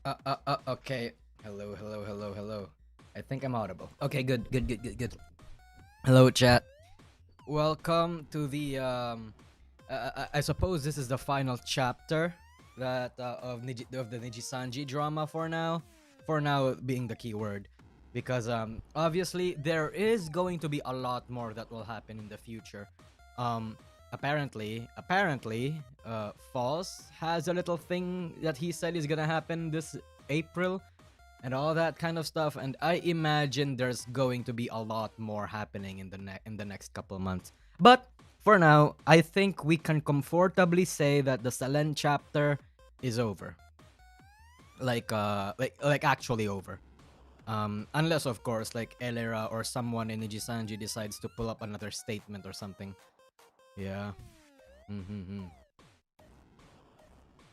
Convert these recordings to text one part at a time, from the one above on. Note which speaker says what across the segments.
Speaker 1: Okay. Hello, hello, hello, hello. I think I'm audible. Okay, good, good, good, good, good. Hello, chat. Welcome to the I suppose this is the final chapter that of the Nijisanji drama for now. For now being the key word, because obviously there is going to be a lot more that will happen in the future. Um, apparently, False has a little thing that he said is gonna happen this April and all that kind of stuff, and I imagine there's going to be a lot more happening in the next couple months. But for now, I think we can comfortably say that the Selen chapter is over. Like actually over. Unless of course like Elera or someone in Nijisanji decides to pull up another statement or something. Yeah. Mm-hmm.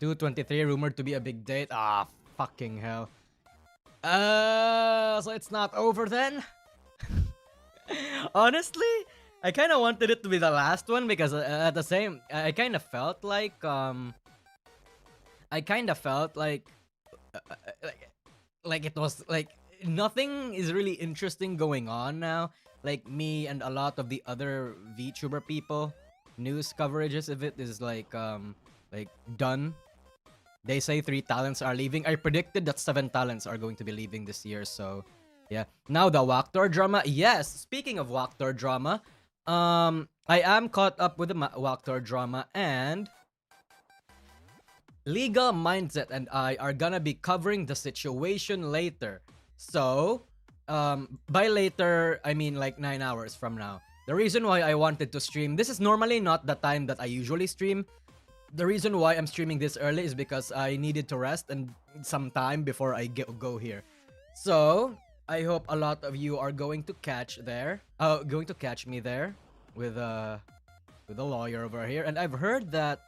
Speaker 1: 223 rumored to be a big date. Ah, fucking hell. So it's not over then? Honestly, I kind of wanted it to be the last one because at the same, I kind of felt like I kind of felt uh, uh, like like it was like nothing is really interesting going on now. Like me and a lot of the other VTuber people, news coverages of it is like done. They say 3 talents are leaving. I predicted that 7 talents are going to be leaving this year, so yeah. Now the Waktor drama. Yes, speaking of Waktor drama, I am caught up with the Waktor drama, and Legal Mindset and I are gonna be covering the situation later. So, by later, I mean like 9 hours from now. The reason why I wanted to stream, this is normally not the time that I usually stream. The reason why I'm streaming this early is because I needed to rest and some time before I go here. So, I hope a lot of you are going to catch me there with a lawyer over here. And I've heard that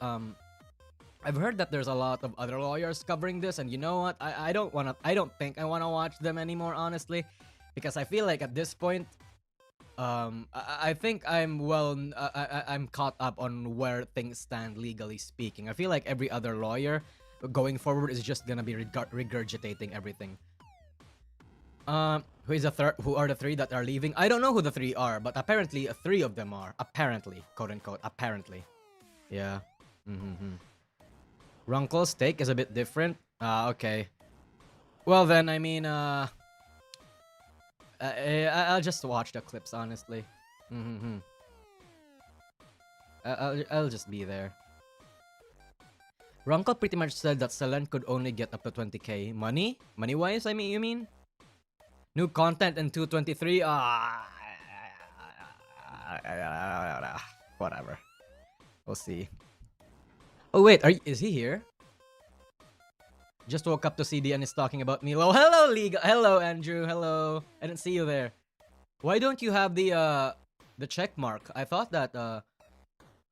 Speaker 1: there's a lot of other lawyers covering this, and you know what? I don't think I wanna watch them anymore, honestly, because I feel like at this point, I think I'm caught up on where things stand legally speaking. I feel like every other lawyer going forward is just gonna be regurgitating everything. Who are the 3 that are leaving? I don't know who the 3 are, but apparently 3 of them are. Apparently, quote unquote, apparently. Yeah. Mm-hmm. Runkle's take is a bit different. Okay. Well then, I mean, I'll just watch the clips, honestly. Mm-hmm. I'll just be there. Runkle pretty much said that Selen could only get up to 20k. Money-wise, I mean, you mean? New content in 223? Whatever. We'll see. Oh wait, is he here? Just woke up to CD and is talking about Milo. Hello, Liga. Hello, Andrew. Hello. I didn't see you there. Why don't you have the check mark? I thought that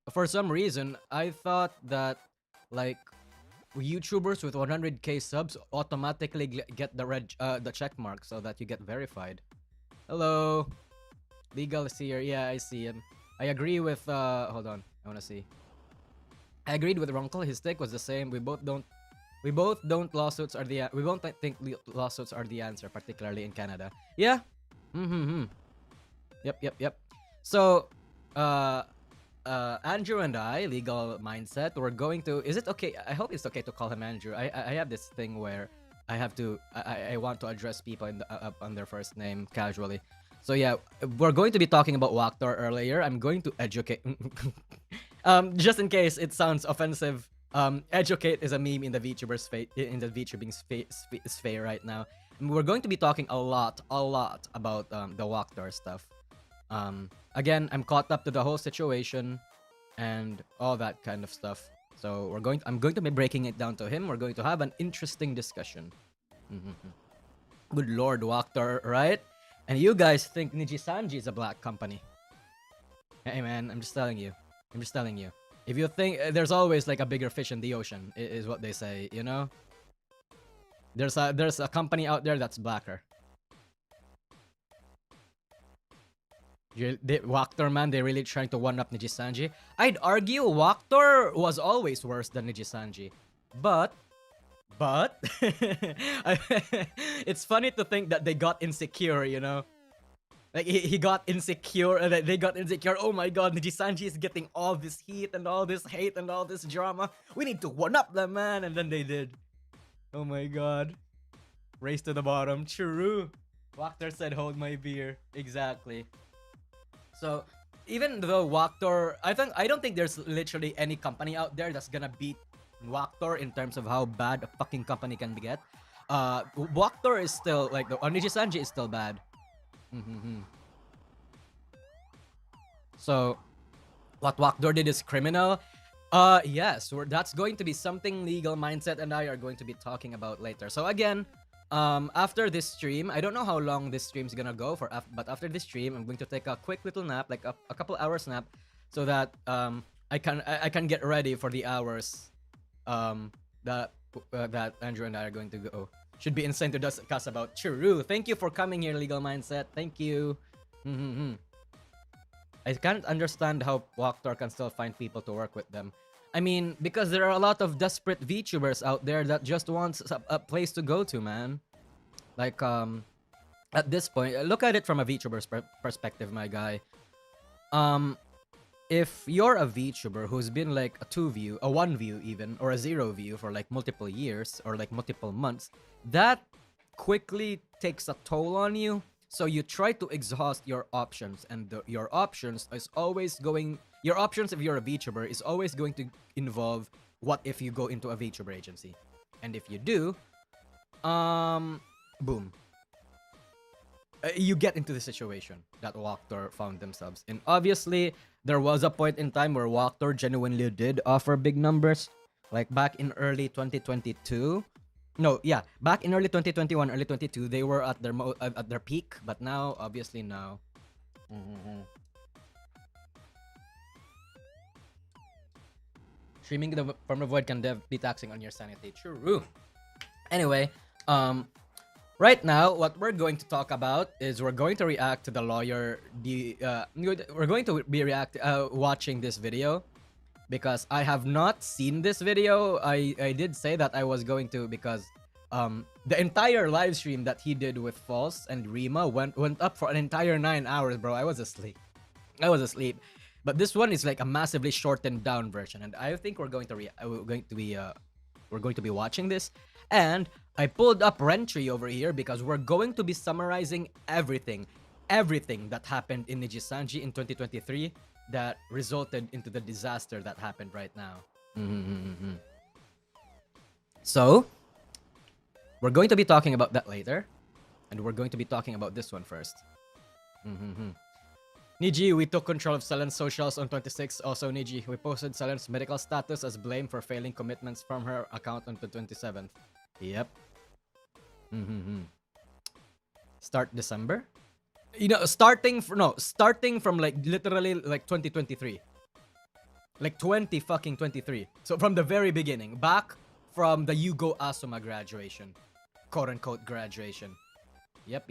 Speaker 1: for some reason I thought that like YouTubers with 100k subs automatically get the check mark so that you get verified. Hello. Legal is here. Yeah, I see him. I agree with hold on. I want to see. I agreed with Runkle. His take was the same. We both don't lawsuits are the we don't think lawsuits are the answer, particularly in Canada. Yeah. Yep. So, Andrew and I, Legal Mindset, we're going to. Is it okay? I hope it's okay to call him Andrew. I have this thing where I have to. I want to address people on their first name casually. So yeah, we're going to be talking about Waktor earlier. I'm going to educate. Just in case it sounds offensive. Educate is a meme in the VTubers in the VTubing sphere right now. And we're going to be talking a lot about the Waktor stuff. Again, I'm caught up to the whole situation and all that kind of stuff. So I'm going to be breaking it down to him. We're going to have an interesting discussion. Good Lord, Waktor, right? And you guys think Nijisanji is a black company? Hey man, I'm just telling you. If you think there's always like a bigger fish in the ocean, is what they say, you know? There's a company out there that's blacker. Waktor, man, they're really trying to one-up Nijisanji. I'd argue Waktor was always worse than Nijisanji. But But it's funny to think that they got insecure, you know? Like he got insecure, they got insecure. Oh my god, Nijisanji is getting all this heat and all this hate and all this drama. We need to one up them, man. And then they did. Oh my god. Race to the bottom. True. Waktor said, hold my beer. Exactly. So, even though Waktor, I don't think there's literally any company out there that's gonna beat Waktor in terms of how bad a fucking company can get. Waktor is still like the Nijisanji is still bad. So, what Waktor did is criminal. Yes, that's going to be something Legal Mindset and I are going to be talking about later. So again, after this stream, I don't know how long this stream's gonna go for, but after this stream, I'm going to take a quick little nap, like a couple hours nap, so that I can get ready for the hours that Andrew and I are going to go. Should be insane to discuss about. True. Thank you for coming here, Legal Mindset. Thank you. I can't understand how Waktor can still find people to work with them. I mean, because there are a lot of desperate VTubers out there that just wants a place to go to, man. Like, at this point, look at it from a VTuber's perspective, my guy. If you're a VTuber who's been like a 2 view, a 1 view even, or a 0 view for like multiple years or like multiple months, that quickly takes a toll on you. So you try to exhaust your options, and your options is always going. Your options, if you're a VTuber, is always going to involve what if you go into a VTuber agency, and if you do, boom, you get into the situation that Waktor found themselves in. Obviously, there was a point in time where Waktor genuinely did offer big numbers, like back in early 2022. No, yeah, back in early 2021, early 22, they were at their peak, but now, obviously now. Streaming from the void can be taxing on your sanity. True. Anyway, right now, what we're going to talk about is we're going to react to the lawyer. We're going to be watching this video. Because I have not seen this video. I did say that I was going to, because the entire live stream that he did with False and Rima went up for an entire 9 hours, bro. I was asleep. But this one is like a massively shortened down version, and I think we're going to be watching this. And I pulled up Rentry over here because we're going to be summarizing everything that happened in Nijisanji in 2023 that resulted into the disaster that happened right now. So, we're going to be talking about that later, and we're going to be talking about this one first. Niji, we took control of Selen's socials on 26. Also, Niji, we posted Selen's medical status as blame for failing commitments from her account on the 27th. Yep. Start December? You know, starting from like literally like 2023. Like 23. So from the very beginning, back from the Yugo Asuma graduation. Quote unquote graduation. Yep.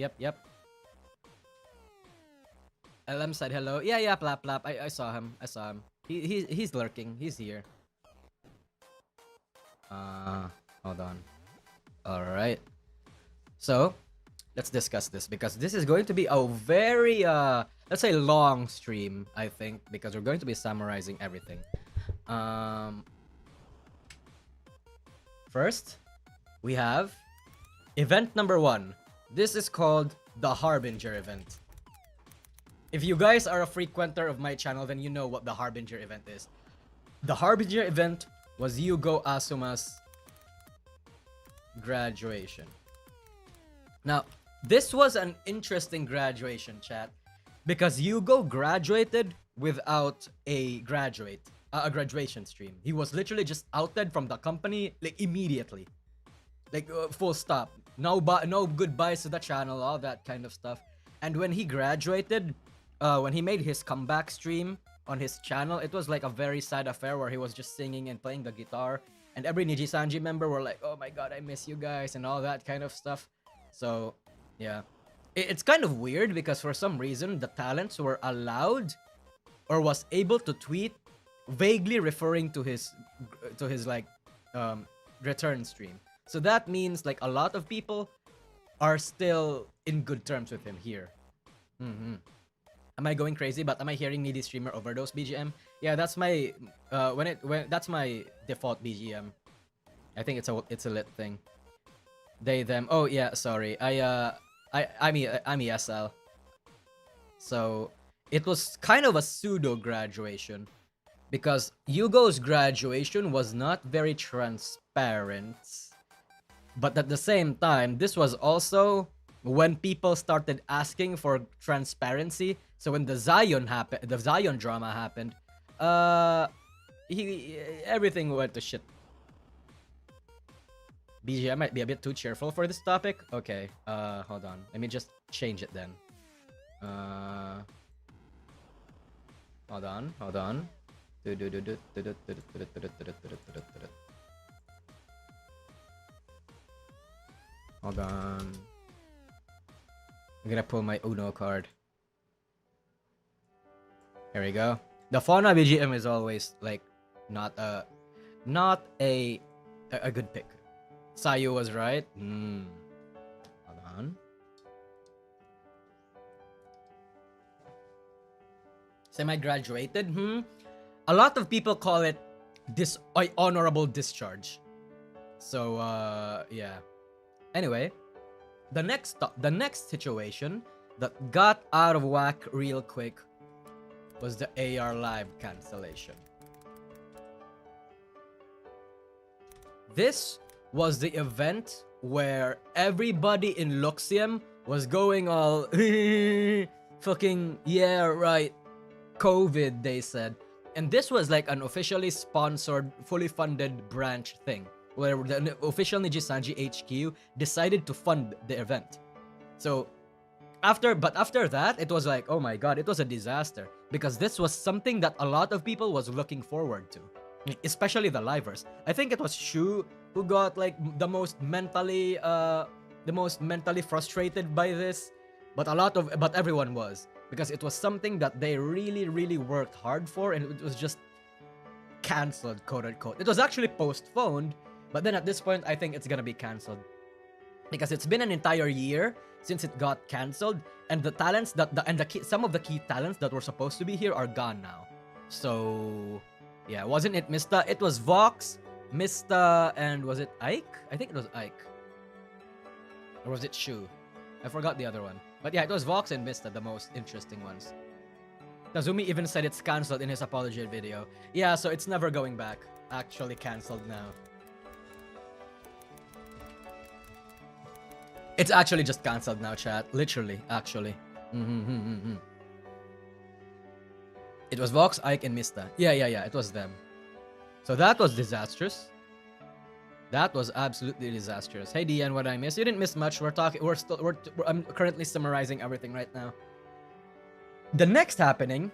Speaker 1: LM said hello. Yeah, plap. I saw him. He's lurking. He's here. Hold on. Alright. So, let's discuss this, because this is going to be a very let's say long stream, I think, because we're going to be summarizing everything. First, we have event number 1. This is called the Harbinger Event. If you guys are a frequenter of my channel, then you know what the Harbinger Event is. The Harbinger Event was Yugo Asuma's graduation. Now, this was an interesting graduation, chat, because Yugo graduated without a graduation stream. He was literally just outed from the company like immediately, like full stop. No goodbyes to the channel, all that kind of stuff. And when he graduated, when he made his comeback stream on his channel, it was like a very sad affair where he was just singing and playing the guitar, and every Nijisanji member were like, "Oh my god, I miss you guys," and all that kind of stuff. So, yeah. It's kind of weird because for some reason the talents were allowed or was able to tweet vaguely referring to his like return stream. So that means like a lot of people are still in good terms with him here. Am I going crazy? But am I hearing Needy Streamer Overdose BGM? Yeah, that's my that's my default BGM. I think it's a lit thing. They them. Oh yeah, sorry. I'm ESL. So it was kind of a pseudo graduation because Yugo's graduation was not very transparent. But at the same time, this was also when people started asking for transparency. So when the Zion drama happened, everything went to shit. BGM might be a bit too cheerful for this topic. Okay, hold on. Let me just change it then. Hold on. Hold on. I'm gonna pull my Uno card. Here we go. The Fauna BGM is always like not a good pick. Sayu was right. Hold on. Semi-graduated. A lot of people call it honorable discharge. So yeah. Anyway, the next situation that got out of whack real quick was the AR Live cancellation. This was the event where everybody in Luxium was going all fucking yeah right COVID, they said. And this was like an officially sponsored, fully funded branch thing where the official Nijisanji HQ decided to fund the event. So after that, it was like, oh my god, it was a disaster because this was something that a lot of people was looking forward to, especially the livers. I think it was Shu who got like the most mentally frustrated by this, but everyone was, because it was something that they really worked hard for, and it was just cancelled, quote unquote. It was actually postponed, but then at this point I think it's gonna be cancelled because it's been an entire year since it got cancelled, and the talents some of the key talents that were supposed to be here are gone now. So yeah, wasn't it Mista? It was Vox, Mista, and was it Ike? I think it was Ike. Or was it Shu? I forgot the other one. But yeah, it was Vox and Mista, the most interesting ones. Kazumi even said it's cancelled in his apology video. Yeah, so it's never going back. Actually cancelled now. It's actually just cancelled now, chat. Literally, actually. It was Vox, Ike, and Mista. Yeah, it was them. So that was disastrous. That was absolutely disastrous. Hey DN, what I missed? You didn't miss much. I'm currently summarizing everything right now. The next happening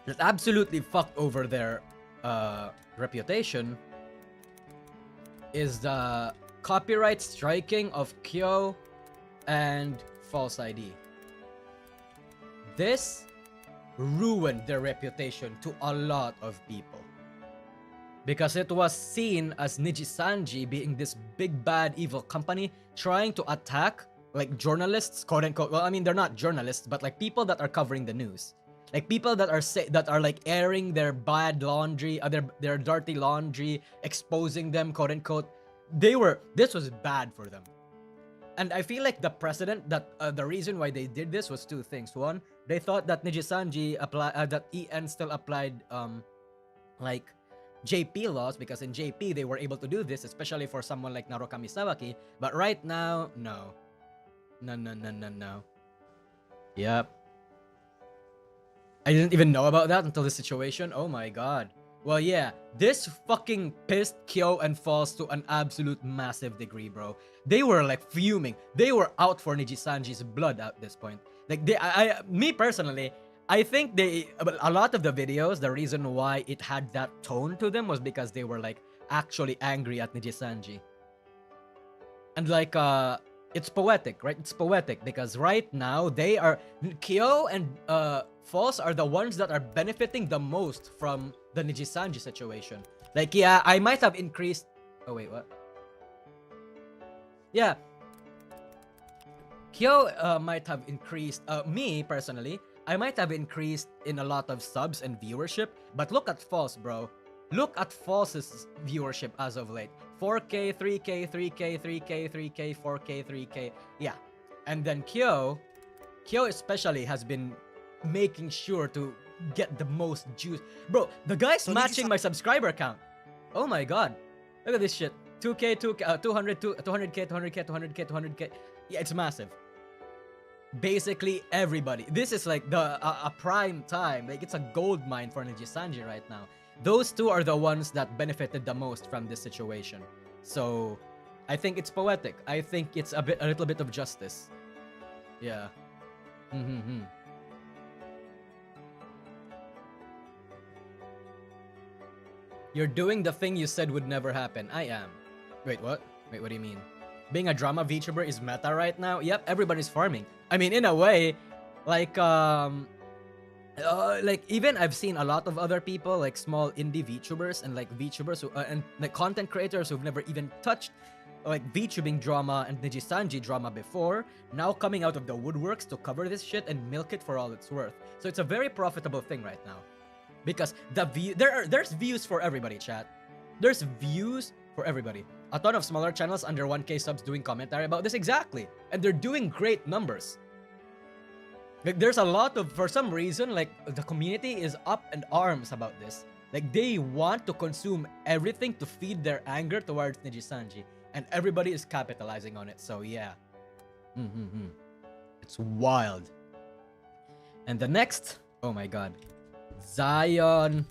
Speaker 1: that absolutely fucked over their reputation is the copyright striking of Kyo and False ID. This ruined their reputation to a lot of people, because it was seen as Nijisanji being this big bad evil company trying to attack like journalists, quote unquote. Well, I mean, they're not journalists, but like people that are covering the news, like people that are like airing their bad laundry, their dirty laundry, exposing them, quote unquote. This was bad for them. And I feel like the precedent that the reason why they did this was two things. One, they thought that Nijisanji that EN still applied like JP laws, because in JP they were able to do this, especially for someone like Narukami Sawaki. But right now, no. Yep. I didn't even know about that until this situation. Oh my god. Well, yeah, this fucking pissed Kyo and False to an absolute massive degree, bro. They were like fuming. They were out for Nijisanji's blood at this point. Like me personally, I think a lot of the videos, the reason why it had that tone to them was because they were like actually angry at Nijisanji. And like, it's poetic, right? It's poetic because right now Kyo and False are the ones that are benefiting the most from the Nijisanji situation. Like, yeah, I might have increased. Oh wait, what? Yeah, Kyo might have increased, me personally, I might have increased in a lot of subs and viewership, but look at False, bro. Look at False's viewership as of late. 4K, 3K, 3K, 3K, 3K, 4K, 3K. Yeah. And then Kyo especially has been making sure to get the most juice. Bro, the guy's matching my subscriber count. Oh my god. Look at this shit. 2K, 2K, 200K, 200K, 200K, 200K. Yeah, it's massive. Basically everybody. This is like a prime time. Like it's a gold mine for Nijisister right now. Those two are the ones that benefited the most from this situation. So I think it's poetic. I think it's a little bit of justice. Yeah. You're doing the thing you said would never happen. I am. Wait, what? Wait, what do you mean? Being a drama VTuber is meta right now? Yep, everybody's farming. I mean, in a way, like even I've seen a lot of other people, like small indie VTubers and like VTubers who, and like content creators who've never even touched like VTubing drama and Nijisister drama before, now coming out of the woodworks to cover this shit and milk it for all it's worth. So it's a very profitable thing right now, because there's views for everybody, chat. There's views for everybody. A ton of smaller channels under 1K subs doing commentary about this, exactly, and they're doing great numbers. Like there's a lot of, for some reason, like the community is up in arms about this. Like they want to consume everything to feed their anger towards Nijisister, and everybody is capitalizing on it. So yeah, it's wild. And the next, oh my god, Zion,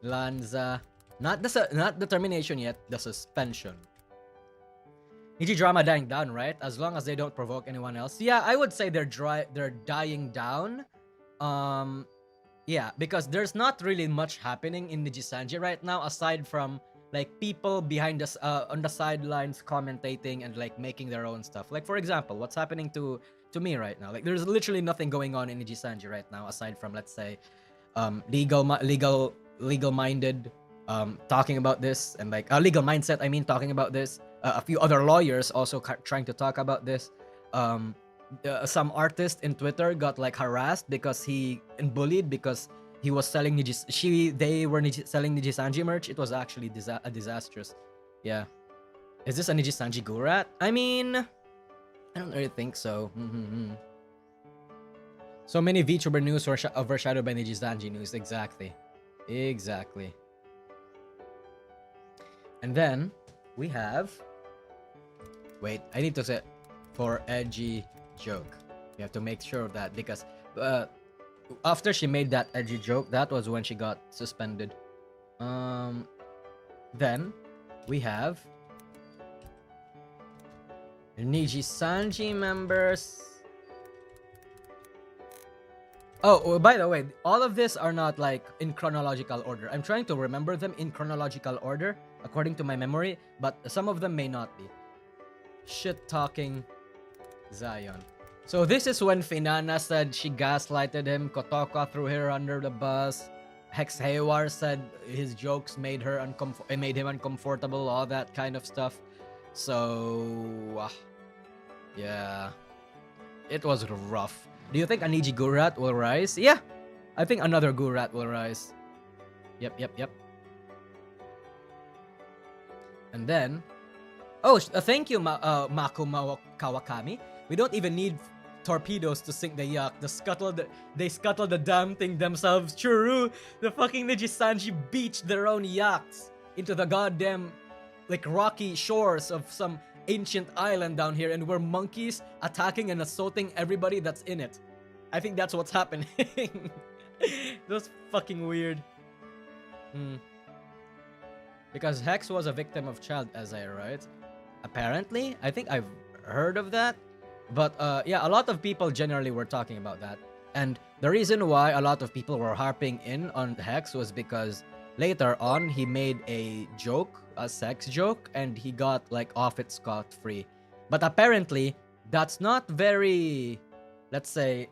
Speaker 1: Lanza, not the termination yet, the suspension. Niji drama dying down, right? As long as they don't provoke anyone else. Yeah, I would say they're dying down. Yeah, because there's not really much happening in Nijisister right now aside from like people behind us on the sidelines commentating and like making their own stuff. Like for example, what's happening to me right now? Like there's literally nothing going on in Nijisister right now aside from, let's say, legal minded talking about this, and like a legal mindset, I mean, talking about this. A few other lawyers also trying to talk about this. Some artist in Twitter got like harassed because and bullied because he was selling they were selling Nijisister merch. It was actually disastrous. Yeah. Is this a Nijisister Gurat? I mean, I don't really think so. So many VTuber news were overshadowed by Nijisister news. Exactly. And then we have, wait, I need to say for edgy joke. We have to make sure of that, because after she made that edgy joke, that was when she got suspended. Then we have Nijisister members. Oh, by the way, all of this are not like in chronological order. I'm trying to remember them in chronological order according to my memory, but some of them may not be. Shit talking Zion. So this is when Finana said she gaslighted him, Kotoka threw her under the bus, Hex Haywar said his jokes made him uncomfortable, all that kind of stuff. So yeah, it was rough. Do you think a Niji Gurat will rise? Yeah, I think another Gurat will rise. Yep. And then, oh, thank you, Makuma Kawakami. We don't even need torpedoes to sink the yacht. They scuttled the damn thing themselves. True, the fucking Nijisister beached their own yachts into the goddamn like rocky shores of some ancient island down here, and we're monkeys attacking and assaulting everybody that's in it. I think that's what's happening. That's fucking weird. Because Hex was a victim of child Azai, right? Apparently, I think I've heard of that. But yeah, a lot of people generally were talking about that. And the reason why a lot of people were harping in on Hex was because later on he made a joke, a sex joke, and he got like off it scot-free. But apparently that's not very, let's say,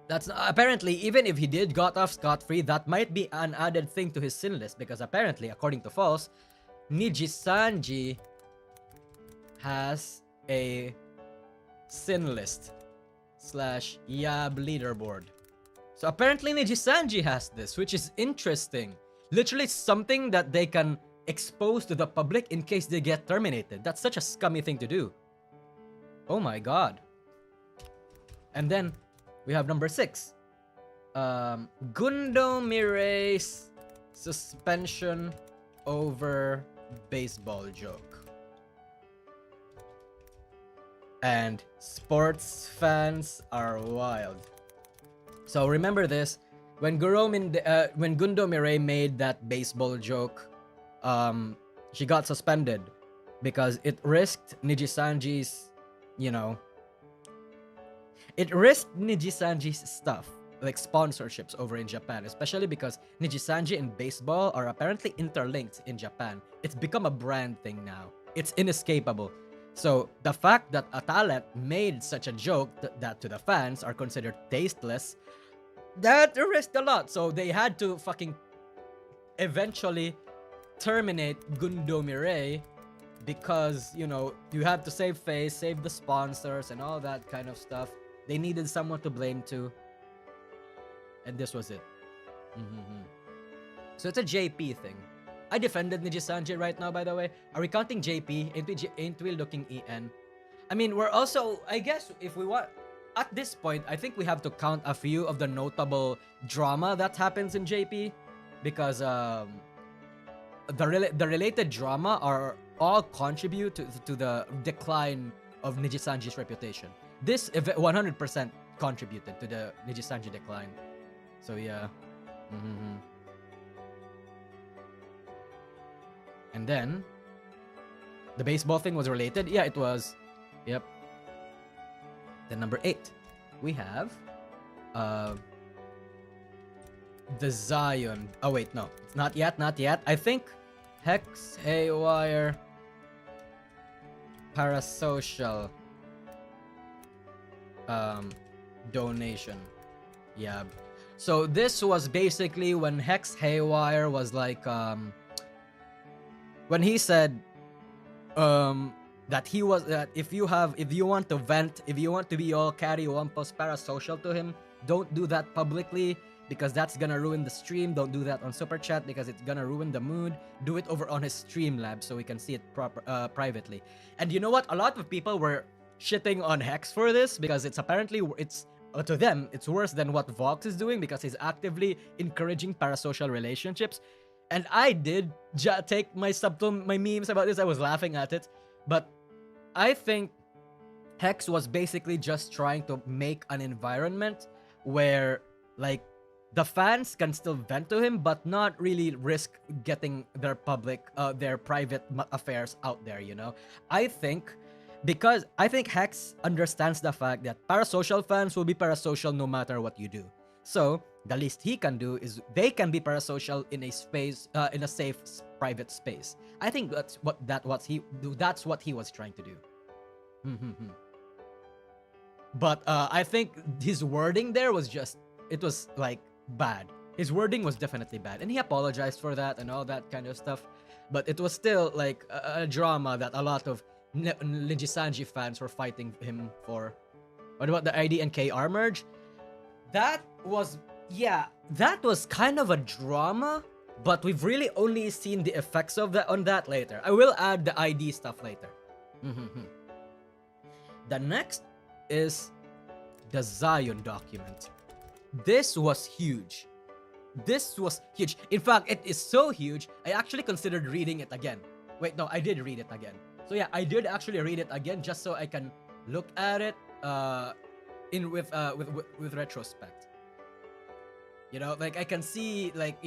Speaker 1: that's not, apparently even if he did got off scot-free, that might be an added thing to his sin list, because apparently according to False, Nijisister has a sin list slash Yab leaderboard. So apparently Nijisanji has this, which is interesting. Literally something that they can expose to the public in case they get terminated. That's such a scummy thing to do. Oh my god. And then we have number 6. Gundo Mire's suspension over baseball joke. And sports fans are wild. So remember this, when Gundo Mirai made that baseball joke, she got suspended because it risked Nijisanji's, it risked Nijisanji's stuff, like sponsorships over in Japan, especially because Nijisanji and baseball are apparently interlinked in Japan. It's become a brand thing now. It's inescapable. So the fact that a talent made such a joke that to the fans are considered tasteless, that risked a lot. So they had to fucking eventually terminate Gundo Mirai because, you have to save face, save the sponsors and all that kind of stuff. They needed someone to blame too. And this was it. So it's a JP thing. I defended Nijisanji right now, by the way. Are we counting JP? Ain't we looking EN? I mean, we're also, I guess, if we want, at this point, I think we have to count a few of the notable drama that happens in JP. Because the related drama are all contribute to the decline of Nijisanji's reputation. This 100% contributed to the Nijisanji decline. So yeah. And then the baseball thing was related. Yeah, it was. Yep. Then number 8, we have the Zion. Oh wait, no, not yet. I think Hex Haywire Parasocial donation. Yeah. So this was basically when Hex Haywire was like when he said that if you want to vent, if you want to be all carry one post parasocial to him, don't do that publicly because that's gonna ruin the stream. Don't do that on super chat because it's gonna ruin the mood. Do it over on his Streamlabs so we can see it privately. And you know what? A lot of people were shitting on Hex for this because it's apparently to them it's worse than what Vox is doing because he's actively encouraging parasocial relationships. And I did take my memes about this. I was laughing at it. But I think Hex was basically just trying to make an environment where, like, the fans can still vent to him, but not really risk getting their private affairs out there, I think Hex understands the fact that parasocial fans will be parasocial no matter what you do. So the least he can do is they can be parasocial in a space, in a safe private space. I think that's what he was trying to do. But I think his wording there was like bad. His wording was definitely bad, and he apologized for that and all that kind of stuff. But it was still like a drama that a lot of Nijisanji fans were fighting him for. What about the ID and KR merge? That was kind of a drama, but we've really only seen the effects of that on that later. I will add the ID stuff later. The next is the Zion document. This was huge. In fact, it is so huge, I actually considered reading it again. Wait, no, I did read it again. So yeah, I did actually read it again just so I can look at it with retrospect. Like I can see, like,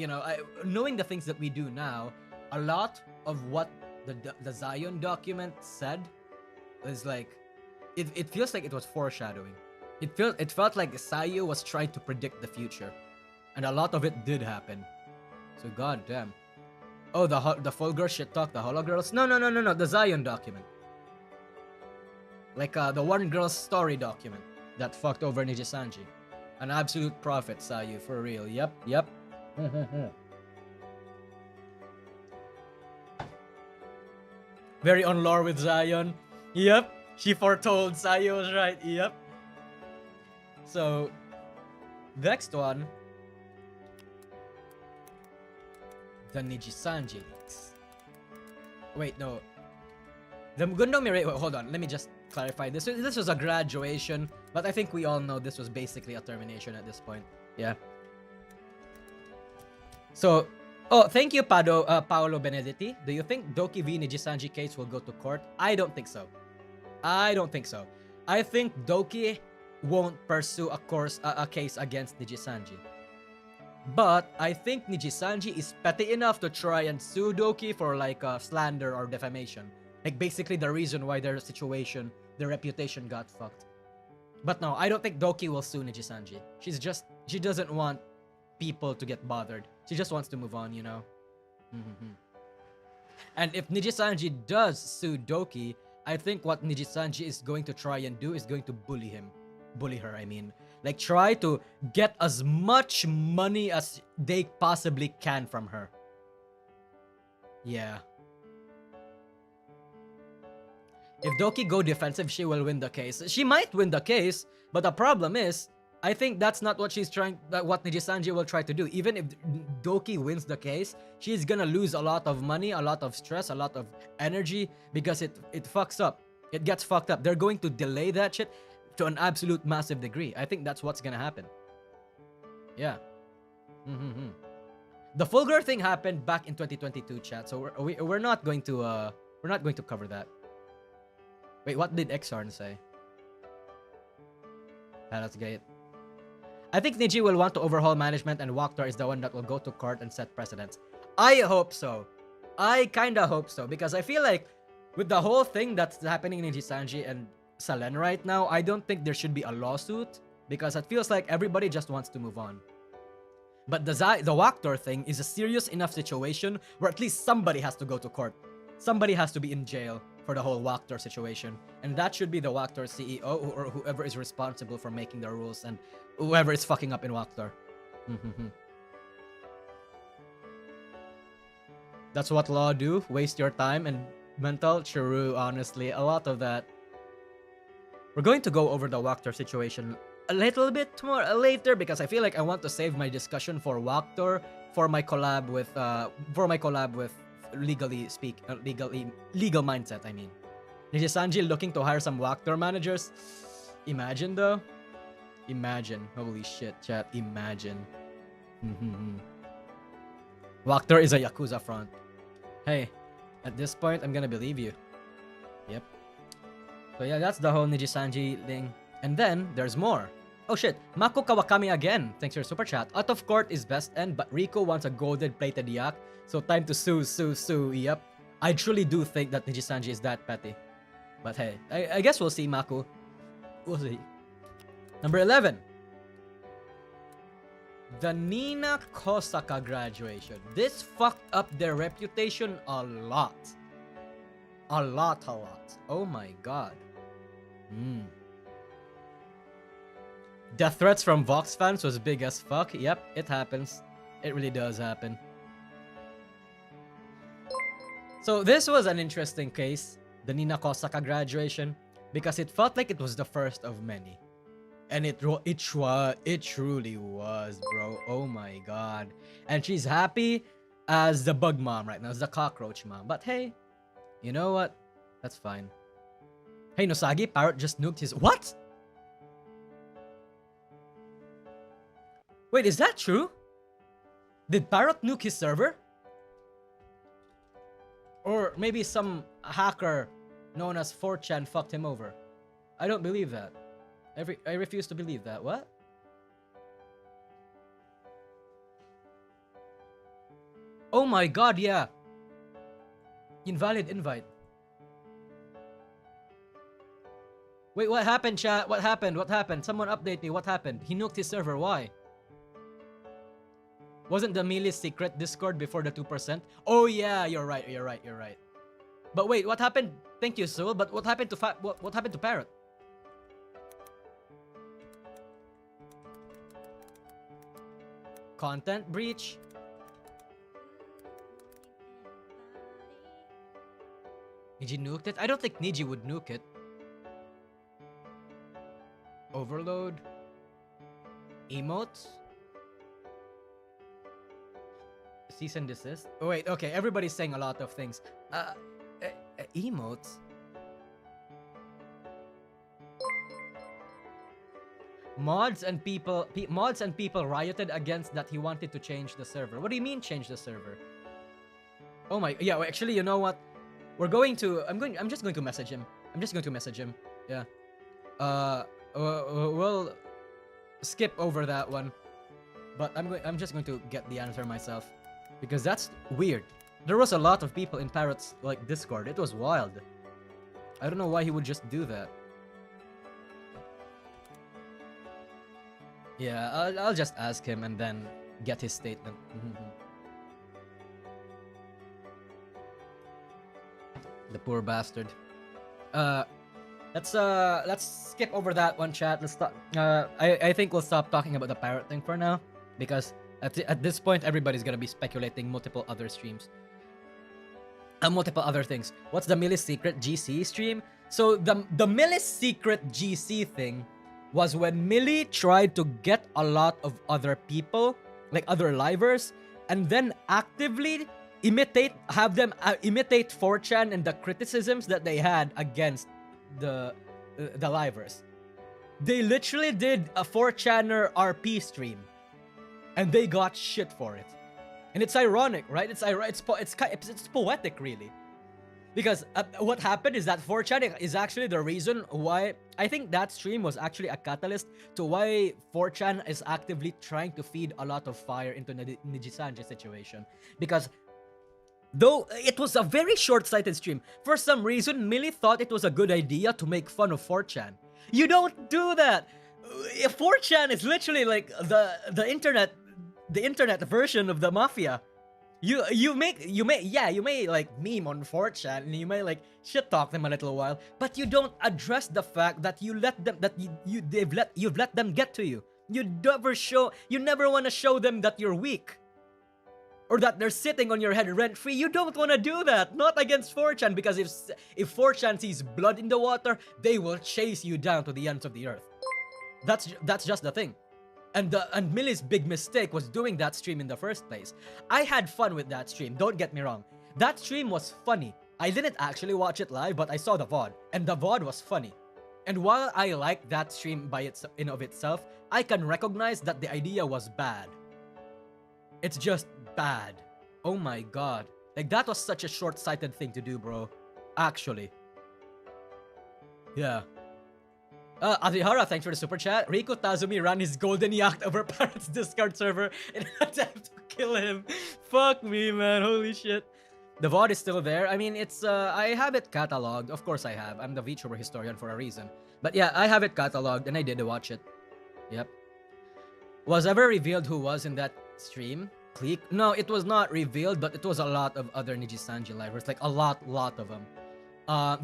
Speaker 1: knowing the things that we do now, a lot of what the Zion document said is like, it feels like it was foreshadowing. It felt like Sayu was trying to predict the future, and a lot of it did happen. So goddamn. Oh, the full girl shit talk, the holo girls. No, the Zion document. Like the one girl's story document that fucked over Nijisanji. An absolute prophet, Sayu, for real. Yep. Very on lore with Zion. Yep. She foretold. Sayo was right. Yep. So, next one. The Nijisanji leaks. Wait, no. The Gundo M. Hold on. Let me just clarify. This was a graduation, but I think we all know this was basically a termination at this point. Yeah. So, oh, thank you, Paolo Benedetti. Do you think Doki v Nijisanji case will go to court? I don't think so. I don't think so. I think Doki won't pursue a case against Nijisanji. But I think Nijisanji is petty enough to try and sue Doki for like slander or defamation. Like basically the reason why their reputation got fucked. But no, I don't think Doki will sue Nijisanji. She doesn't want people to get bothered. She just wants to move on, you know? And if Nijisanji does sue Doki, I think what Nijisanji is going to try and do is going to bully her, I mean. Like, try to get as much money as they possibly can from her. Yeah. If Doki go defensive, she will win the case. She might win the case, but the problem is, I think that's not what what Nijisanji will try to do. Even if Doki wins the case, she's gonna lose a lot of money, a lot of stress, a lot of energy, because it fucks up. It gets fucked up. They're going to delay that shit to an absolute massive degree. I think that's what's gonna happen. Yeah. The Fulgur thing happened back in 2022, chat. So we're not going to cover that. Wait, what did Exarn say? That's great. I think Niji will want to overhaul management, and Waktar is the one that will go to court and set precedents. I hope so. I kinda hope so, because I feel like with the whole thing that's happening in Nijisanji and Salen right now, I don't think there should be a lawsuit, because it feels like everybody just wants to move on. But the Waktar thing is a serious enough situation where at least somebody has to go to court. Somebody has to be in jail for the whole Waktar situation. And that should be the Waktar CEO or whoever is responsible for making the rules and whoever is fucking up in Waktar. That's what law do. Waste your time and mental. True, honestly. A lot of that. We're going to go over the Waktar situation a little bit more later, because I feel like I want to save my discussion for Waktar for my collab with legal mindset, I mean. Nijisanji looking to hire some Waktar managers. Imagine though. Imagine. Holy shit, chat. Imagine. Waktar is a Yakuza front. Hey, at this point, I'm gonna believe you. Yep. So yeah, that's the whole Nijisanji thing. And then, there's more. Oh shit, Mako Kawakami again. Thanks for your super chat. Out of court is best end, but Rico wants a golden plated yak. So time to sue. Yep. I truly do think that Nijisanji is that petty. But hey, I guess we'll see, Mako. We'll see. Number 11. The Nina Kosaka graduation. This fucked up their reputation a lot. A lot. Oh my god. Death threats from Vox fans was big as fuck. Yep, it happens. It really does happen. So this was an interesting case, the Nina Kosaka graduation, because it felt like it was the first of many. And it truly was, bro. Oh my god. And she's happy as the bug mom right now, as the cockroach mom. But hey, you know what? That's fine. Hey, Nosagi, Parrot just nuked his... What? Wait, is that true? Did Parrot nuke his server? Or maybe some hacker known as 4chan fucked him over. I don't believe that. I refuse to believe that. What? Oh my god, yeah. Invalid invite. Wait, what happened, chat? What happened? Someone update me. What happened? He nuked his server. Why? Wasn't the Millie secret Discord before the 2%? Oh yeah, you're right. But wait, what happened? Thank you, Soul. But what happened to what happened to Parrot? Content breach? Niji nuked it? I don't think Niji would nuke it. Overload? Emotes? Cease and desist? Oh wait, okay, everybody's saying a lot of things. Emotes? Mods and people rioted against that he wanted to change the server. What do you mean change the server? Oh my, yeah, well, actually, you know what? I'm just going to message him. Yeah. We'll skip over that one. But I'm just going to get the answer myself. Because that's weird. There was a lot of people in Parrot's, like, Discord. It was wild. I don't know why he would just do that. Yeah, I'll just ask him and then get his statement. The poor bastard. Let's skip over that one, chat. Let's stop. I think we'll stop talking about the Parrot thing for now, because at this point everybody's gonna be speculating multiple other streams. Multiple other things. What's the Millie secret GC stream? So the Millie secret GC thing was when Millie tried to get a lot of other people, like other livers, and then actively have them imitate 4chan and the criticisms that they had against the livers. They literally did a 4chaner RP stream, and they got shit for it. And it's ironic, right? It's poetic, really. Because what happened is that 4chan is actually the reason why I think that stream was actually a catalyst to why 4chan is actively trying to feed a lot of fire into Nijisanje situation. Because though it was a very short-sighted stream, for some reason Millie thought it was a good idea to make fun of 4chan. You don't do that. 4chan is literally like the internet version of the mafia. You may like meme on 4chan and you may like shit talk them a little while, but you don't address the fact that you've let them get to you. You never want to show them that you're weak, or that they're sitting on your head rent free. You don't want to do that, not against 4chan, because if 4chan sees blood in the water, they will chase you down to the ends of the earth. That's just the thing. And Millie's big mistake was doing that stream in the first place. I had fun with that stream, don't get me wrong. That stream was funny. I didn't actually watch it live, but I saw the VOD, and the VOD was funny. And while I liked that stream by in of itself, I can recognize that the idea was bad. It's just bad. Oh my god. Like, that was such a short-sighted thing to do, bro. Actually. Yeah. Adihara, thanks for the super chat. Riku Tazumi ran his golden yacht over Parrot's Discord server in an attempt to kill him. Fuck me, man. Holy shit. The VOD is still there. I mean, it's, I have it cataloged. Of course I have. I'm the VTuber historian for a reason. But yeah, I have it cataloged and I did watch it. Yep. Was ever revealed who was in that stream? Clique? No, it was not revealed, but it was a lot of other Nijisanje livers. Like, a lot of them. A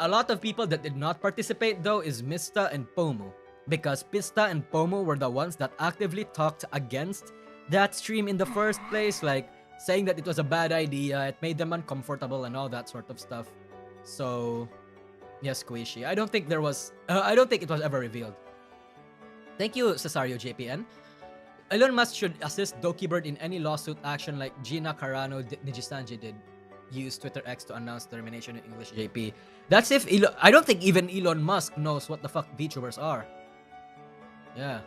Speaker 1: lot of people that did not participate though is Mista and Pomu, because Mista and Pomu were the ones that actively talked against that stream in the first place, like saying that it was a bad idea, it made them uncomfortable and all that sort of stuff. So, yes, Squishy. I don't think it was ever revealed. Thank you, Cesario JPN. Elon Musk should assist Dokibird in any lawsuit action like Gina Carano Nijisanje did. Use Twitter X to announce termination in English. JP. That's if I don't think even Elon Musk knows what the fuck VTubers are. Yeah.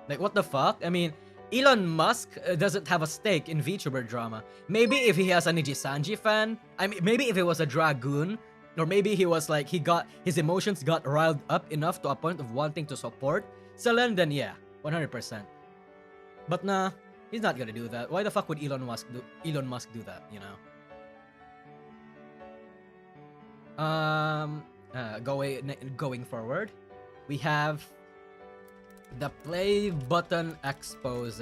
Speaker 1: Like, what the fuck? I mean, Elon Musk doesn't have a stake in VTuber drama. Maybe if he has a Nijisanje fan, I mean, maybe if it was a Dragoon, or maybe he was like, his emotions got riled up enough to a point of wanting to support Selen, then yeah, 100%. But nah. He's not gonna do that. Why the fuck would Elon Musk do that, you know? Going forward, we have the play button expose.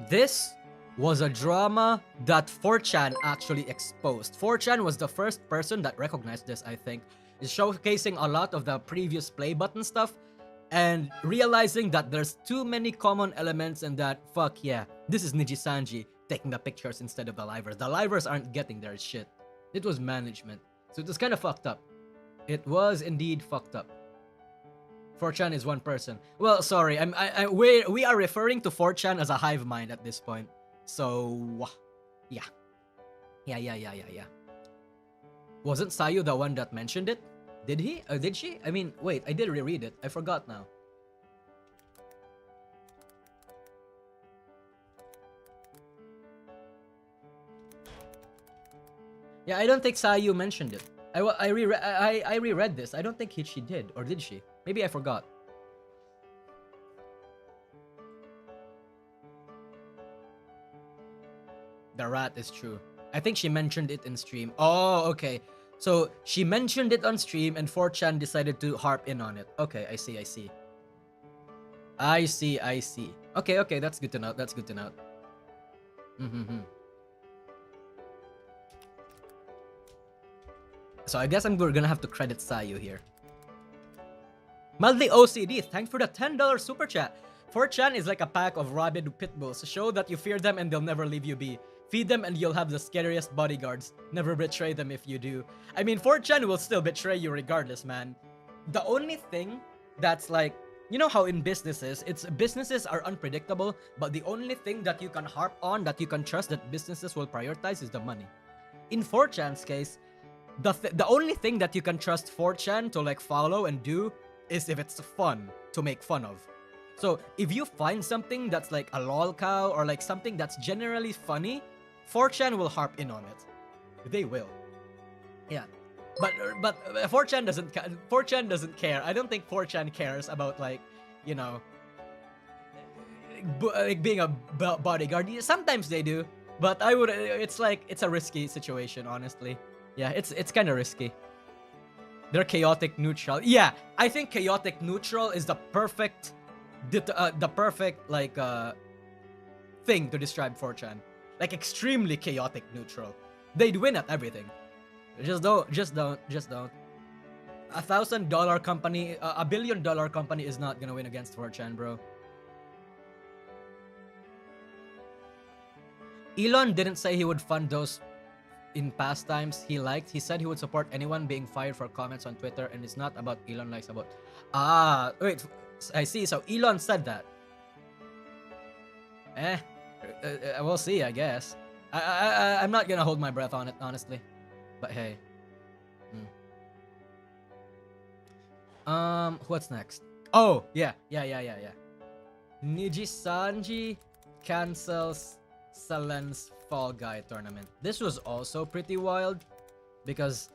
Speaker 1: This was a drama that 4chan actually exposed. 4chan was the first person that recognized this, I think, is showcasing a lot of the previous play button stuff, and realizing that there's too many common elements and that, fuck yeah, this is Nijisanje taking the pictures instead of the livers. The livers aren't getting their shit. It was management. So it was kind of fucked up. It was indeed fucked up. 4chan is one person. Well, sorry, we are referring to 4chan as a hive mind at this point. So, yeah. Yeah. Wasn't Sayu the one that mentioned it? Did he? Did she? I mean, wait, I did reread it. I forgot now. Yeah, I don't think Sayu mentioned it. I reread this. I don't think she did, or did she? Maybe I forgot. The rat is true. I think she mentioned it in stream. Oh, okay. So she mentioned it on stream, and 4chan decided to harp in on it. Okay, I see. Okay, that's good to know. So I guess we're gonna have to credit Sayu here. Mildly OCD, thanks for the $10 super chat. 4chan is like a pack of rabid pit bulls. Show that you fear them and they'll never leave you be. Feed them and you'll have the scariest bodyguards. Never betray them if you do. I mean, 4chan will still betray you regardless, man. The only thing that's like, you know how in businesses, businesses are unpredictable, but the only thing that you can harp on, that you can trust that businesses will prioritize is the money. In 4chan's case, the only thing that you can trust 4chan to like follow and do is if it's fun to make fun of. So if you find something that's like a lol cow or like something that's generally funny, 4chan will harp in on it. They will. Yeah. But 4chan doesn't care. I don't think 4chan cares about like, you know, like being a bodyguard. Sometimes they do, but it's like it's a risky situation, honestly. Yeah, it's kind of risky. They're chaotic neutral. Yeah, I think chaotic neutral is the perfect like thing to describe 4chan. Like extremely chaotic neutral. They'd win at everything. Just don't. $1,000 company, $1 billion company is not gonna win against 4chan, bro. Elon didn't say he would fund those in past times he liked. He said he would support anyone being fired for comments on Twitter, and it's not about Elon likes about. Wait, I see. So Elon said that. We'll see, I guess. I'm not gonna hold my breath on it, honestly. But hey. What's next? Oh, yeah. Nijisanji cancels Salen's Fall Guy tournament. This was also pretty wild because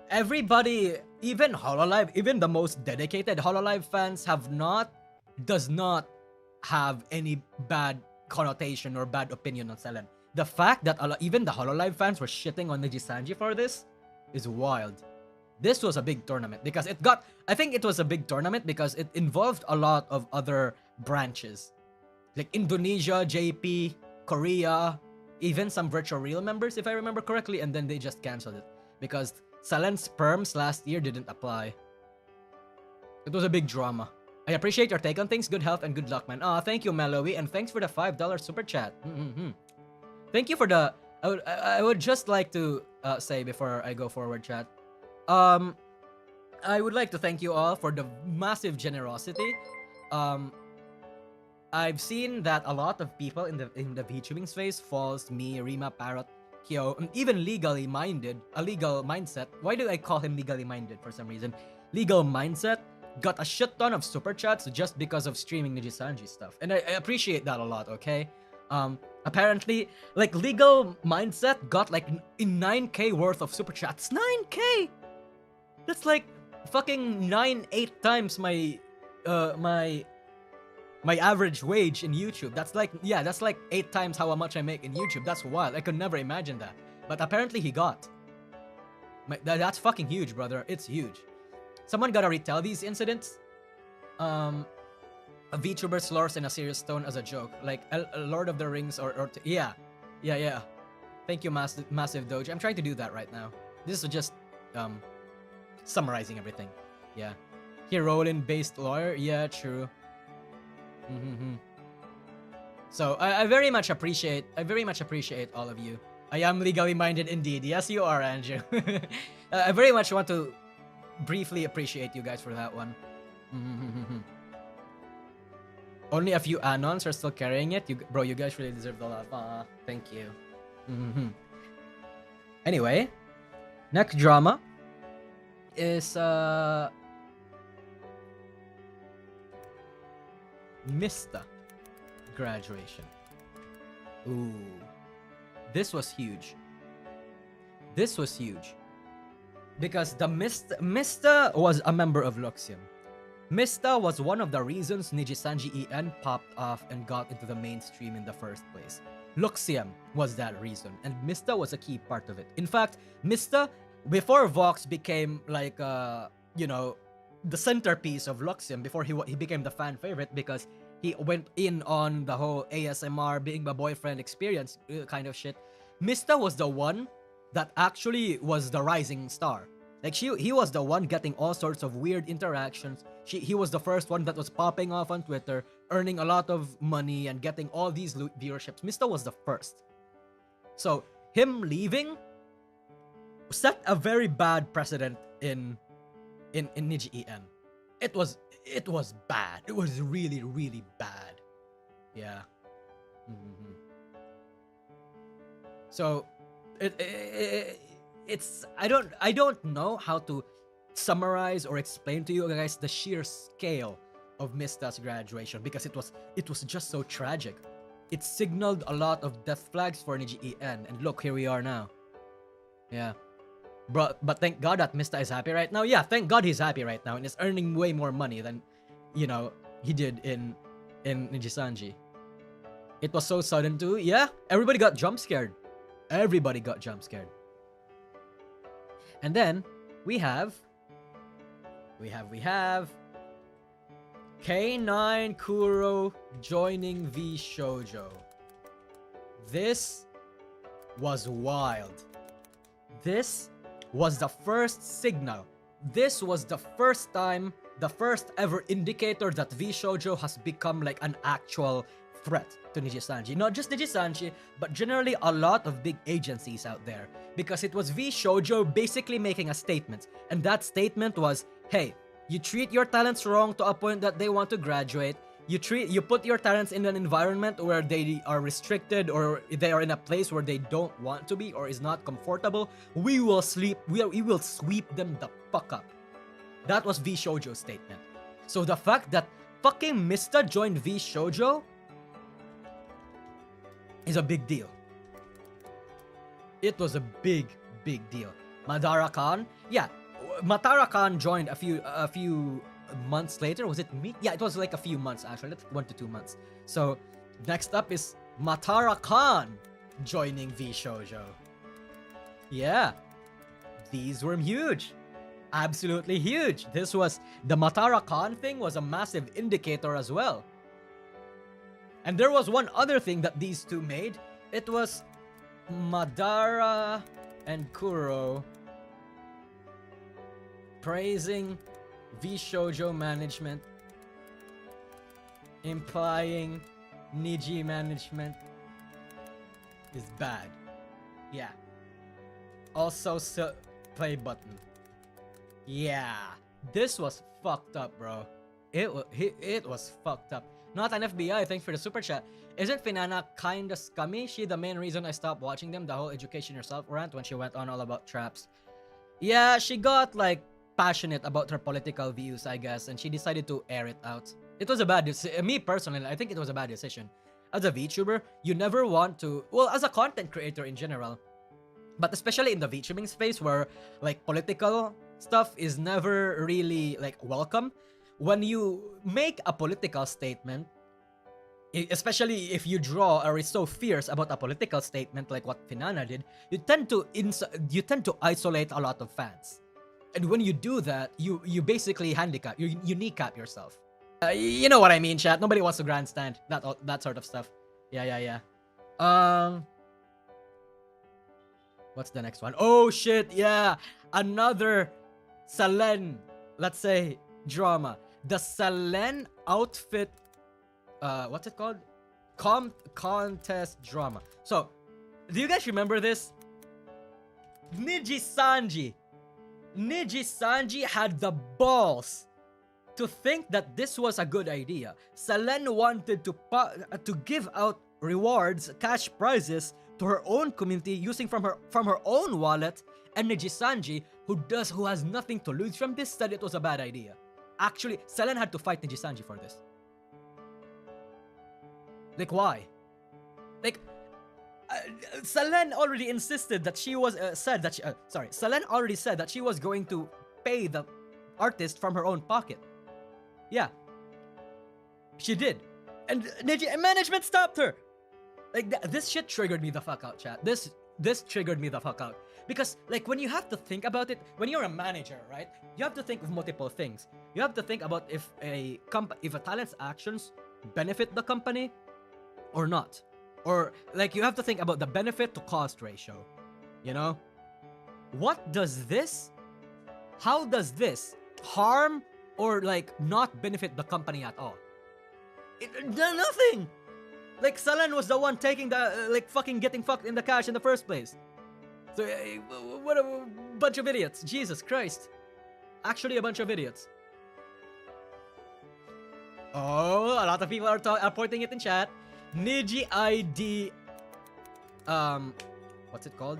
Speaker 1: everybody, even Hololive, even the most dedicated Hololive fans does not have any bad connotation or bad opinion on Selen. The fact that even the Hololive fans were shitting on Nijisanji for this is wild. This was a big tournament because I think it was a big tournament because it involved a lot of other branches. Like Indonesia, JP, Korea, even some virtual real members, if I remember correctly, and then they just canceled it because Salen's perms last year didn't apply. It was a big drama. I appreciate your take on things. Good health and good luck, man. Thank you, Melowy, and thanks for the $5 super chat. Thank you for the. I would just like to say before I go forward, chat. I would like to thank you all for the massive generosity. I've seen that a lot of people in the VTubing space, Falls, me, Rima, Parrot, Kyo, and even legally minded, a legal mindset. Why do I call him legally minded for some reason? Legal mindset got a shit ton of super chats just because of streaming Nijisanji stuff, and I appreciate that a lot. Okay, apparently, like legal mindset got like in 9K worth of super chats. 9K. That's like fucking 8 times my my average wage in YouTube. That's like 8 times how much I make in YouTube. That's wild. I could never imagine that. But apparently he got. That's fucking huge, brother. It's huge. Someone gotta retell these incidents. A VTuber slurs in a serious tone as a joke, like Lord of the Rings or yeah. Thank you, massive Doge. I'm trying to do that right now. This is just summarizing everything. Yeah. Heroin based lawyer. Yeah, true. So I very much appreciate all of you. I am legally minded indeed. Yes, you are, Andrew. I very much want to briefly appreciate you guys for that one. Only a few Anons are still carrying it. Bro, you guys really deserve the love. Thank you. Anyway, next drama is Mista graduation. Ooh, this was huge. This was huge because the Mista was a member of Luxium. Mista was one of the reasons Nijisister EN popped off and got into the mainstream in the first place. Luxium was that reason, and Mista was a key part of it. In fact, Mista, before Vox became like, you know, the centerpiece of Luxium, before he became the fan favorite because he went in on the whole ASMR being my boyfriend experience kind of shit. Mista was the one that actually was the rising star. Like he was the one getting all sorts of weird interactions. He was the first one that was popping off on Twitter, earning a lot of money and getting all these viewerships. Mista was the first. So him leaving set a very bad precedent in Niji EN. It was bad. It was really, really bad. Yeah. So it's I don't know how to summarize or explain to you guys the sheer scale of Mista's graduation because it was just so tragic. It signaled a lot of death flags for Niji EN, and look, here we are now. Yeah. But thank God that Mista is happy right now. Yeah, thank God he's happy right now and is earning way more money than, you know, he did in Nijisanji. It was so sudden too. Yeah, everybody got jump scared. Everybody got jump scared. And then we have K9 Kuro joining V Shoujo. This was wild. This was the first signal. This was the first time, the first ever indicator that V Shoujo has become like an actual threat to Nijisanji. Not just Nijisanji, but generally a lot of big agencies out there. Because it was V Shoujo basically making a statement. And that statement was, hey, you treat your talents wrong to a point that they want to graduate. You put your talents in an environment where they are restricted or they are in a place where they don't want to be or is not comfortable. We will sweep them the fuck up. That was V Shoujo's statement. So the fact that fucking Mista joined V Shoujo is a big deal. It was a big deal. Madara Khan, yeah, Matara Khan joined a few months later. Was it me? Yeah, it was like a few months actually, like 1 to 2 months. So next up is Matara Khan joining V Shoujo. Yeah, these were huge, absolutely huge. This was the Matara Khan thing was a massive indicator as well. And there was one other thing that these two made. It was Madara and Kuro praising V Shoujo management, implying Niji management is bad. Yeah. Also, play button. Yeah. This was fucked up, bro. It was fucked up. Not an FBI, thanks for the super chat. Isn't Finana kinda scummy? She the main reason I stopped watching them, the whole education yourself rant when she went on all about traps. Yeah, she got like passionate about her political views, I guess, and she decided to air it out. It was a bad decision. Me personally, I think it was a bad decision. As a VTuber, you never want to, well, as a content creator in general, but especially in the VTubing space where like political stuff is never really like welcome. When you make a political statement, especially if you draw or is so fierce about a political statement like what Finana did, you tend to isolate a lot of fans. And when you do that, you basically handicap, you kneecap yourself. You know what I mean, chat. Nobody wants to grandstand that sort of stuff. Yeah. What's the next one? Oh shit, yeah, another Salen, let's say, drama. The Salen outfit, what's it called? Contest drama. So Do you guys remember this? Nijisister had the balls to think that this was a good idea. Selene wanted to give out rewards, cash prizes to her own community using from her own wallet, and Nijisister, who has nothing to lose from this, said it was a bad idea. Actually, Selene had to fight Nijisister for this. Like, why? Like, Selene already insisted that she was Selene already said that she was going to pay the artist from her own pocket. Yeah, she did, and management stopped her. Like this shit triggered me the fuck out, chat. This triggered me the fuck out because like when you have to think about it, when you're a manager, right? You have to think of multiple things. You have to think about if a talent's actions benefit the company or not. Or, like, you have to think about the benefit to cost ratio. You know? How does this harm or, like, not benefit the company at all? Nothing! Like, Selene was the one taking the, like, fucking getting fucked in the cash in the first place. So, what a bunch of idiots. Jesus Christ. Actually, a bunch of idiots. Oh, a lot of people are pointing it in chat. Niji ID, what's it called?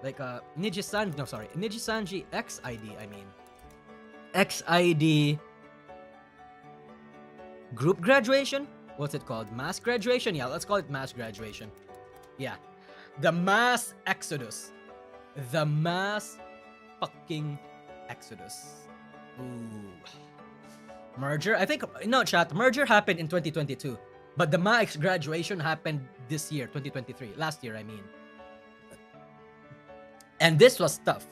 Speaker 1: Like, Nijisanji XID, I mean. XID group graduation? What's it called? Mass graduation? Yeah, let's call it mass graduation. Yeah. The mass exodus. The mass fucking exodus. Ooh. Merger? I think, no, chat, merger happened in 2022. But the mass graduation happened this year, 2023. Last year, I mean. And this was tough.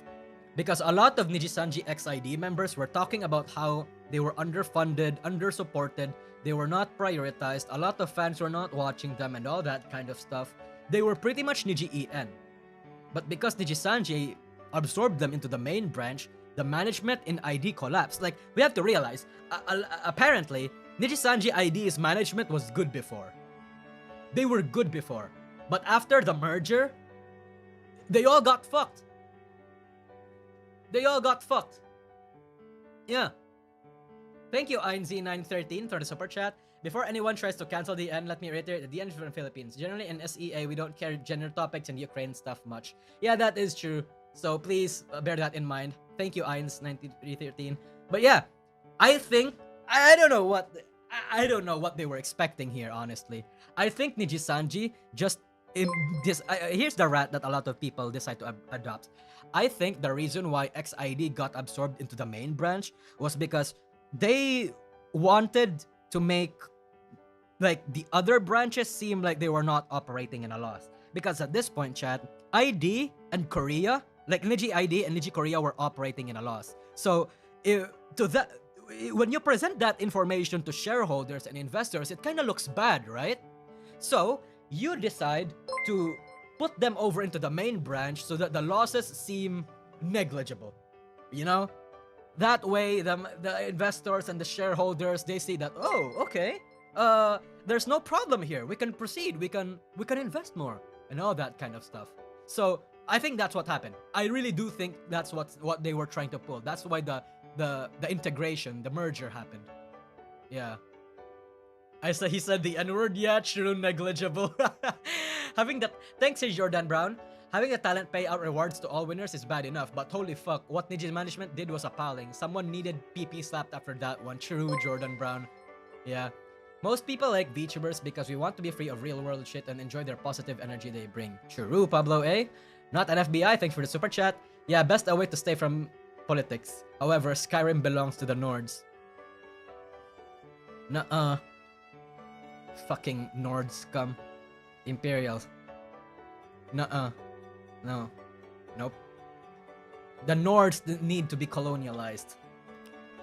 Speaker 1: Because a lot of Nijisister XID members were talking about how they were underfunded, undersupported, they were not prioritized, a lot of fans were not watching them and all that kind of stuff. They were pretty much Niji EN. But because Nijisister absorbed them into the main branch, the management in ID collapsed. Like, we have to realize, apparently, Nijisister ID's management was good before. They were good before. But after the merger, they all got fucked. They all got fucked. Yeah. Thank you, INZ913, for the super chat. Before anyone tries to cancel the DN, let me reiterate that DN is from the Philippines. Generally, in SEA, we don't care gender topics and Ukraine stuff much. Yeah, that is true. So please bear that in mind. Thank you, INZ913. But yeah, I think I don't know what they were expecting here, honestly. I think Nijisister just here's the rat that a lot of people decide to adopt. I think the reason why XID got absorbed into the main branch was because they wanted to make like the other branches seem like they were not operating in a loss. Because at this point, chat, ID and Korea, like Niji ID and Niji Korea were operating in a loss. So when you present that information to shareholders and investors, it kind of looks bad, right? So you decide to put them over into the main branch so that the losses seem negligible. You know? That way, the investors and the shareholders, they see that, oh, okay, there's no problem here. We can proceed. We can invest more and all that kind of stuff. So I think that's what happened. I really do think that's what they were trying to pull. That's why the integration, the merger happened. Yeah. He said the N-word. Yeah, true, negligible. Thanks, hey Jordan Brown. Having the talent pay out rewards to all winners is bad enough, but holy fuck, what Niji's management did was appalling. Someone needed PP slapped after that one. True, Jordan Brown. Yeah. Most people like VTubers because we want to be free of real world shit and enjoy their positive energy they bring. True, Pablo A. Not an FBI, thanks for the super chat. Yeah, best a way to stay from politics. However, Skyrim belongs to the Nords. Nuh-uh. Fucking Nord scum. Imperials. Nuh-uh. No. Nope. The Nords need to be colonialized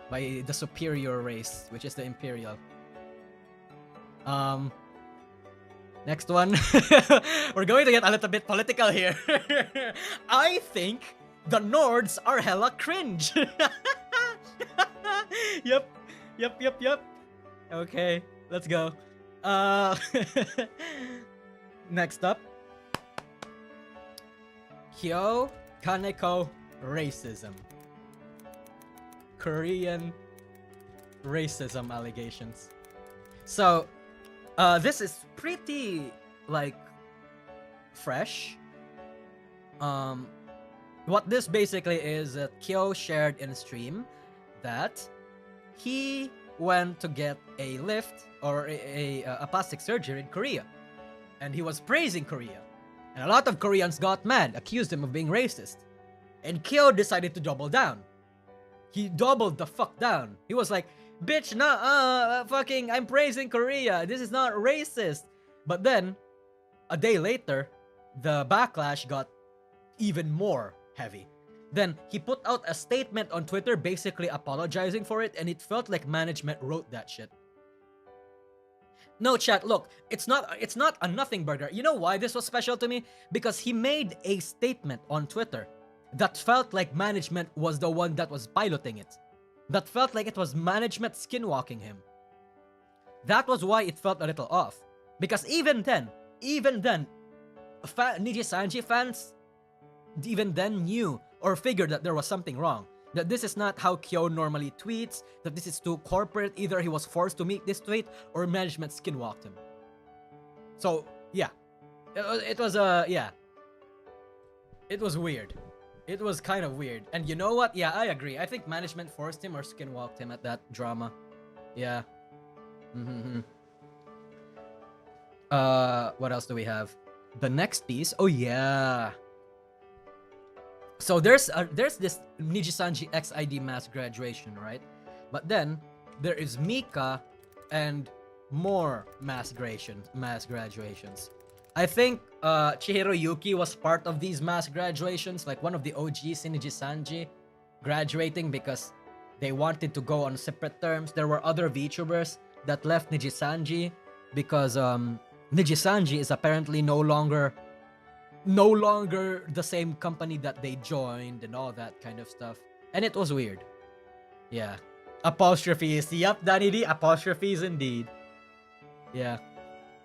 Speaker 1: by the superior race, which is the Imperial. Next one. We're going to get a little bit political here. I think the Nords are hella cringe. Yep. Okay, let's go. Next up. Kyo Kaneko racism. Korean racism allegations. So, this is pretty, like, fresh. What this basically is that Kyo shared in stream that he went to get a lift or a plastic surgery in Korea, and he was praising Korea, and a lot of Koreans got mad, accused him of being racist, and Kyo decided to double down. He doubled the fuck down. He was like, bitch, nah, fucking, I'm praising Korea. This is not racist. But then, a day later, the backlash got even more heavy. Then he put out a statement on Twitter basically apologizing for it, and it felt like management wrote that shit. No, chat, look, it's not a nothing burger. You know why this was special to me? Because he made a statement on Twitter that felt like management was the one that was piloting it. That felt like it was management skinwalking him. That was why it felt a little off. Because even then, Nijisanji fans even then knew or figured that there was something wrong. That this is not how Kyo normally tweets, that this is too corporate, either he was forced to make this tweet or management skinwalked him. So, yeah. It was weird. It was kind of weird. And you know what? Yeah, I agree. I think management forced him or skinwalked him at that drama. Yeah. What else do we have? The next piece. Oh, yeah. So there's this Nijisanji XID mass graduation, right? But then there is Mika and more mass graduations. I think Chihiro Yuki was part of these mass graduations, like one of the OGs in Nijisanji graduating because they wanted to go on separate terms. There were other VTubers that left Nijisanji because Nijisanji is apparently no longer the same company that they joined and all that kind of stuff. And it was weird. Yeah. Apostrophes. Yup, Danny D. Apostrophes indeed. Yeah.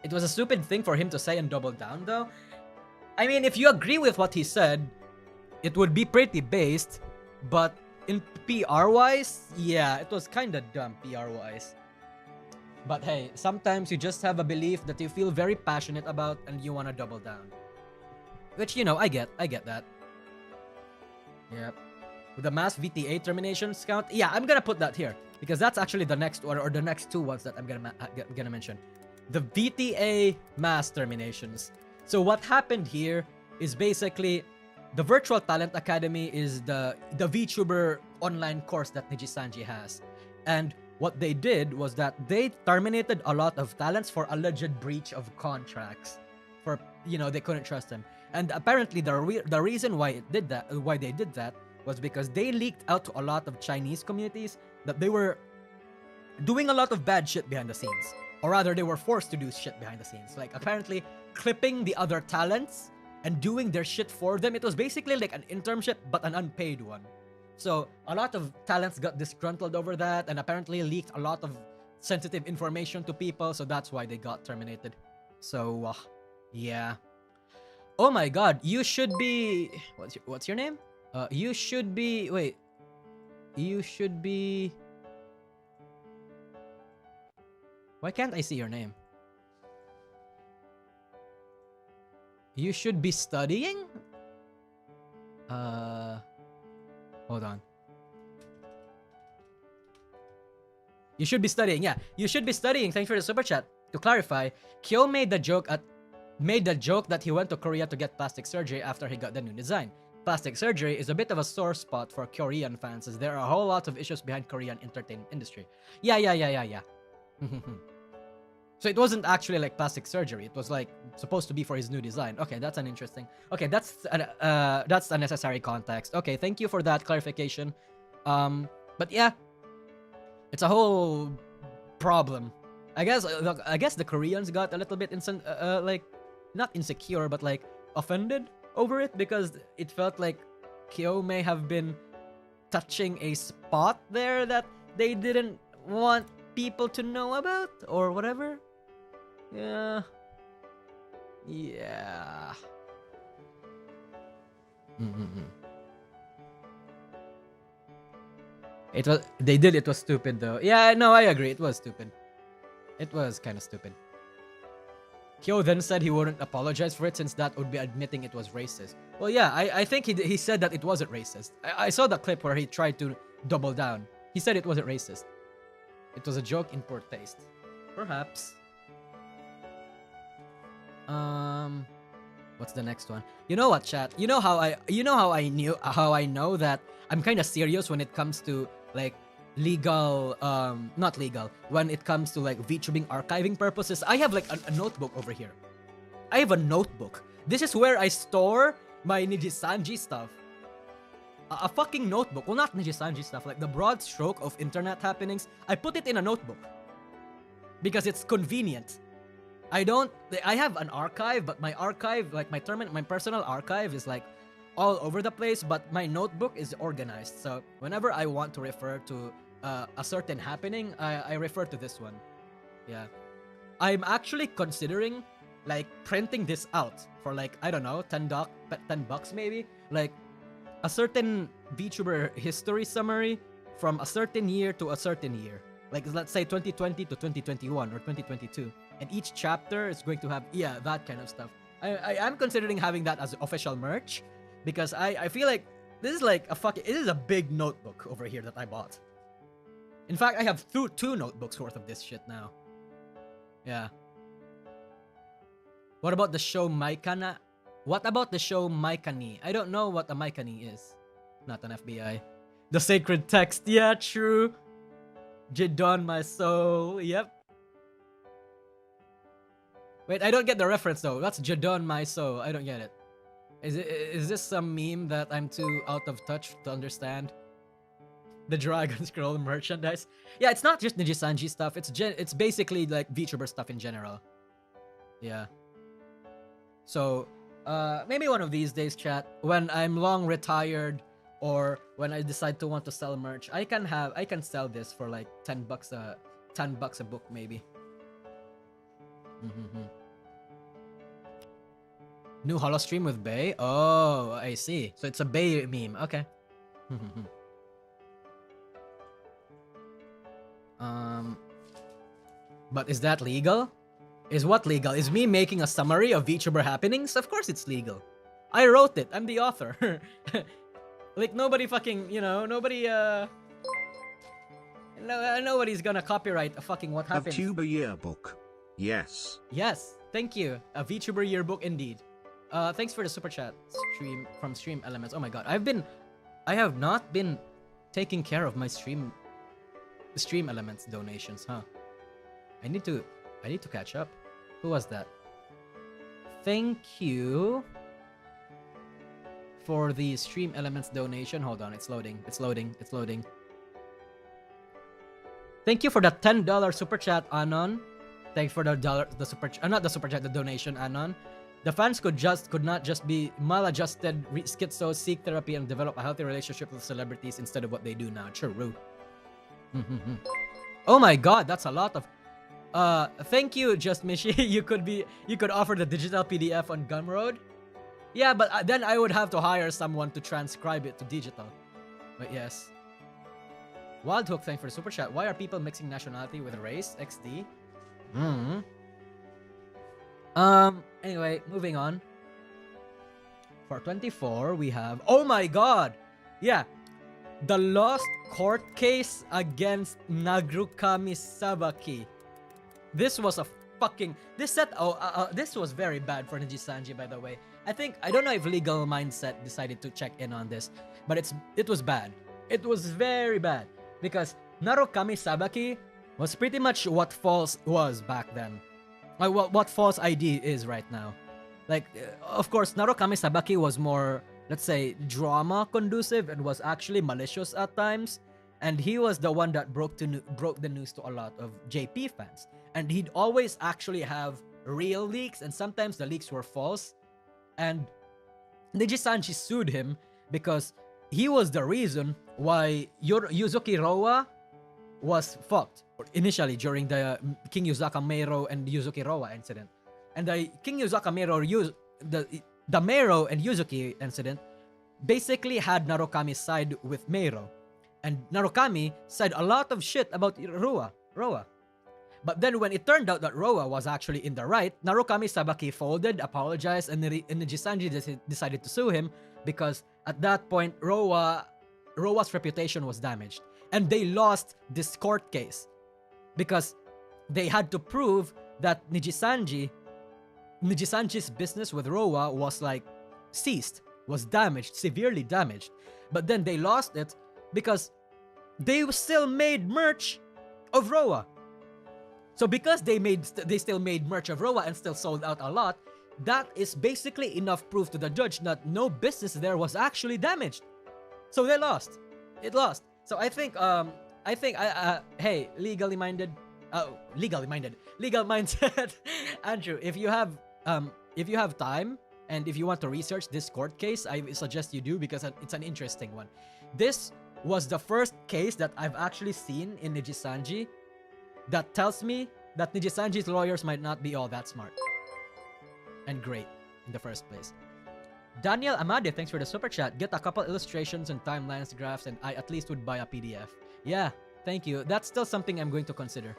Speaker 1: It was a stupid thing for him to say and double down, though. I mean, if you agree with what he said, it would be pretty based. But in PR-wise, yeah, it was kind of dumb PR-wise. But hey, sometimes you just have a belief that you feel very passionate about and you want to double down. Which, you know, I get that. Yeah. With the mass VTA terminations count, yeah, I'm gonna put that here. Because that's actually the next one, or the next two ones that I'm gonna mention. The VTA mass terminations. So what happened here is basically the Virtual Talent Academy is the VTuber online course that Nijisanji has. And what they did was that they terminated a lot of talents for alleged breach of contracts. For, you know, they couldn't trust them. And apparently the reason why they did that was because they leaked out to a lot of Chinese communities that they were doing a lot of bad shit behind the scenes. Or rather, they were forced to do shit behind the scenes. Like, apparently, clipping the other talents and doing their shit for them. It was basically like an internship, but an unpaid one. So, a lot of talents got disgruntled over that and apparently leaked a lot of sensitive information to people. So, that's why they got terminated. So, yeah. Oh my god, you should be... What's your name? You should be... Wait. You should be... Why can't I see your name? You should be studying? Hold on. You should be studying, yeah. You should be studying. Thanks for the super chat. To clarify, Kyo made the joke that he went to Korea to get plastic surgery after he got the new design. Plastic surgery is a bit of a sore spot for Korean fans as there are a whole lot of issues behind Korean entertainment industry. Yeah. So it wasn't actually like plastic surgery. It was like supposed to be for his new design. Okay, that's an interesting. Okay, that's unnecessary context. Okay, thank you for that clarification. But yeah, it's a whole problem. I guess the Koreans got a little bit like not insecure, but like offended over it because it felt like Kyo may have been touching a spot there that they didn't want people to know about or whatever. Yeah. Mm-mm-mm. It was stupid though. Yeah, no, I agree. It was stupid. It was kind of stupid. Kyo then said he wouldn't apologize for it since that would be admitting it was racist. Well, yeah, I think he said that it wasn't racist. I saw the clip where he tried to double down. He said it wasn't racist. It was a joke in poor taste. Perhaps. What's the next one? You know what, chat? You know how I know that I'm kind of serious when it comes to like legal, not legal, when it comes to like VTubing archiving purposes. I have like a notebook over here. I have a notebook. This is where I store my Nijisanji stuff. A fucking notebook. Well, not Nijisanji stuff, like the broad stroke of internet happenings. I put it in a notebook because it's convenient. I have an archive, but my archive, like my personal archive is like all over the place, but my notebook is organized. So whenever I want to refer to a certain happening, I refer to this one. Yeah. I'm actually considering like printing this out for like, I don't know, $10 maybe. Like a certain VTuber history summary from a certain year to a certain year. Like let's say 2020 to 2021 or 2022. And each chapter is going to have, yeah, that kind of stuff. I am considering having that as official merch because I feel like this is like it is a big notebook over here that I bought. In fact, I have two notebooks worth of this shit now. Yeah. What about the show Maikana? What about the show Maikani? I don't know what a Maikani is. Not an FBI. The sacred text. Yeah, true. Jidon my soul. Yep. Wait, I don't get the reference though. That's Jadon my soul. I don't get it. Is this some meme that I'm too out of touch to understand? The Dragon Scroll merchandise. Yeah, it's not just Nijisanji stuff. It's basically like VTuber stuff in general. Yeah. So, maybe one of these days, chat, when I'm long retired or when I decide to want to sell merch, I can sell this for like $10 a book maybe. New holo stream with Bay? Oh, I see. So it's a Bay meme. Okay. But is that legal? Is what legal? Is me making a summary of VTuber happenings? Of course it's legal. I wrote it. I'm the author. Like nobody fucking, nobody's gonna copyright a fucking what happens.
Speaker 2: A VTuber yearbook. Yes.
Speaker 1: Yes. Thank you. A VTuber yearbook indeed. Thanks for the super chat stream from Stream Elements. Oh my god. I have not been taking care of my Stream Elements donations, huh? I need to catch up. Who was that? Thank you for the Stream Elements donation. Hold on, it's loading. Thank you for the $10 super chat, Anon. Thanks for the donation, Anon. The fans could not just be maladjusted, schizo, seek therapy, and develop a healthy relationship with celebrities instead of what they do now. True. Oh my god, that's a lot of. Thank you, Just Mishi. You could offer the digital PDF on Gumroad. Yeah, but then I would have to hire someone to transcribe it to digital. But yes. Wild Hook, thanks for the super chat. Why are people mixing nationality with race? XD. Anyway, moving on. For 24, we have... Oh my god! Yeah. The lost court case against Nagrukami Sabaki. This was a fucking... This was very bad for Nijisanji, by the way. I don't know if Legal Mindset decided to check in on this, but it was bad. It was very bad. Because Narukami Sabaki was pretty much what False was back then. What False ID is right now. Like, of course, Narukami Sabaki was more, let's say, drama conducive and was actually malicious at times. And he was the one that broke the news to a lot of JP fans. And he'd always actually have real leaks, and sometimes the leaks were false. And Nijisanji sued him because he was the reason why Yuzuki Rowa was fucked initially during the King Yuzaka Meiro and Yuzuki Rowa incident. And the King Yuzaka Meiro, the Meiro and Yuzuki incident basically had Narukami side with Meiro. And Narukami said a lot of shit about Roa. But then when it turned out that Roa was actually in the right, Narukami Sabaki folded, apologized, and Nijisanji decided to sue him because at that point, Roa's reputation was damaged. And they lost this court case because they had to prove that Nijisanji's business with Roa was like ceased, was damaged, severely damaged. But then they lost it because they still made merch of Roa. So because they still made merch of Roa and still sold out a lot, that is basically enough proof to the judge that no business there was actually damaged. So they lost. It lost. So I think hey, legal mindset, Andrew, if you have time and if you want to research this court case, I suggest you do because it's an interesting one. This was the first case that I've actually seen in Nijisanji that tells me that Nijisanji's lawyers might not be all that smart and great in the first place. Daniel Amade, thanks for the super chat. Get a couple illustrations and timelines graphs and I at least would buy a PDF. Yeah, thank you. That's still something I'm going to consider.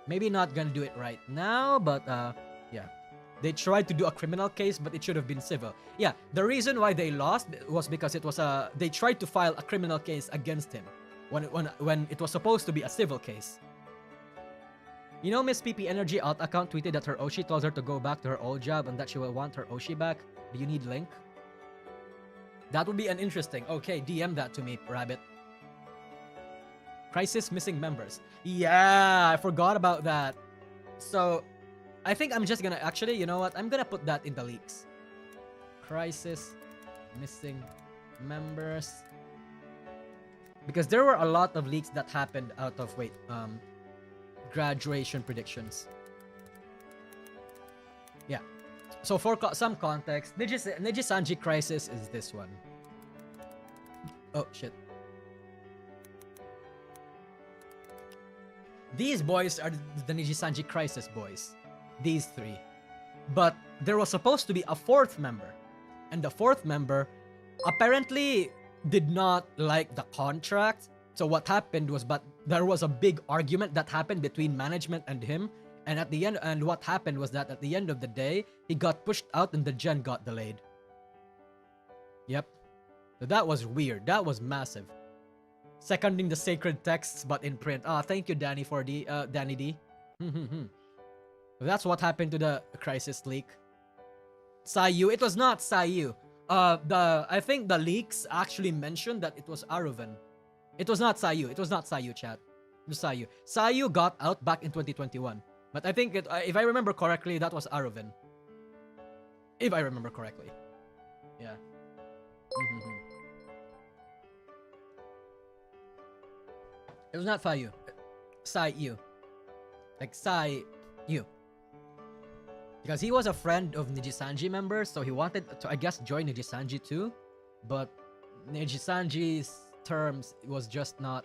Speaker 1: Maybe not gonna do it right now, but yeah. They tried to do a criminal case, but it should have been civil. Yeah, the reason why they lost was because it was they tried to file a criminal case against him when it was supposed to be a civil case. You know, Miss PP Energy alt account tweeted that her Oshi tells her to go back to her old job and that she will want her Oshi back. Do you need link? That would be an interesting. Okay, DM that to me, Rabbit. Crisis missing members. Yeah, I forgot about that. So, I think I'm just gonna actually, you know what? I'm gonna put that in the leaks. Crisis missing members. Because there were a lot of leaks that happened out of graduation predictions. Yeah. So for some context, Nijisanji Crisis is this one. Oh shit. These boys are the Nijisanji Crisis boys. These three. But there was supposed to be a fourth member. And the fourth member apparently did not like the contract. So what happened was, but there was a big argument that happened between management and him. And at the end, and what happened was that at the end of the day, he got pushed out and the gen got delayed. Yep. So that was weird. That was massive. Seconding the sacred texts, but in print. Ah, thank you, Danny, for the Danny D. That's what happened to the Crisis leak. Sayu. It was not Sayu. I think the leaks actually mentioned that it was Aruven. It was not Sayu. It was not Sayu, chat. It was Sayu. Sayu got out back in 2021. But I think, if I remember correctly, that was Aruven. If I remember correctly. Yeah. It was not Sayu. Sayu. Like Sayu. Because he was a friend of Nijisanji members, so he wanted to, I guess, join Nijisanji too. But Nijisanji's terms was just not,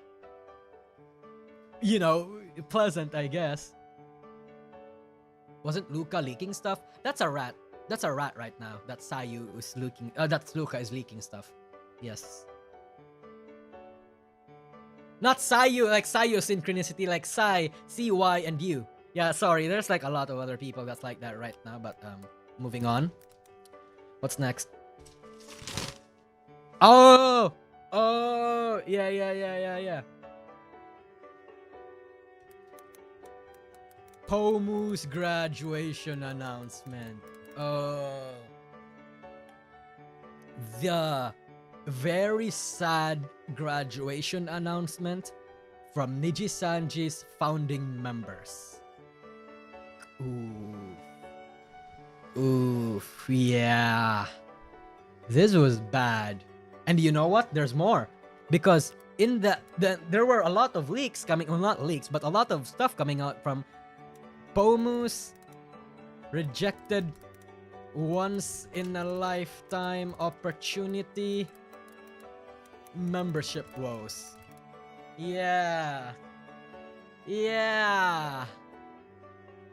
Speaker 1: you know, pleasant, I guess. Wasn't Luca leaking stuff? That's a rat. That's a rat right now. That Sayu is leaking. That's Luca is leaking stuff. Yes. Not Sayu, like Sayu synchronicity, like Sai, CY, and U. Yeah, sorry. There's like a lot of other people that's like that right now. But moving on. What's next? Oh, yeah. Pomu's graduation announcement. Oh. The very sad graduation announcement from Nijisanji's founding members. Oof, yeah. This was bad. And you know what? There's more. Because in there were a lot of leaks coming, well, not leaks, but a lot of stuff coming out from Pomu's rejected once-in-a-lifetime opportunity membership woes. Yeah.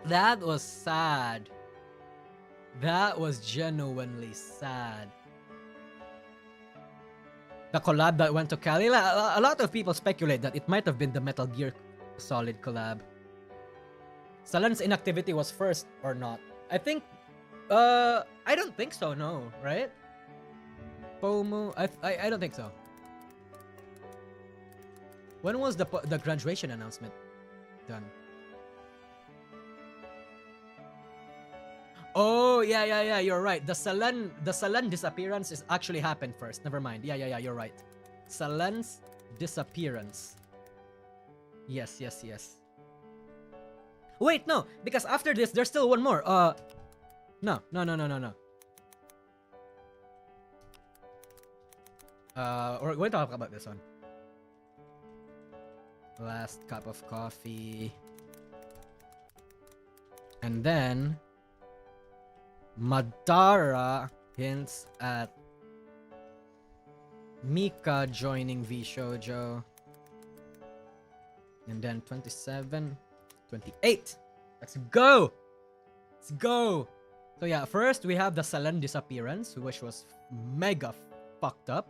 Speaker 1: That was sad. That was genuinely sad. the collab that went to Cali. A lot of people speculate that it might have been the Metal Gear Solid collab. Salan's inactivity was first or not? I think, I don't think so, no, right? Pomu, I don't think so. When was the graduation announcement done? Oh, yeah, you're right. The Salan disappearance is actually happened first. Never mind. Yeah, you're right. Salan's disappearance. Yes. Wait, no, because after this, there's still one more. No. We're going to talk about this one. Last cup of coffee. And then Madara hints at Mika joining V Shoujo. And then 27, 28. Let's go! So yeah, first we have the Salan disappearance, which was mega fucked up.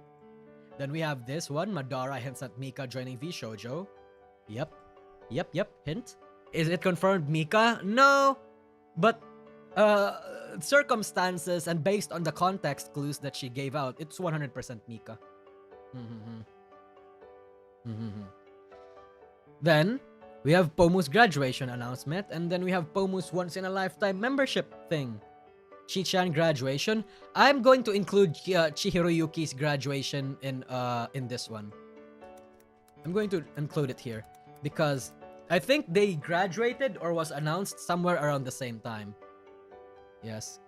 Speaker 1: Then we have this one, Madara hints at Mika joining V Shoujo. Yep. Hint. Is it confirmed Mika? No. But circumstances and based on the context clues that she gave out, it's 100% Mika. Then we have Pomu's graduation announcement, and then we have Pomu's once-in-a-lifetime membership thing. Chi-chan graduation. I'm going to include Chihiroyuki's graduation in this one. I'm going to include it here because I think they graduated or was announced somewhere around the same time. Yes.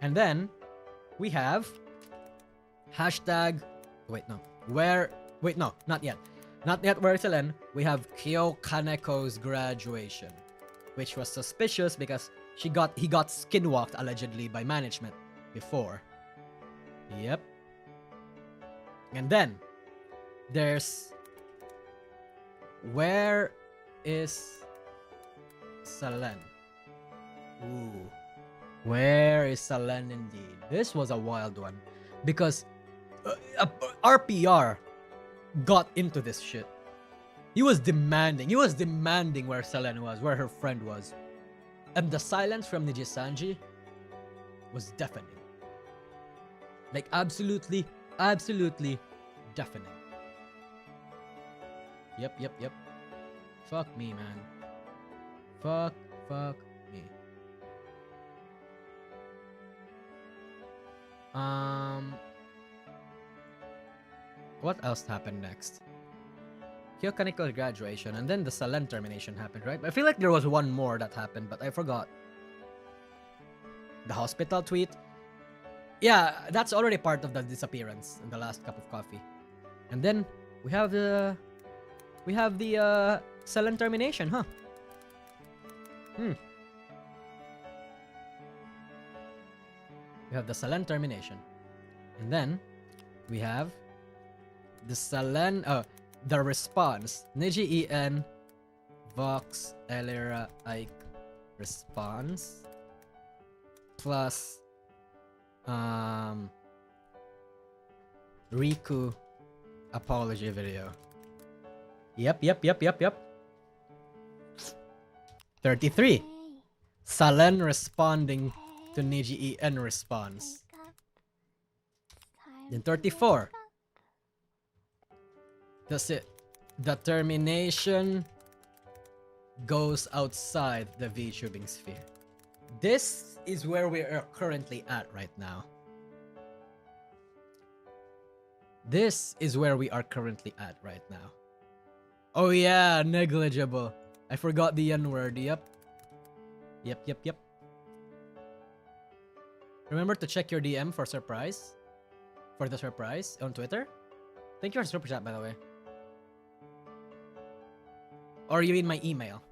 Speaker 1: And then we have hashtag. Not yet. Where's Ellen? We have Kyo Kaneko's graduation, which was suspicious because he got skinwalked allegedly by management before. Yep. And then there's where is Salen? Ooh. Where is Salen indeed? This was a wild one because RPR got into this shit. He was demanding where Selen was, where her friend was. And the silence from Nijisanji was deafening. Like absolutely deafening. Yep. Fuck me, man. Fuck me. What else happened next? Kyo Kaneko graduation, and then the Salen termination happened, right? I feel like there was one more that happened, but I forgot. The hospital tweet. Yeah, that's already part of the disappearance in the last cup of coffee. And then we have the Salen termination, huh? We have the Salen termination. And then we have the Salen the response. Niji En Vox Elera Ike response plus Riku apology video. Yep. 33. Salen responding to Niji En response. Then 34. That's it. The termination goes outside the VTubing sphere. This is where we are currently at right now. Oh yeah, negligible. I forgot the N-word. Yep. Remember to check your DM for the surprise on Twitter. Thank you for super chat, by the way. Or you mean my email?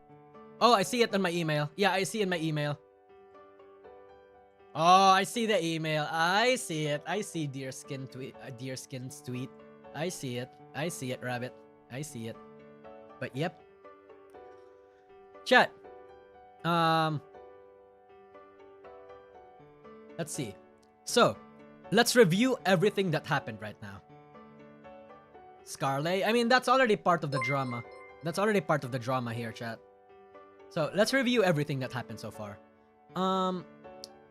Speaker 1: Oh, I see it on my email. Yeah, I see in my email. Oh, I see the email. I see it. I see Deerskin's tweet. I see it, Rabbit. I see it. But yep. Chat. Let's see. So, let's review everything that happened right now. Scarlet. I mean, that's already part of the drama. That's already part of the drama here, chat. So let's review everything that happened so far.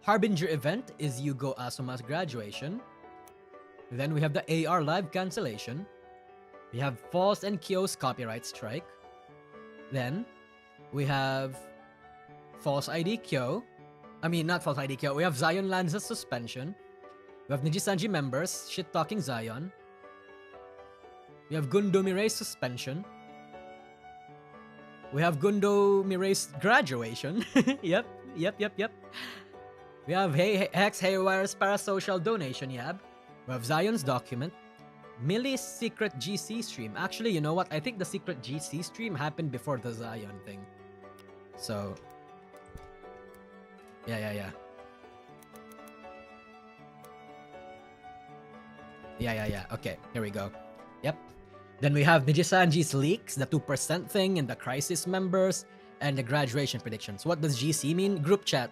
Speaker 1: Harbinger Event is Yugo Asuma's graduation. Then we have the AR live cancellation. We have False and Kyo's copyright strike. Then we have False ID Kyo. I mean, not False ID Kyo. We have Zion Lanza's suspension. We have Nijisanji members shit-talking Zion. We have Gundo Mirai's suspension. We have Gundo Mirai's graduation. Yep. We have Hex Haywire's parasocial donation yab. We have Zion's document. Millie's secret GC stream. Actually, you know what? I think the secret GC stream happened before the Zion thing. So, yeah. Okay, here we go. Yep. Then we have Nijisanji's leaks, the 2% thing, and the crisis members, and the graduation predictions. What does GC mean? Group chat.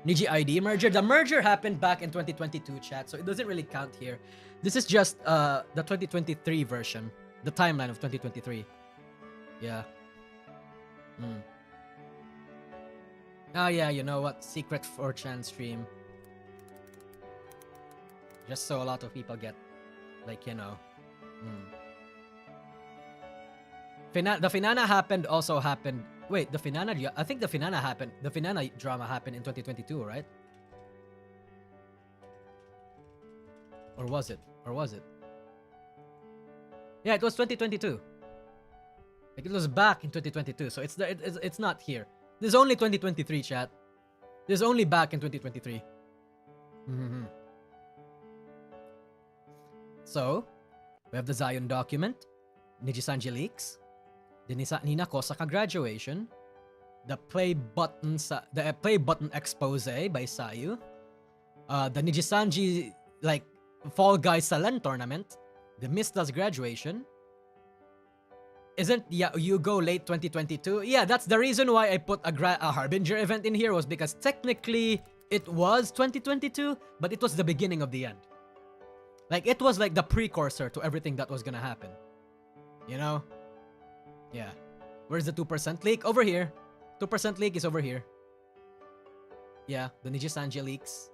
Speaker 1: Niji ID merger. The merger happened back in 2022, chat, so it doesn't really count here. This is just the 2023 version. The timeline of 2023. Yeah. Oh yeah, you know what? Secret 4chan stream. Just so a lot of people get, like, you know. The Finana also happened. Wait, the Finana, I think the Finana happened. The Finana drama happened in 2022, right? Or was it? Yeah, it was 2022. Like, it was back in 2022, so it's not here. There's only 2023, chat. There's only back in 2023. So, we have the Zion document, Nijisanji leaks, the Nina Kosaka graduation, the play button expose by Sayu, the Nijisanji like Fall Guys Salen tournament, the Mista's graduation. Isn't Yugo late 2022? Yeah, that's the reason why I put a Harbinger event in here, was because technically it was 2022, but it was the beginning of the end. Like, it was like the precursor to everything that was gonna happen. You know? Yeah. Where's the 2% leak? Over here. 2% leak is over here. Yeah, the Nijisanji leaks.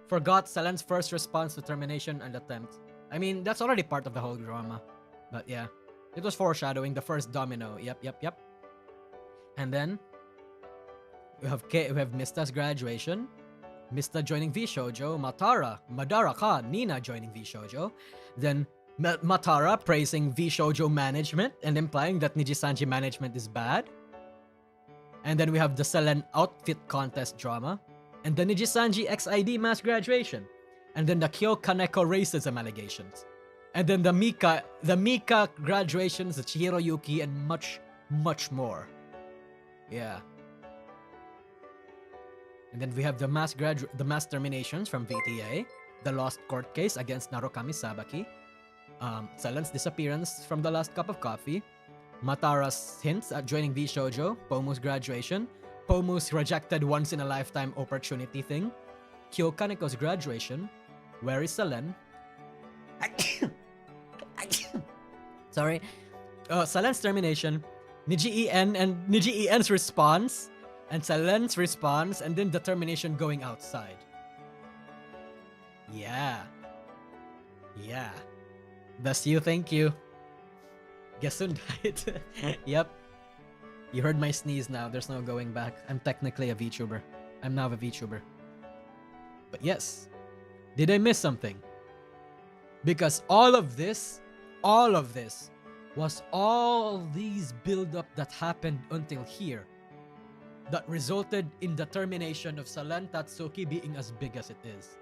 Speaker 1: Forgot Selen's first response to termination and attempt. I mean, that's already part of the whole drama. But yeah. It was foreshadowing the first domino. Yep. And then we have Mista's graduation. Mista joining V-Shoujo, Madara Khan, Nina joining V-Shoujo. Then Matara praising V-Shoujo management and implying that Nijisanji management is bad. And then we have the Selen outfit contest drama. And the Nijisanji XID mass graduation. And then the Kyo Kaneko racism allegations. And then the Mika graduations, the Chihiro Yuki, and much more. Yeah. And then we have the mass terminations from VTA, the lost court case against Narukami Sabaki, Selen's disappearance from the last cup of coffee, Matara's hints at joining V-Shoujo, Pomu's graduation, Pomu's rejected once-in-a-lifetime opportunity thing, Kyo Kaneko's graduation, where is Selen? Sorry. Selen's termination, Niji En and Niji En's response, and Selen's response, and then determination going outside. Yeah. That's you, thank you. Guessun died. Yep. You heard my sneeze now, there's no going back. I'm technically a VTuber. I'm now a VTuber. But yes. Did I miss something? Because all of this was all these build-up that happened until here that resulted in the termination of Selen Tatsuki being as big as it is.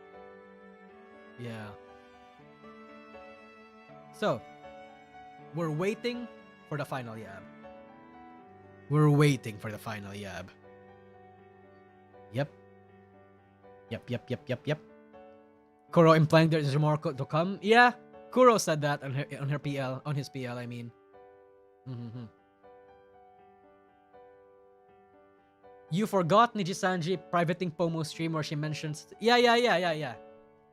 Speaker 1: Yeah. So, we're waiting for the final yab. Yep. Kuro implying there's more to come. Yeah, Kuro said that on his PL, I mean. You forgot Nijisanji privating Pomo stream where she mentions... Yeah.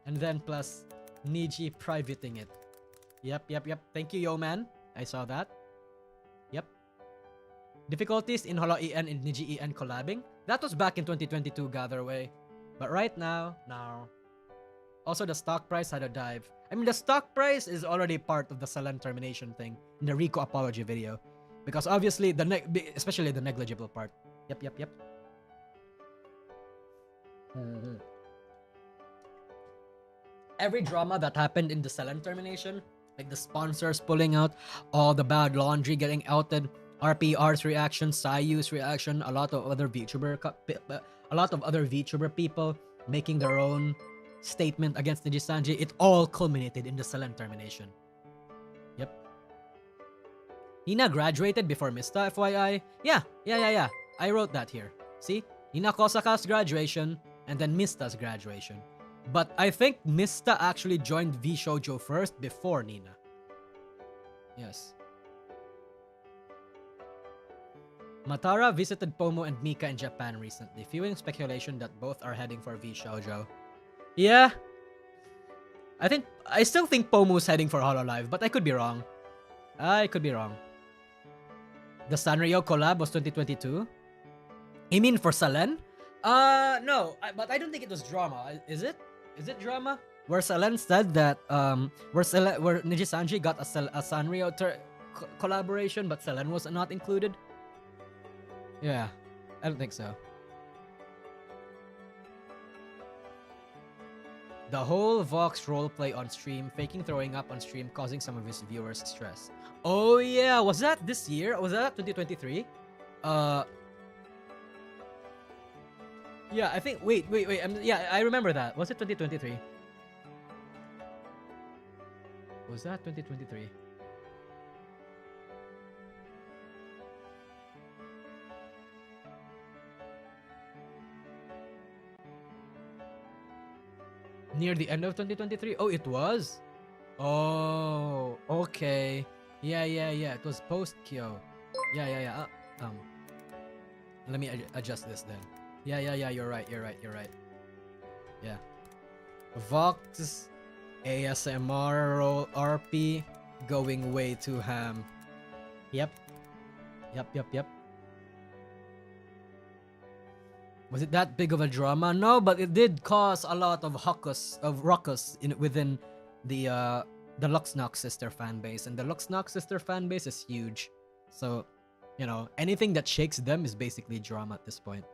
Speaker 1: And then plus Niji privating it. Yep. Thank you, yo man. I saw that. Yep. Difficulties in Holo EN and Niji EN collabing. That was back in 2022, Gatherway. But right now, no. Also, the stock price had a dive. I mean, the stock price is already part of the Selen termination thing in the Rico apology video. Because obviously, especially the negligible part. Yep. Every drama that happened in the Selen termination, like the sponsors pulling out, all the bad laundry getting outed, RPR's reaction, Sayu's reaction, a lot of other VTuber people making their own statement against Nijisanji, it all culminated in the Selen termination. Yep. Nina graduated before Mista, FYI. Yeah. I wrote that here. See? Nina Kosaka's graduation and then Mista's graduation. But I think Mista actually joined V Shoujo first before Nina. Yes. Matara visited Pomo and Mika in Japan recently, fueling speculation that both are heading for V Shoujo. Yeah. I still think Pomo's heading for Hololive, but I could be wrong. The Sanrio collab was 2022? You mean for Selen? No, but I don't think it was drama. Is it? Is it drama? Where Selen said that where Nijisanji got a Sanrio collaboration, but Selen was not included. Yeah, I don't think so. The whole Vox roleplay on stream, faking throwing up on stream, causing some of his viewers stress. Oh yeah, was that this year? Was that 2023? Yeah, I think. Wait. Yeah, I remember that. Was it 2023? Was that 2023? Near the end of 2023? Oh, it was? Oh, okay. Yeah. It was post Kyo. Yeah. Let me adjust this then. Yeah. You're right. Yeah. Vox ASMR roll RP going way too ham. Yep. Was it that big of a drama? No, but it did cause a lot of ruckus within the Nijisister fan base, and the Nijisister fan base is huge. So, anything that shakes them is basically drama at this point.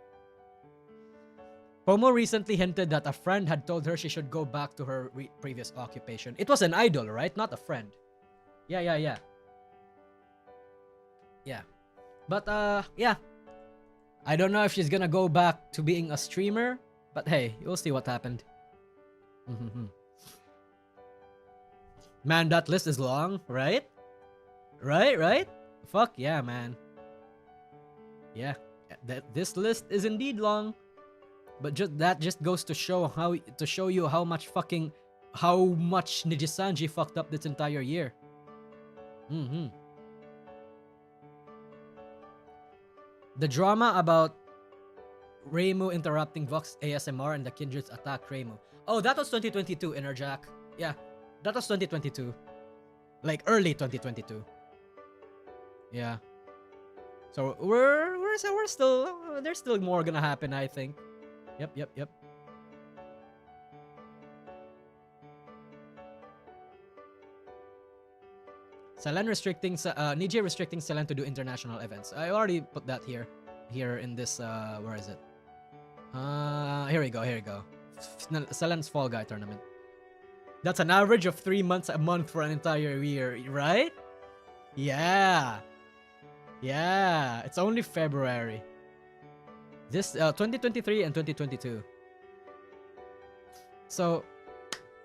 Speaker 1: Pomo recently hinted that a friend had told her she should go back to her previous occupation. It was an idol, right? Not a friend. Yeah. But yeah. I don't know if she's gonna go back to being a streamer, but hey, we'll see what happened. Man, that list is long, right? Right? Fuck yeah, man. Yeah, this list is indeed long, but that just goes to show you how much Nijisanji fucked up this entire year. The drama about Reimu interrupting Vox ASMR and the Kindreds attack Reimu. Oh, that was 2022, Interjack. Yeah, that was 2022. Like early 2022. Yeah. So we're still there's still more gonna happen, I think. Yep. Selen restricting Niji restricting Selen to do international events. I already put that here in this where is it? Here we go. Selen's Fall Guy tournament. That's an average of 3 months a month for an entire year, right? Yeah. It's only February. This 2023 and 2022. So,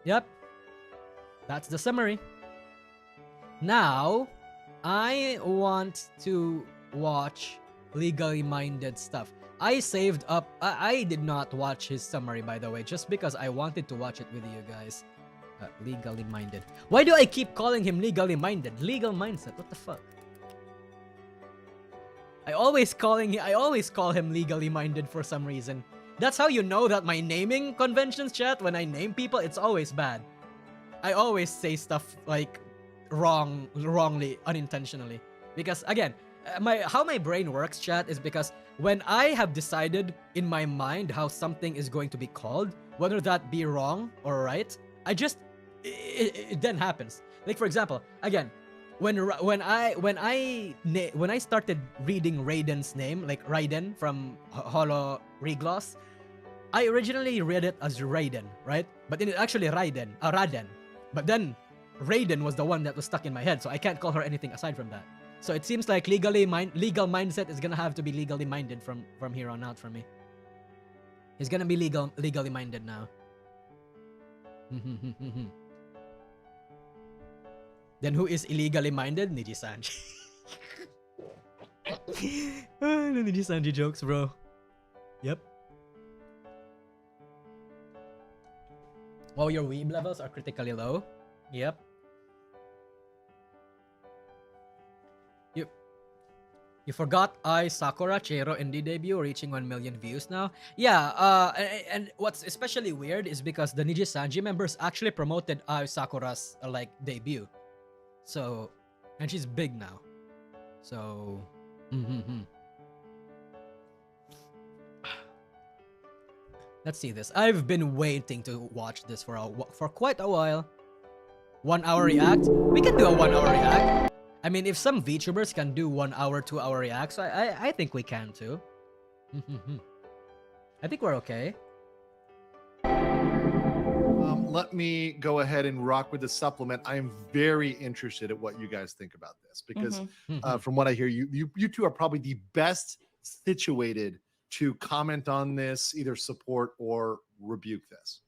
Speaker 1: yep. That's the summary. Now, I want to watch Legally Minded stuff. I saved up. I did not watch his summary, by the way, just because I wanted to watch it with you guys. Legally Minded. Why do I keep calling him Legally Minded? Legal Mindset. What the fuck? I always call him Legally Minded for some reason. That's how you know that my naming conventions, chat, when I name people, it's always bad. I always say stuff like wrongly, unintentionally. Because again, how my brain works, chat, is because when I have decided in my mind how something is going to be called, whether that be wrong or right, it then happens. Like for example, again, when I started reading Raiden's name, like Raiden from Holo Regloss, I originally read it as Raiden, right? But then it actually Raiden. But then Raiden was the one that was stuck in my head, so I can't call her anything aside from that. So it seems like legal mindset is gonna have to be legally minded from here on out for me. He's gonna be legally minded now. Then who is illegally minded? Nijisanji. The Nijisanji jokes, bro. Yep. Well, your weeb levels are critically low. Yep. You forgot Sakura Chero indie debut reaching 1 million views now. Yeah, and what's especially weird is because the Nijisanji members actually promoted Sakura's like debut. So, and she's big now. So, let's see this. I've been waiting to watch this for quite a while. 1 hour react. We can do a 1 hour react. I mean, if some VTubers can do 1 hour, 2 hour reacts, I think we can too. I think we're okay.
Speaker 3: Let me go ahead and rock with the supplement. I am very interested at what you guys think about this because from what I hear, you two are probably the best situated to comment on this, either support or rebuke this.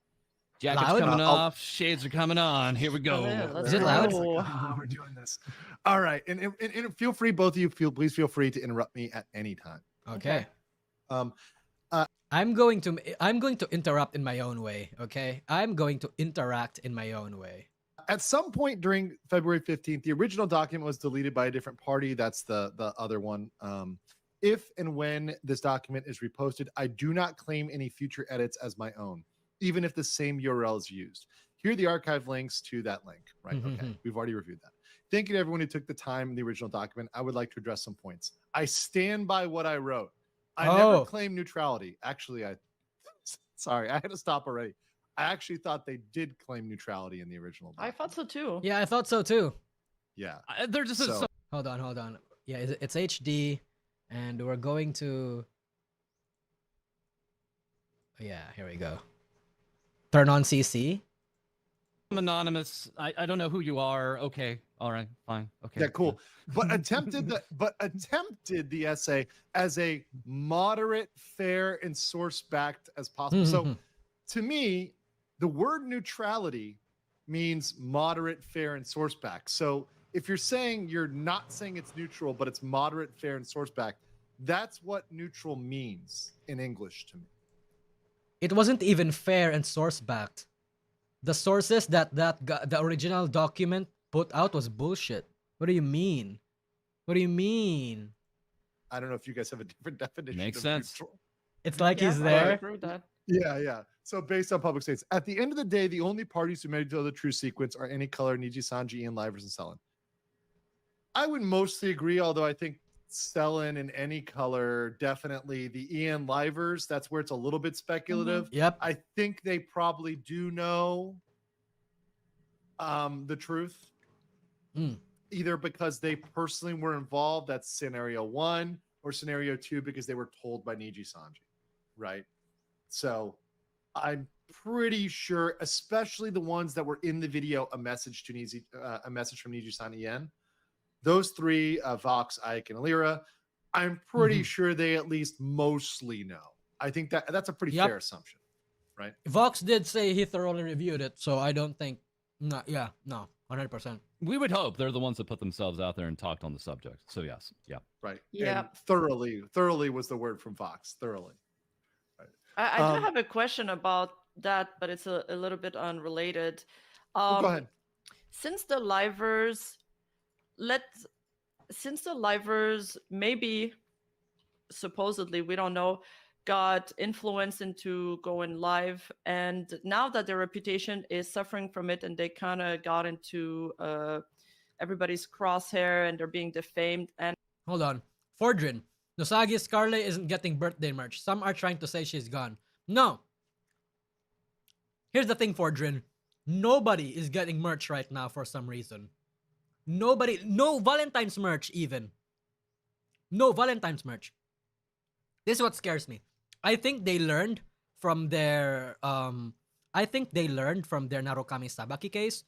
Speaker 4: Jacket's
Speaker 1: Loud?
Speaker 4: coming off, shades are coming on. Here we go.
Speaker 1: Is it loud?
Speaker 3: We're doing this. All right, and feel free, both of you, please feel free to interrupt me at any time.
Speaker 1: Okay. I'm going to interrupt in my own way. Okay, I'm going to interact in my own way.
Speaker 3: At some point during February 15th, the original document was deleted by a different party. That's the other one. If and when this document is reposted, I do not claim any future edits as my own, even if the same URL is used. Here are the archive links to that link, right? Okay, we've already reviewed that. Thank you to everyone who took the time in the original document. I would like to address some points. I stand by what I wrote. I never claimed neutrality. Actually, sorry, I had to stop already. I actually thought they did claim neutrality in the original document.
Speaker 5: I thought so too.
Speaker 1: Yeah, I thought so too.
Speaker 3: Yeah.
Speaker 4: They're just
Speaker 1: Hold on. Yeah, it's HD, and we're going to. Yeah, here we go. Turn on CC.
Speaker 4: I'm anonymous. I don't know who you are. Okay. All right. Fine. Okay.
Speaker 3: Yeah, cool. But attempted the essay as a moderate, fair, and source-backed as possible. So to me, the word neutrality means moderate, fair, and source-backed. So if you're saying you're not saying it's neutral, but it's moderate, fair, and source-backed, that's what neutral means in English to me.
Speaker 1: It wasn't even fair and source-backed. The sources that the original document put out was bullshit. What do you mean? What do you mean?
Speaker 3: I don't know if you guys have a different definition.
Speaker 4: Makes
Speaker 3: of
Speaker 4: sense.
Speaker 3: neutral.
Speaker 1: It's like he's
Speaker 5: I
Speaker 1: there.
Speaker 5: agree with that.
Speaker 3: Yeah. So based on public states, at the end of the day, the only parties who made the true sequence are Any Color, Nijisanji, Ian Livers, and Selen. I would mostly agree, although I think Selen and Any Color, definitely the Ian Livers, that's where it's a little bit speculative.
Speaker 1: Yep.
Speaker 3: I think they probably do know the truth. Either because they personally were involved, that's scenario 1, or scenario 2 because they were told by Nijisisanji, right? So I'm pretty sure, especially the ones that were in the video, a message from Nijisisanji Ien. Those three, Vox, Ike, and Alira, I'm pretty sure they at least mostly know. I think that's a pretty fair assumption, right?
Speaker 1: Vox did say he thoroughly reviewed it, so I don't think. No, 100%.
Speaker 4: We would hope they're the ones that put themselves out there and talked on the subject. So yes, yeah.
Speaker 3: Right.
Speaker 5: Yeah.
Speaker 3: And thoroughly was the word from Vox. Thoroughly. Right.
Speaker 5: I do have a question about that, but it's a little bit unrelated.
Speaker 3: Go ahead.
Speaker 5: Since the livers, maybe supposedly, we don't know, got influenced into going live, and now that their reputation is suffering from it, and they kind of got into everybody's crosshair, and they're being defamed. And
Speaker 1: Hold on. Fordrin, Nosagi Scarlet isn't getting birthday merch. Some are trying to say she's gone. No. Here's the thing, Fordrin. Nobody is getting merch right now for some reason. Nobody. No Valentine's merch even. No Valentine's merch. This is what scares me. I think they learned from their Narukami Sabaki case,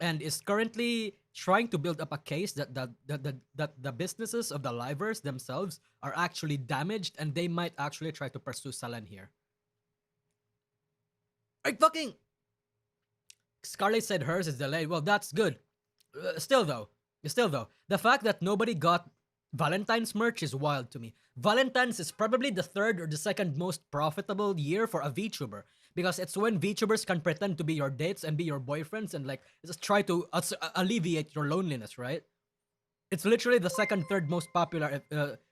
Speaker 1: and is currently trying to build up a case that the businesses of the livers themselves are actually damaged, and they might actually try to pursue Selen here. Fucking Scarlett said hers is delayed. Well, that's good. Still though, the fact that nobody got Valentine's merch is wild to me. Valentine's is probably the third or the second most profitable year for a VTuber, because it's when VTubers can pretend to be your dates and be your boyfriends and like just try to alleviate your loneliness, right? It's literally the second, third most popular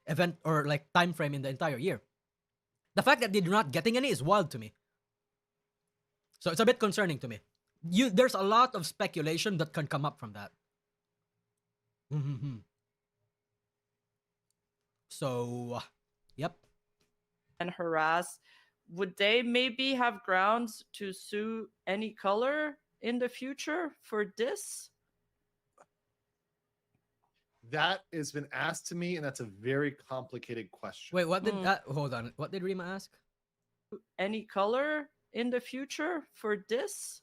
Speaker 1: event or like time frame in the entire year. The fact that they're not getting any is wild to me. So it's a bit concerning to me. There's a lot of speculation that can come up from that. So, yep.
Speaker 5: And harass. Would they maybe have grounds to sue any color in the future for this?
Speaker 3: That has been asked to me, and that's a very complicated question.
Speaker 1: Wait, what did hold on. What did Rima ask?
Speaker 5: Any color in the future for this?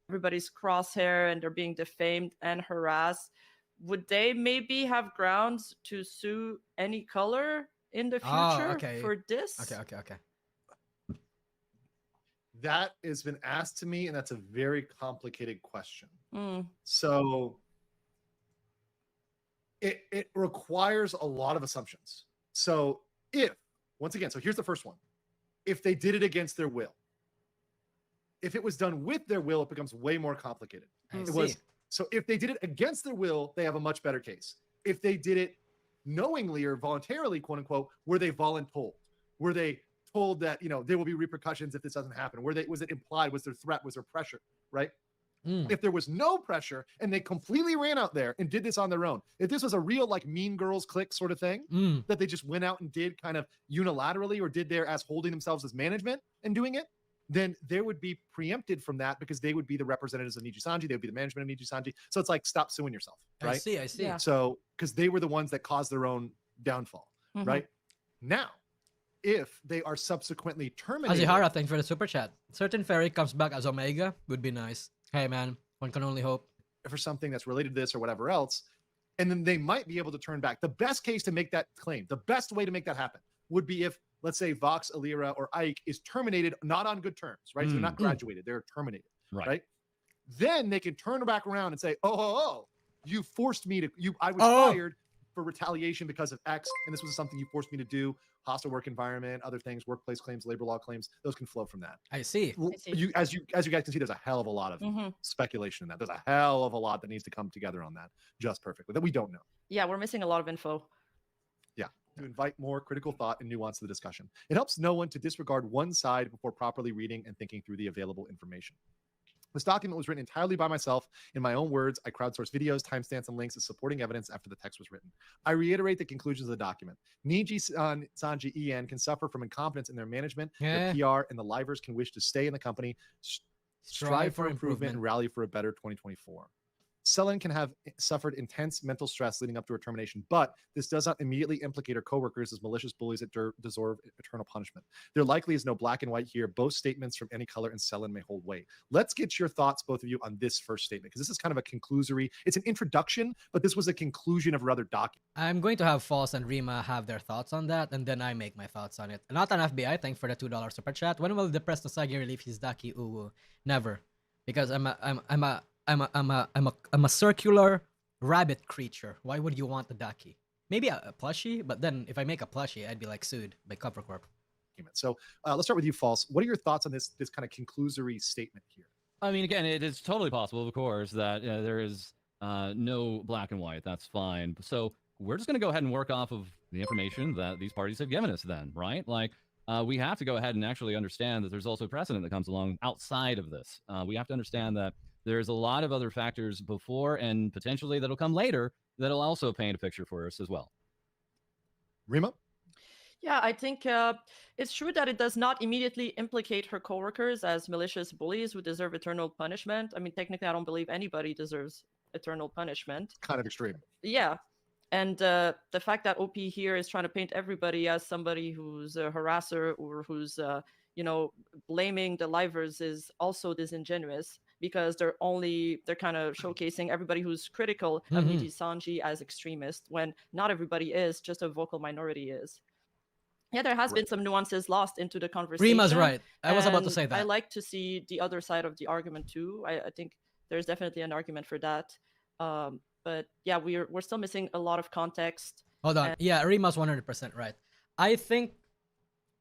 Speaker 5: Everybody's crosshair, and they're being defamed and harassed. Would they maybe have grounds to sue any color in the future for this?
Speaker 1: Okay.
Speaker 3: That has been asked to me, and that's a very complicated question. So it requires a lot of assumptions. So once again, so here's the first one. If they did it against their will. If it was done with their will, it becomes way more complicated. So if they did it against their will, they have a much better case. If they did it knowingly or voluntarily, quote unquote, were they voluntold? Were they told that, there will be repercussions if this doesn't happen? Was it implied? Was there threat? Was there pressure? Right? If there was no pressure and they completely ran out there and did this on their own, if this was a real like Mean Girls clique sort of thing that they just went out and did kind of unilaterally or did there as holding themselves as management and doing it, then they would be preempted from that because they would be the representatives of Nijisanji. They would be the management of Nijisanji. So it's like, stop suing yourself, right?
Speaker 1: I see. Yeah.
Speaker 3: So, because they were the ones that caused their own downfall, right? Now, if they are subsequently terminated...
Speaker 1: Azihara, thanks for the super chat. Certain Fairy comes back as Omega would be nice. Hey, man, one can only hope.
Speaker 3: For something that's related to this or whatever else, and then they might be able to turn back. The best case to make that claim, the best way to make that happen would be if, let's say, Vox, Alira, or Ike is terminated, not on good terms, right? So they're not graduated, they're terminated, right? Then they can turn back around and say, you forced me to, I was fired for retaliation because of X, and this was something you forced me to do. Hostile work environment, other things, workplace claims, labor law claims, those can flow from that.
Speaker 1: I see.
Speaker 3: As you guys can see, there's a hell of a lot of speculation in that. There's a hell of a lot that needs to come together on that just perfectly that we don't know.
Speaker 5: Yeah, we're missing a lot of info.
Speaker 3: To invite more critical thought and nuance to the discussion. It helps no one to disregard one side before properly reading and thinking through the available information. This document was written entirely by myself. In my own words, I crowdsourced videos, timestamps, and links as supporting evidence after the text was written. I reiterate the conclusions of the document. Nijissanji En can suffer from incompetence in their management, their PR, and the livers can wish to stay in the company, strive for improvement, and rally for a better 2024. Selen can have suffered intense mental stress leading up to her termination, but this does not immediately implicate her coworkers as malicious bullies that deserve eternal punishment. There likely is no black and white here. Both statements from any color and Selen may hold weight. Let's get your thoughts, both of you, on this first statement, because this is kind of a conclusory. It's an introduction, but this was a conclusion of a rather document.
Speaker 1: I'm going to have False and Rima have their thoughts on that, and then I make my thoughts on it. Not an FBI, thanks for the $2 super chat. When will depressed Nosagi relieve his Daki? Ooh, never, because I'm a circular rabbit creature. Why would you want the Daki? Maybe a plushie, but then if I make a plushie, I'd be like sued by CoverCorp.
Speaker 3: So let's start with you, False. What are your thoughts on this kind of conclusory statement here?
Speaker 4: I mean, again, it is totally possible, of course, that there is no black and white. That's fine. So we're just going to go ahead and work off of the information that these parties have given us then, right? Like, we have to go ahead and actually understand that there's also precedent that comes along outside of this. We have to understand that there's a lot of other factors before and potentially that'll come later that'll also paint a picture for us as well.
Speaker 3: Rima?
Speaker 5: Yeah, I think it's true that it does not immediately implicate her coworkers as malicious bullies who deserve eternal punishment. I mean, technically, I don't believe anybody deserves eternal punishment.
Speaker 3: Kind of extreme.
Speaker 5: Yeah. And the fact that OP here is trying to paint everybody as somebody who's a harasser or who's, blaming the livers is also disingenuous because they're kind of showcasing everybody who's critical of Nijisanji as extremist when not everybody is, just a vocal minority is. Yeah, there has been some nuances lost into the conversation.
Speaker 1: Rima's right. I was about to
Speaker 5: and
Speaker 1: say that.
Speaker 5: I like to see the other side of the argument too. I think there's definitely an argument for that. But yeah, we're still missing a lot of context.
Speaker 1: Hold on. Yeah, Rima's 100% right. I think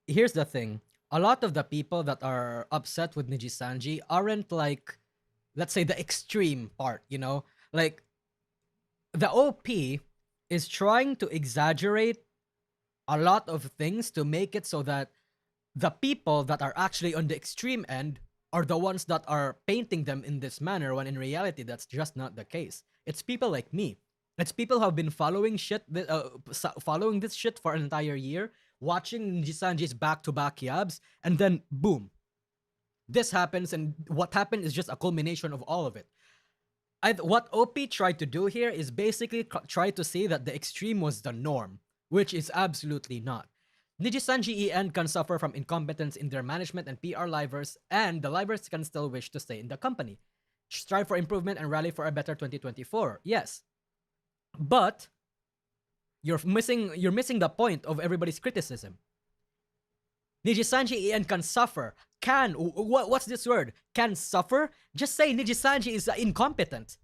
Speaker 1: here's the thing. A lot of the people that are upset with Nijisanji aren't like, let's say, the extreme part, you know? Like, the OP is trying to exaggerate a lot of things to make it so that the people that are actually on the extreme end are the ones that are painting them in this manner, when in reality, that's just not the case. It's people like me. It's people who have been following following this shit for an entire year, watching Nijisanji's back-to-back yabs, and then boom, this happens, and what happened is just a culmination of all of it. What OP tried to do here is basically try to say that the extreme was the norm, which is absolutely not. Nijisanji EN can suffer from incompetence in their management and PR livers, and the livers can still wish to stay in the company. Strive for improvement and rally for a better 2024. Yes. But you're missing the point of everybody's criticism. Nijisanji EN can suffer. What's this word? Can suffer? Just say Nijisanji is incompetent.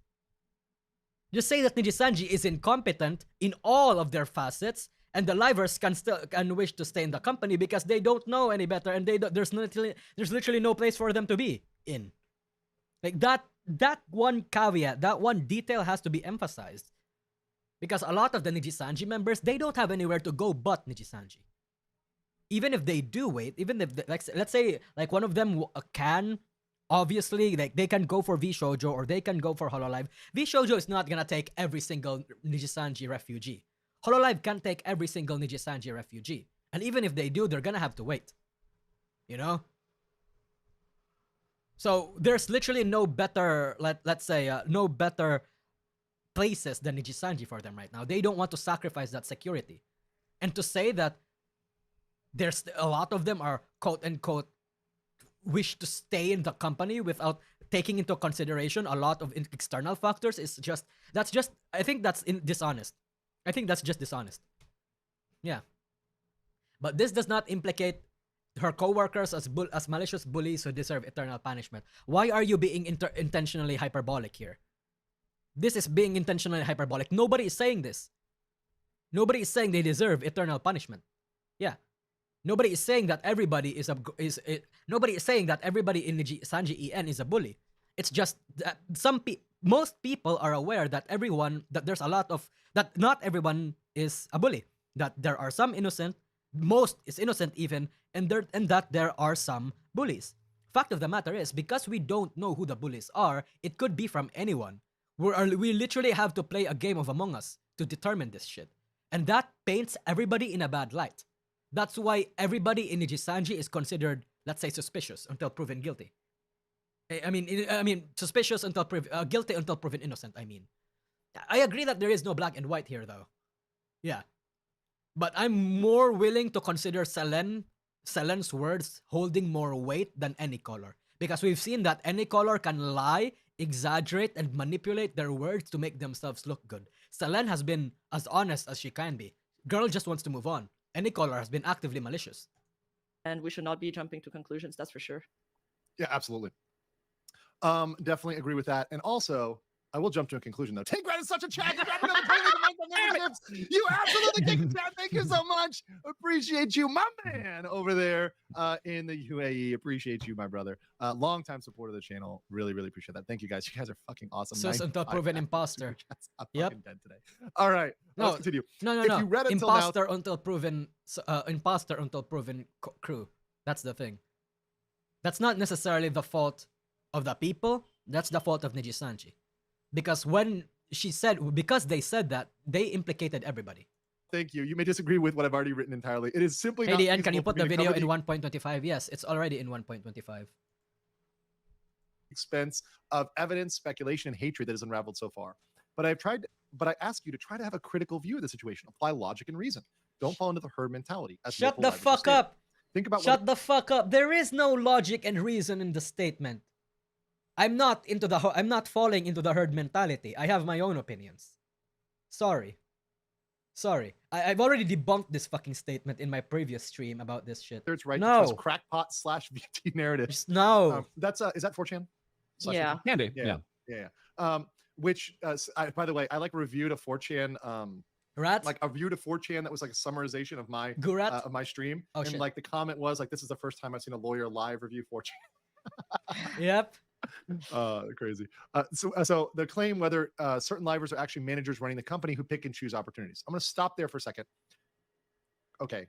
Speaker 1: Just say that Nijisanji is incompetent in all of their facets, and the livers can wish to stay in the company because they don't know any better, and there's literally no place for them to be in. Like that one caveat, that one detail has to be emphasized, because a lot of the Nijisanji members, they don't have anywhere to go but Nijisanji. Even if they do wait, even if let's say like one of them can. Obviously, like they can go for V-Shoujo or they can go for Hololive. V-Shoujo is not gonna take every single Nijisanji refugee. Hololive can't take every single Nijisanji refugee. And even if they do, they're gonna have to wait. You know? So there's literally no better, let's say, no better places than Nijisanji for them right now. They don't want to sacrifice that security. And to say that there's a lot of them are quote-unquote wish to stay in the company without taking into consideration a lot of external factors I think that's dishonest. I think that's just dishonest. Yeah. But this does not implicate her co-workers as malicious bullies who deserve eternal punishment. Why are you being intentionally hyperbolic here? This is being intentionally hyperbolic. Nobody is saying this. Nobody is saying they deserve eternal punishment. Yeah. Nobody is saying that everybody nobody is saying that everybody in Nijisanji EN is a bully. It's just that most people are aware that there's a lot of that not everyone is a bully. That there are some innocent, most is innocent even, and that there are some bullies. Fact of the matter is, because we don't know who the bullies are, it could be from anyone. We literally have to play a game of Among Us to determine this shit, and that paints everybody in a bad light. That's why everybody in Nijisanji is considered, let's say, suspicious until proven guilty. I mean, suspicious until guilty until proven innocent. I mean, I agree that there is no black and white here, though. Yeah, but I'm more willing to consider Selen's words holding more weight than any color, because we've seen that any color can lie, exaggerate, and manipulate their words to make themselves look good. Selen has been as honest as she can be. Girl just wants to move on. Any color has been actively malicious.
Speaker 5: And we should not be jumping to conclusions, that's for sure.
Speaker 3: Yeah, absolutely. Definitely agree with that. And also, I will jump to a conclusion though. Take Red is such a chat. You absolutely kicked the chat. Thank you so much. Appreciate you, my man over there in the UAE. Appreciate you, my brother. Longtime supporter of the channel. Really, really appreciate that. Thank you guys. You guys are fucking awesome.
Speaker 1: Sus until proven imposter.
Speaker 3: I'm
Speaker 1: Yep.
Speaker 3: fucking dead today. All right. Let's continue.
Speaker 1: No.
Speaker 3: If you read it till
Speaker 1: imposter until proven. Imposter until proven crew. That's the thing. That's not necessarily the fault of the people. That's the fault of Nijisister. Because because they said that, they implicated everybody.
Speaker 3: Thank you. You may disagree with what I've already written entirely. It is simply
Speaker 1: Hey,
Speaker 3: not
Speaker 1: DN, can you
Speaker 3: feasible
Speaker 1: put
Speaker 3: for
Speaker 1: the
Speaker 3: me to
Speaker 1: video
Speaker 3: cover
Speaker 1: in 1.25? Yes, it's already in 1.25.
Speaker 3: expense of evidence, speculation, and hatred that has unraveled so far. But I ask you to try to have a critical view of the situation. Apply logic and reason. Don't fall into the herd mentality. as
Speaker 1: Shut
Speaker 3: local
Speaker 1: the
Speaker 3: libraries
Speaker 1: fuck
Speaker 3: stated.
Speaker 1: up.
Speaker 3: Think about
Speaker 1: Shut the fuck up. There is no logic and reason in the statement. I'm not falling into the herd mentality. I have my own opinions. Sorry. I've already debunked this fucking statement in my previous stream about this shit.
Speaker 3: it's right
Speaker 1: No.
Speaker 3: to trust crackpot / VT narratives.
Speaker 1: No.
Speaker 3: That's is that 4chan?
Speaker 5: Yeah.
Speaker 4: Can be.
Speaker 3: Yeah. Which by the way, I like reviewed a 4chan
Speaker 1: Rat?
Speaker 3: like a review to 4chan that was like a summarization of my
Speaker 1: Gurat?
Speaker 3: of my stream.
Speaker 1: Oh,
Speaker 3: and
Speaker 1: shit.
Speaker 3: like the comment was like, this is the first time I've seen a lawyer live review 4chan.
Speaker 1: Yep.
Speaker 3: Crazy. So the claim whether certain livers are actually managers running the company who pick and choose opportunities. I'm going to stop there for a second. Okay.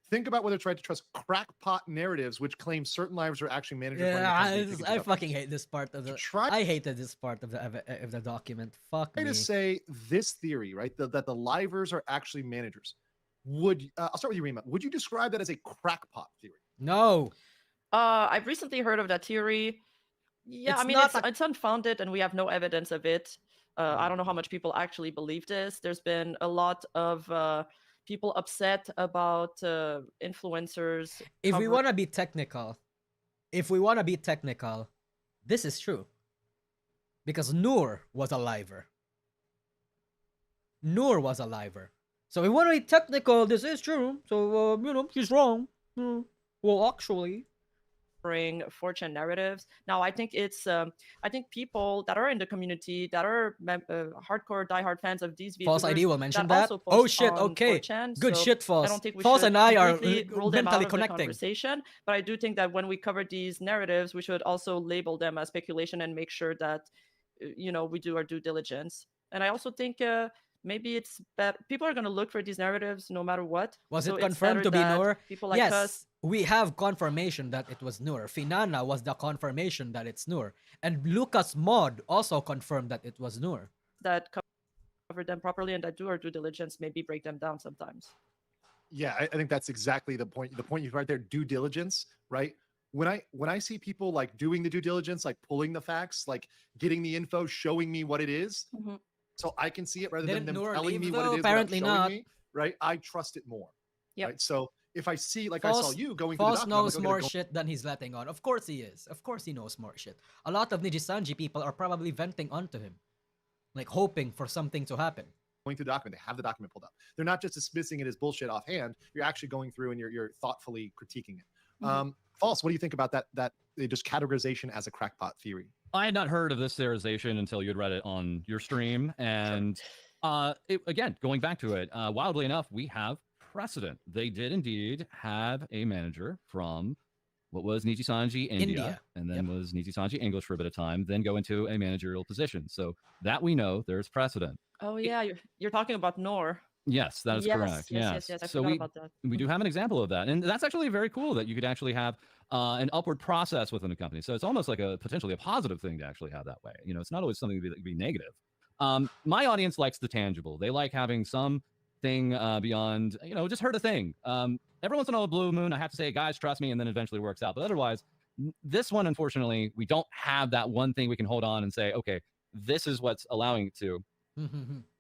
Speaker 3: Think about whether it's right to trust crackpot narratives which claim certain livers are actually managers running the
Speaker 1: Yeah,
Speaker 3: company. who pick and choose
Speaker 1: I fucking
Speaker 3: opportunities.
Speaker 1: hate this part of the.
Speaker 3: Try
Speaker 1: I hated this part of the document. Fuck
Speaker 3: to
Speaker 1: me.
Speaker 3: say this theory, right? That the livers are actually managers. Would I'll start with you, Rima. Would you describe that as a crackpot theory?
Speaker 1: No.
Speaker 5: I've recently heard of that theory. Yeah,
Speaker 1: It's
Speaker 5: I mean,
Speaker 1: not
Speaker 5: it's unfounded and we have no evidence of it. I don't know how much people actually believe this. There's been a lot of people upset about influencers.
Speaker 1: If we want to be technical, this is true. Because Noor was a liver. So if we want to be technical, this is true. So, she's wrong. Well, actually.
Speaker 5: 4chan narratives. Now, I think I think people that are in the community that are hardcore diehard fans of these
Speaker 1: False
Speaker 5: VTubers
Speaker 1: ID will mention that.
Speaker 5: also
Speaker 1: Oh
Speaker 5: post
Speaker 1: shit,
Speaker 5: on
Speaker 1: okay.
Speaker 5: 4chan,
Speaker 1: Good
Speaker 5: so
Speaker 1: shit, False.
Speaker 5: I don't think we
Speaker 1: False
Speaker 5: should
Speaker 1: and I are
Speaker 5: completely rule them out
Speaker 1: mentally
Speaker 5: of the
Speaker 1: connecting.
Speaker 5: conversation. But I do think that when we cover these narratives, we should also label them as speculation and make sure that we do our due diligence. And I also think maybe it's better. People are going to look for these narratives no matter what.
Speaker 1: Was
Speaker 5: So
Speaker 1: it
Speaker 5: it's
Speaker 1: confirmed to
Speaker 5: better
Speaker 1: be
Speaker 5: that
Speaker 1: Noor?
Speaker 5: People like
Speaker 1: Yes,
Speaker 5: us.
Speaker 1: we have confirmation that it was Noor. Finana was the confirmation that it's Noor. And Lucas Mod also confirmed that it was Noor.
Speaker 5: That cover them properly and that do our due diligence, maybe break them down sometimes.
Speaker 3: Yeah, I think that's exactly the point. The point you right there, due diligence, right? When I see people like doing the due diligence, like pulling the facts, like getting the info, showing me what it is, so I can see it rather than
Speaker 1: Didn't
Speaker 3: them
Speaker 1: Noor
Speaker 3: telling
Speaker 1: leave,
Speaker 3: me
Speaker 1: though?
Speaker 3: what it is
Speaker 1: Apparently
Speaker 3: without showing
Speaker 1: not.
Speaker 3: me, right? I trust it more.
Speaker 5: Yep.
Speaker 3: Right. So if I see, like
Speaker 1: False,
Speaker 3: I saw you going through the
Speaker 1: False
Speaker 3: document, I'm
Speaker 1: knows
Speaker 3: like,
Speaker 1: more
Speaker 3: okay,
Speaker 1: shit than he's letting on. Of course he is. Of course he knows more shit. A lot of Nijisister people are probably venting onto him. Like hoping for something to happen.
Speaker 3: going through the document, they have the document pulled up. They're not just dismissing it as bullshit offhand. You're actually going through and you're thoughtfully critiquing it. False. What do you think about that just categorization as a crackpot theory?
Speaker 4: I had not heard of this theorization until you had read it on your stream. And again, going back to it, wildly enough, we have precedent. They did indeed have a manager from what was Nijisister India, and then was Nijisister English for a bit of time, then go into a managerial position. So that we know there's precedent.
Speaker 5: Oh yeah, you're talking about Noor.
Speaker 4: Yes, that is correct.
Speaker 5: Yes. I
Speaker 4: so
Speaker 5: forgot about that.
Speaker 4: we do have an example of that. And that's actually very cool that you could actually have an upward process within a company. So it's almost like potentially a positive thing to actually have that way. It's not always something that could be negative. My audience likes the tangible. They like having something beyond, just heard a thing. Every once in a while, blue moon, I have to say, guys, trust me, and then eventually works out. But otherwise, this one, unfortunately, we don't have that one thing we can hold on and say, okay, this is what's allowing it to.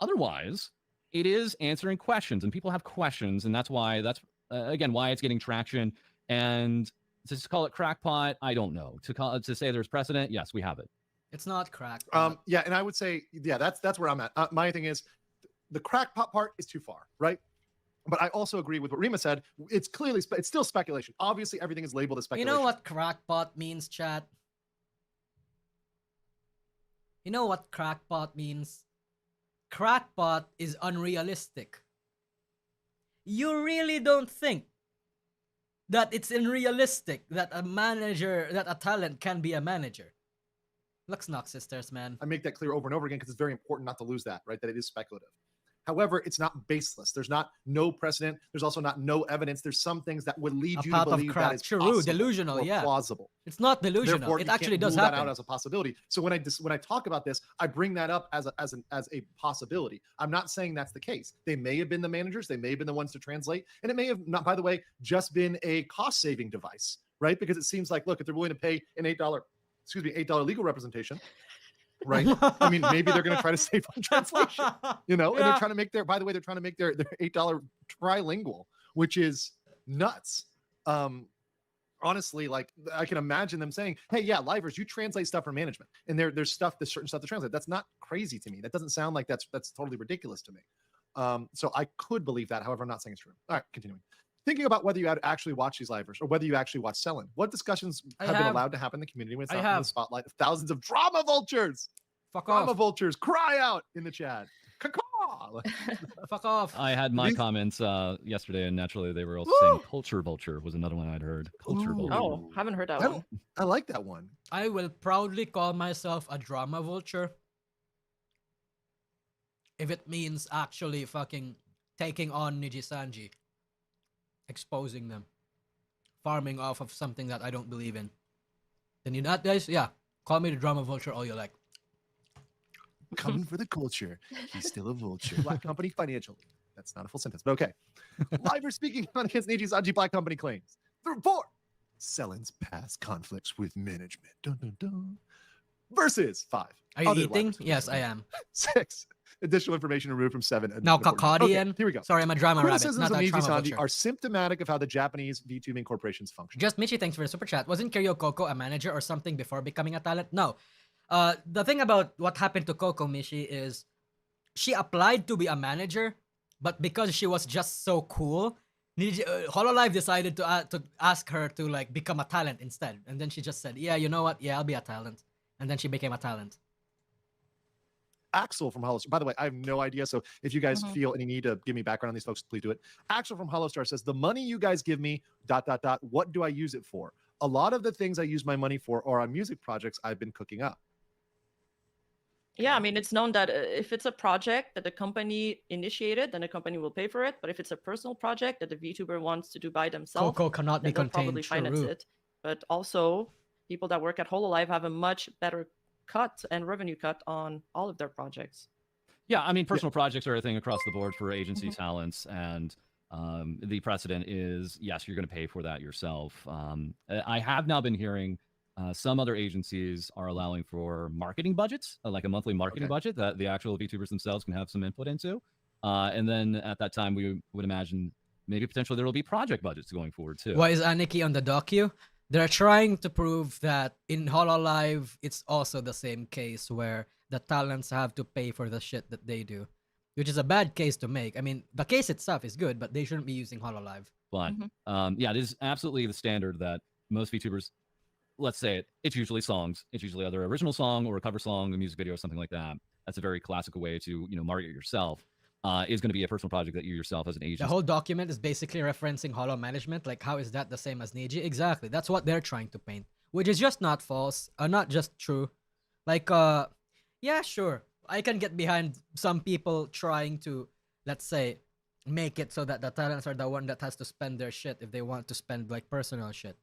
Speaker 4: Otherwise, it is answering questions, and people have questions, and that's again why it's getting traction. And to call it crackpot, I don't know. To say there's precedent, yes, we have it.
Speaker 1: It's not crack.
Speaker 3: Yeah, and I would say, yeah, that's where I'm at. My thing is, the crackpot part is too far, right? But I also agree with what Rima said. It's clearly, it's still speculation. Obviously, everything is labeled as speculation.
Speaker 1: You know what crackpot means, chat? You know what crackpot means? Crackpot is unrealistic. You really don't think that it's unrealistic that a talent can be a manager. Lux Nox sisters, man.
Speaker 3: I make that clear over and over again because it's very important not to lose that, right? That it is speculative. However, it's not baseless. There's not no precedent. There's also not no evidence. There's some things that would lead you to believe that it's
Speaker 1: true, delusional, yeah,
Speaker 3: plausible.
Speaker 1: It's not delusional.
Speaker 3: Therefore,
Speaker 1: it
Speaker 3: you
Speaker 1: actually
Speaker 3: can't
Speaker 1: does
Speaker 3: rule
Speaker 1: happen.
Speaker 3: that out as a possibility. So when I talk about this, I bring that up as a possibility. I'm not saying that's the case. They may have been the managers. They may have been the ones to translate, and it may have not, by the way, just been a cost saving device, right? Because it seems like, look, if they're willing to pay an $8 legal representation. Right. I mean, maybe they're going to try to save on translation, and they're trying to make their $8 trilingual, which is nuts. Honestly, like I can imagine them saying, hey, yeah, livers, you translate stuff for management. And there's certain stuff to translate. That's not crazy to me. That doesn't sound like that's totally ridiculous to me. So I could believe that. However, I'm not saying it's true. All right, continuing. Thinking about whether you had actually watched these livers or whether you actually watched Selin. What discussions have been allowed to happen in the community when it's not in the spotlight of thousands of drama vultures? Drama vultures, cry out in the chat. Caw-caw!
Speaker 1: Fuck off.
Speaker 4: I had my comments yesterday, and naturally they were also saying culture vulture was another one I'd heard. Culture vulture.
Speaker 5: Oh, haven't heard that one.
Speaker 3: I like that one.
Speaker 1: I will proudly call myself a drama vulture if it means actually fucking taking on Nijisanji. Exposing them, farming off of something that I don't believe in. Then you not guys, yeah, call me the drama vulture all you like.
Speaker 3: Coming for the culture. He's still a vulture. Black company financially. That's not a full sentence, but okay. Liver speaking on against Nijisister Black company claims. 4. Selin's past conflicts with management. Dun, dun, dun. Versus 5.
Speaker 1: Are you eating? Yes, I am.
Speaker 3: 6. Additional information removed from 7.
Speaker 1: Now, Kakadian.
Speaker 3: Okay, here we go.
Speaker 1: Sorry, I'm a drama rabbit.
Speaker 3: Criticisms
Speaker 1: Not
Speaker 3: of
Speaker 1: a drama
Speaker 3: Nijisister
Speaker 1: vulture.
Speaker 3: are symptomatic of how the Japanese VTubing corporations function.
Speaker 1: Just Michi, thanks for the super chat. Wasn't Kiryu Coco a manager or something before becoming a talent? No. The thing about what happened to Coco Michi is she applied to be a manager, but because she was just so cool, Hololive decided to ask her to like become a talent instead. And then she just said, yeah, you know what? Yeah, I'll be a talent. And then she became a talent.
Speaker 3: Axel from Hollowstar. By the way, I have no idea. So if you guys feel any need to give me background on these folks, please do it. Axel from Hollowstar says, the money you guys give me, ... what do I use it for? A lot of the things I use my money for are on music projects I've been cooking up.
Speaker 5: Yeah, I mean, it's known that if it's a project that the company initiated, then the company will pay for it. But if it's a personal project that the VTuber wants to do by themselves,
Speaker 1: Coco cannot be
Speaker 5: they'll
Speaker 1: contained.
Speaker 5: probably finance it. But also, people that work at Hololive have a much better cut and revenue cut on all of their projects.
Speaker 4: Yeah, I mean, personal projects are a thing across the board for agency talents, and the precedent is, yes, you're going to pay for that yourself. I have now been hearing some other agencies are allowing for marketing budgets, like a monthly marketing budget that the actual VTubers themselves can have some input into. And then at that time, we would imagine maybe potentially there will be project budgets going forward too.
Speaker 1: Why is Aniki on the docu? They're trying to prove that in Hololive, it's also the same case where the talents have to pay for the shit that they do, which is a bad case to make. I mean, the case itself is good, but they shouldn't be using Hololive.
Speaker 4: But yeah, it is absolutely the standard that most VTubers, let's say it's usually songs. It's usually either an original song or a cover song, a music video, or something like that. That's a very classical way to, market yourself. Is going to be a personal project that you yourself as an agent.
Speaker 1: The whole document is basically referencing Holo management. Like, how is that the same as Niji? Exactly. That's what they're trying to paint, which is just not false, not just true. Like, yeah, sure. I can get behind some people trying to, let's say, make it so that the talents are the one that has to spend their shit if they want to spend like personal shit.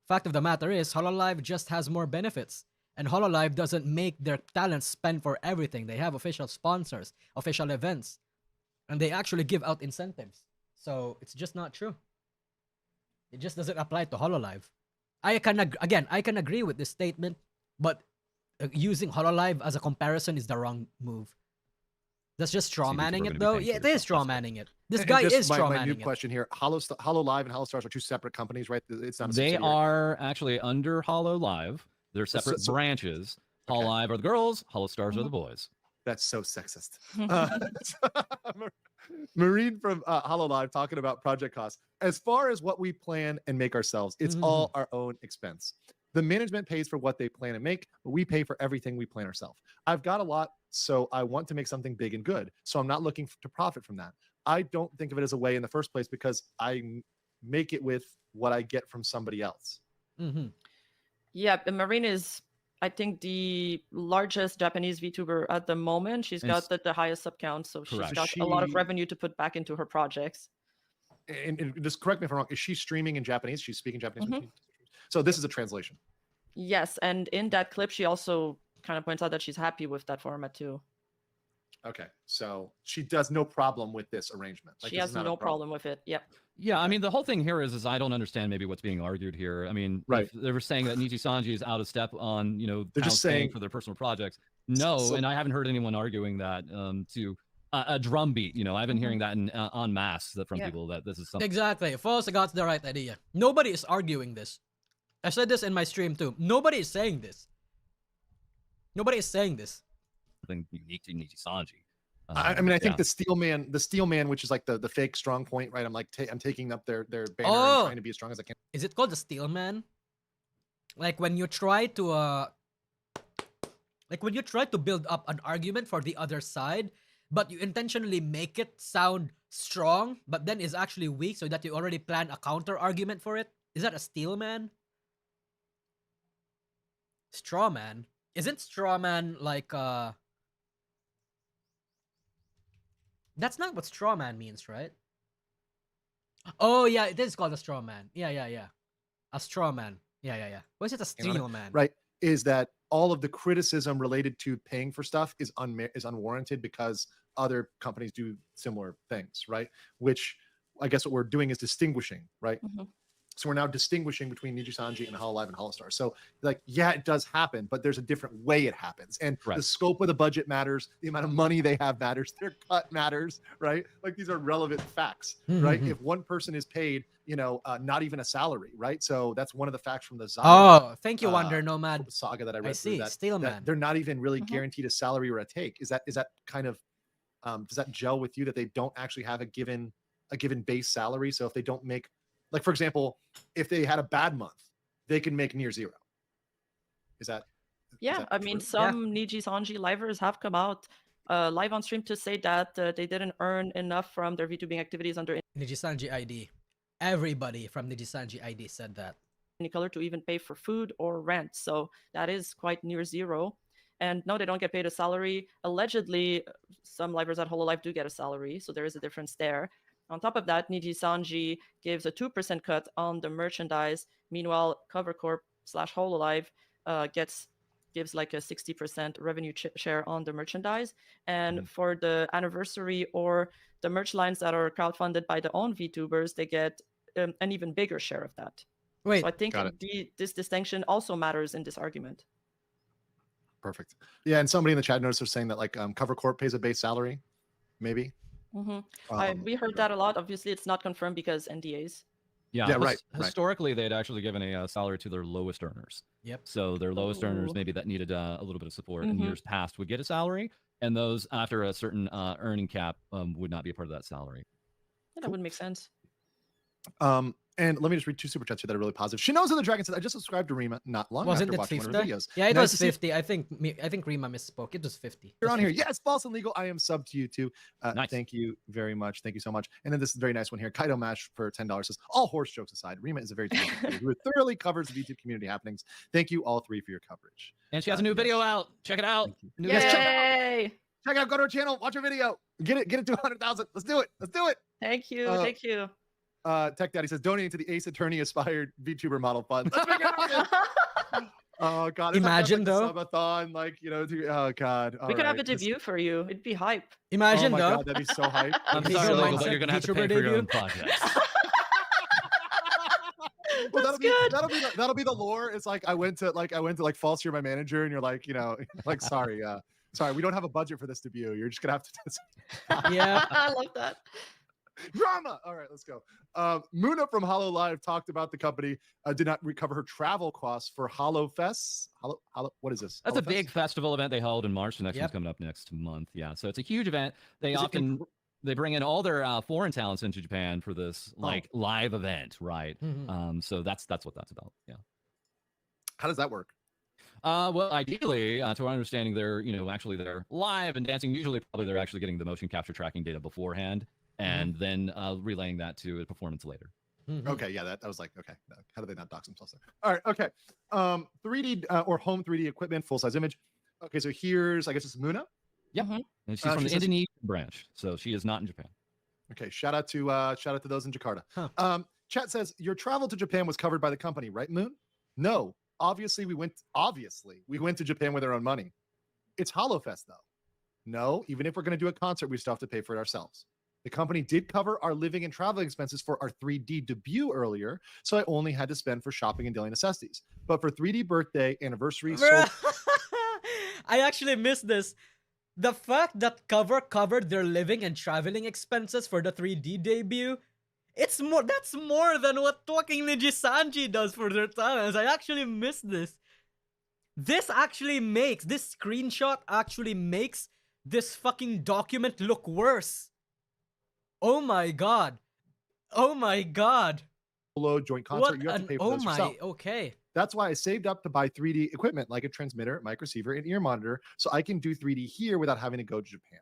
Speaker 1: Fact of the matter is, Hololive just has more benefits. And Hololive doesn't make their talents spend for everything. They have official sponsors, official events. And they actually give out incentives. So it's just not true. It just doesn't apply to Hololive. I can agree with this statement, but using Hololive as a comparison is the wrong move. That's just straw manning it, though. Yeah, it is straw manning it. This guy is straw manning it.
Speaker 3: My new question here: Hololive and Holostars are two separate companies, right? It's not.
Speaker 4: They are actually under Hololive. They're separate branches. Okay. Hololive are the girls. Holostars are the boys.
Speaker 3: That's so sexist. Marine from Hololive talking about project costs. As far as what we plan and make ourselves, it's all our own expense. The management pays for what they plan to make, but we pay for everything we plan ourselves. I've got a lot, so I want to make something big and good. So I'm not looking to profit from that. I don't think of it as a way in the first place because I make it with what I get from somebody else.
Speaker 1: Mm-hmm.
Speaker 5: Yeah, Marine is, I think, the largest Japanese VTuber at the moment. She's got the highest sub count, so she's
Speaker 4: Correct.
Speaker 5: got a lot of revenue to put back into her projects.
Speaker 3: And just correct me if I'm wrong, is she streaming in Japanese? She's speaking Japanese?
Speaker 5: Mhm.
Speaker 3: So this is a translation.
Speaker 5: Yes, and in that clip, she also kind of points out that she's happy with that format too.
Speaker 3: Okay, so she does no problem with this arrangement.
Speaker 5: She has no problem with it. Yep.
Speaker 4: Yeah, I mean, the whole thing here is I don't understand maybe what's being argued here. I mean,
Speaker 3: Right.
Speaker 4: if they were saying that Nijisanji is out of step on,
Speaker 3: They're just
Speaker 4: paying
Speaker 3: saying
Speaker 4: for their personal projects. No, and I haven't heard anyone arguing that to a drumbeat. I've been hearing that en masse from people that this is something.
Speaker 1: Exactly. False got the right idea. Nobody is arguing this. I said this in my stream too. Nobody is saying this. Nobody is saying this.
Speaker 4: Something unique to Nijisanji.
Speaker 3: I mean, I think the Steel Man, which is like the fake strong point, right? I'm like, I'm taking up their banner and trying to be as strong as I can.
Speaker 1: Is it called the Steel Man? Like when you try to build up an argument for the other side, but you intentionally make it sound strong, but then is actually weak, so that you already plan a counter argument for it. Is that a Steel Man? Straw Man? Isn't Straw Man like That's not what straw man means, right? Oh yeah, it is called a straw man. Yeah. A straw man. Yeah. What is it? A steel man?
Speaker 3: Right. Is that all of the criticism related to paying for stuff is unwarranted because other companies do similar things, right? Which I guess what we're doing is distinguishing, right?
Speaker 5: Mm-hmm.
Speaker 3: So we're now distinguishing between Nijisanji and HoloLive and HoloStar. So like, yeah, it does happen, but there's a different way it happens. And the scope of the budget matters. The amount of money they have matters. Their cut matters, right? Like these are relevant facts, right? If one person is paid, not even a salary, right? So that's one of the facts from the Zaga.
Speaker 1: Oh, thank you, Wonder Nomad.
Speaker 3: Saga that I read.
Speaker 1: I see.
Speaker 3: That,
Speaker 1: Steel Man.
Speaker 3: that they're not even really guaranteed a salary or a take. Is that kind of does that gel with you that they don't actually have a given base salary? So if they don't make, like, for example, if they had a bad month, they can make near zero. Is that?
Speaker 5: I mean, some Nijisanji livers have come out live on stream to say that they didn't earn enough from their VTubing activities under
Speaker 1: Nijisanji ID. Everybody from Nijisanji ID said that.
Speaker 5: Any color to even pay for food or rent. So that is quite near zero. And no, they don't get paid a salary. Allegedly, some livers at HoloLive do get a salary. So there is a difference there. On top of that, Nijisanji gives a 2% cut on the merchandise. Meanwhile, CoverCorp/HoloLive gives like a 60% revenue share on the merchandise. And for the anniversary or the merch lines that are crowdfunded by the own VTubers, they get an even bigger share of that.
Speaker 1: Wait,
Speaker 5: so I think this distinction also matters in this argument.
Speaker 3: Perfect. Yeah, and somebody in the chat noticed they're saying that like CoverCorp pays a base salary, maybe.
Speaker 5: We heard that a lot. Obviously, it's not confirmed because NDAs.
Speaker 4: Yeah, right. Historically, they'd actually given a salary to their lowest earners.
Speaker 1: Yep.
Speaker 4: So their lowest earners, maybe that needed a little bit of support in years past, would get a salary, and those after a certain earning cap would not be a part of that salary.
Speaker 5: Yeah, that would make sense.
Speaker 3: And let me just read 2 super chats here that are really positive. She knows the Dragon says, I just subscribed to Rima not long after watching one of her videos.
Speaker 1: Yeah, it was 50. I think Rima misspoke. It was 50.
Speaker 3: You're on here. Yes, false and legal. I am sub to you too.
Speaker 4: Nice.
Speaker 3: Thank you very much. Thank you so much. And then this is a very nice one here. Kaido Mash for $10 says, all horse jokes aside, Rima is a very talented creator who thoroughly covers the YouTube community happenings. Thank you all 3 for your coverage.
Speaker 4: And she has a new video out. Check it out.
Speaker 5: Yay!
Speaker 3: Check it out. Go to her channel. Watch her video. Get it to 100,000. Let's do it.
Speaker 5: Thank you. Thank you.
Speaker 3: Tech Daddy says donating to the Ace Attorney Aspired VTuber Model Fund. Let's make it happen. Oh God!
Speaker 1: Imagine though,
Speaker 3: subathon, oh God!
Speaker 5: We could have a debut for you. It'd be hype.
Speaker 1: Imagine though.
Speaker 3: God, that'd be so hype.
Speaker 4: I'm sorry, Logan, but you're gonna have to pay for your own podcast.
Speaker 3: Well, that'll be the lore. It's like I went to false hear my manager, and you're like, sorry, we don't have a budget for this debut. You're just gonna have to.
Speaker 1: Yeah,
Speaker 5: I love that.
Speaker 3: Drama. All right, let's go. Muna from HoloLive talked about the company did not recover her travel costs for HoloFest. What is this?
Speaker 4: That's a big festival event they held in March. The next one's coming up next month. Yeah, so it's a huge event. They bring in all their foreign talents into Japan for this live event, right? So that's what that's about. Yeah.
Speaker 3: How does that work?
Speaker 4: Well, ideally, to our understanding, they're they're live and dancing. Usually, probably they're actually getting the motion capture tracking data beforehand, and then relaying that to a performance later.
Speaker 3: Okay, yeah, that was like, okay, how do they not dox themselves there? All right, okay. 3D or home 3D equipment, full size image. Okay, so here's, I guess it's Muna.
Speaker 4: Yep, and she's from the Indonesian branch, so she is not in Japan.
Speaker 3: Okay, shout out to those in Jakarta. Chat says your travel to Japan was covered by the company, right, Moon? No, obviously we went to Japan with our own money. It's HoloFest though. No, even if we're going to do a concert, we still have to pay for it ourselves. The company did cover our living and traveling expenses for our 3D debut earlier, so I only had to spend for shopping and daily necessities. But for 3D birthday, anniversary,
Speaker 1: I actually missed this. The fact that covered their living and traveling expenses for the 3D debut, that's more than what fucking Nijisanji does for their talents. I actually missed this. This screenshot actually makes this fucking document look worse. Oh my god.
Speaker 3: Solo joint concert, you have to pay for those yourself.
Speaker 1: Okay.
Speaker 3: That's why I saved up to buy 3D equipment like a transmitter, mic receiver, and ear monitor, so I can do 3D here without having to go to Japan.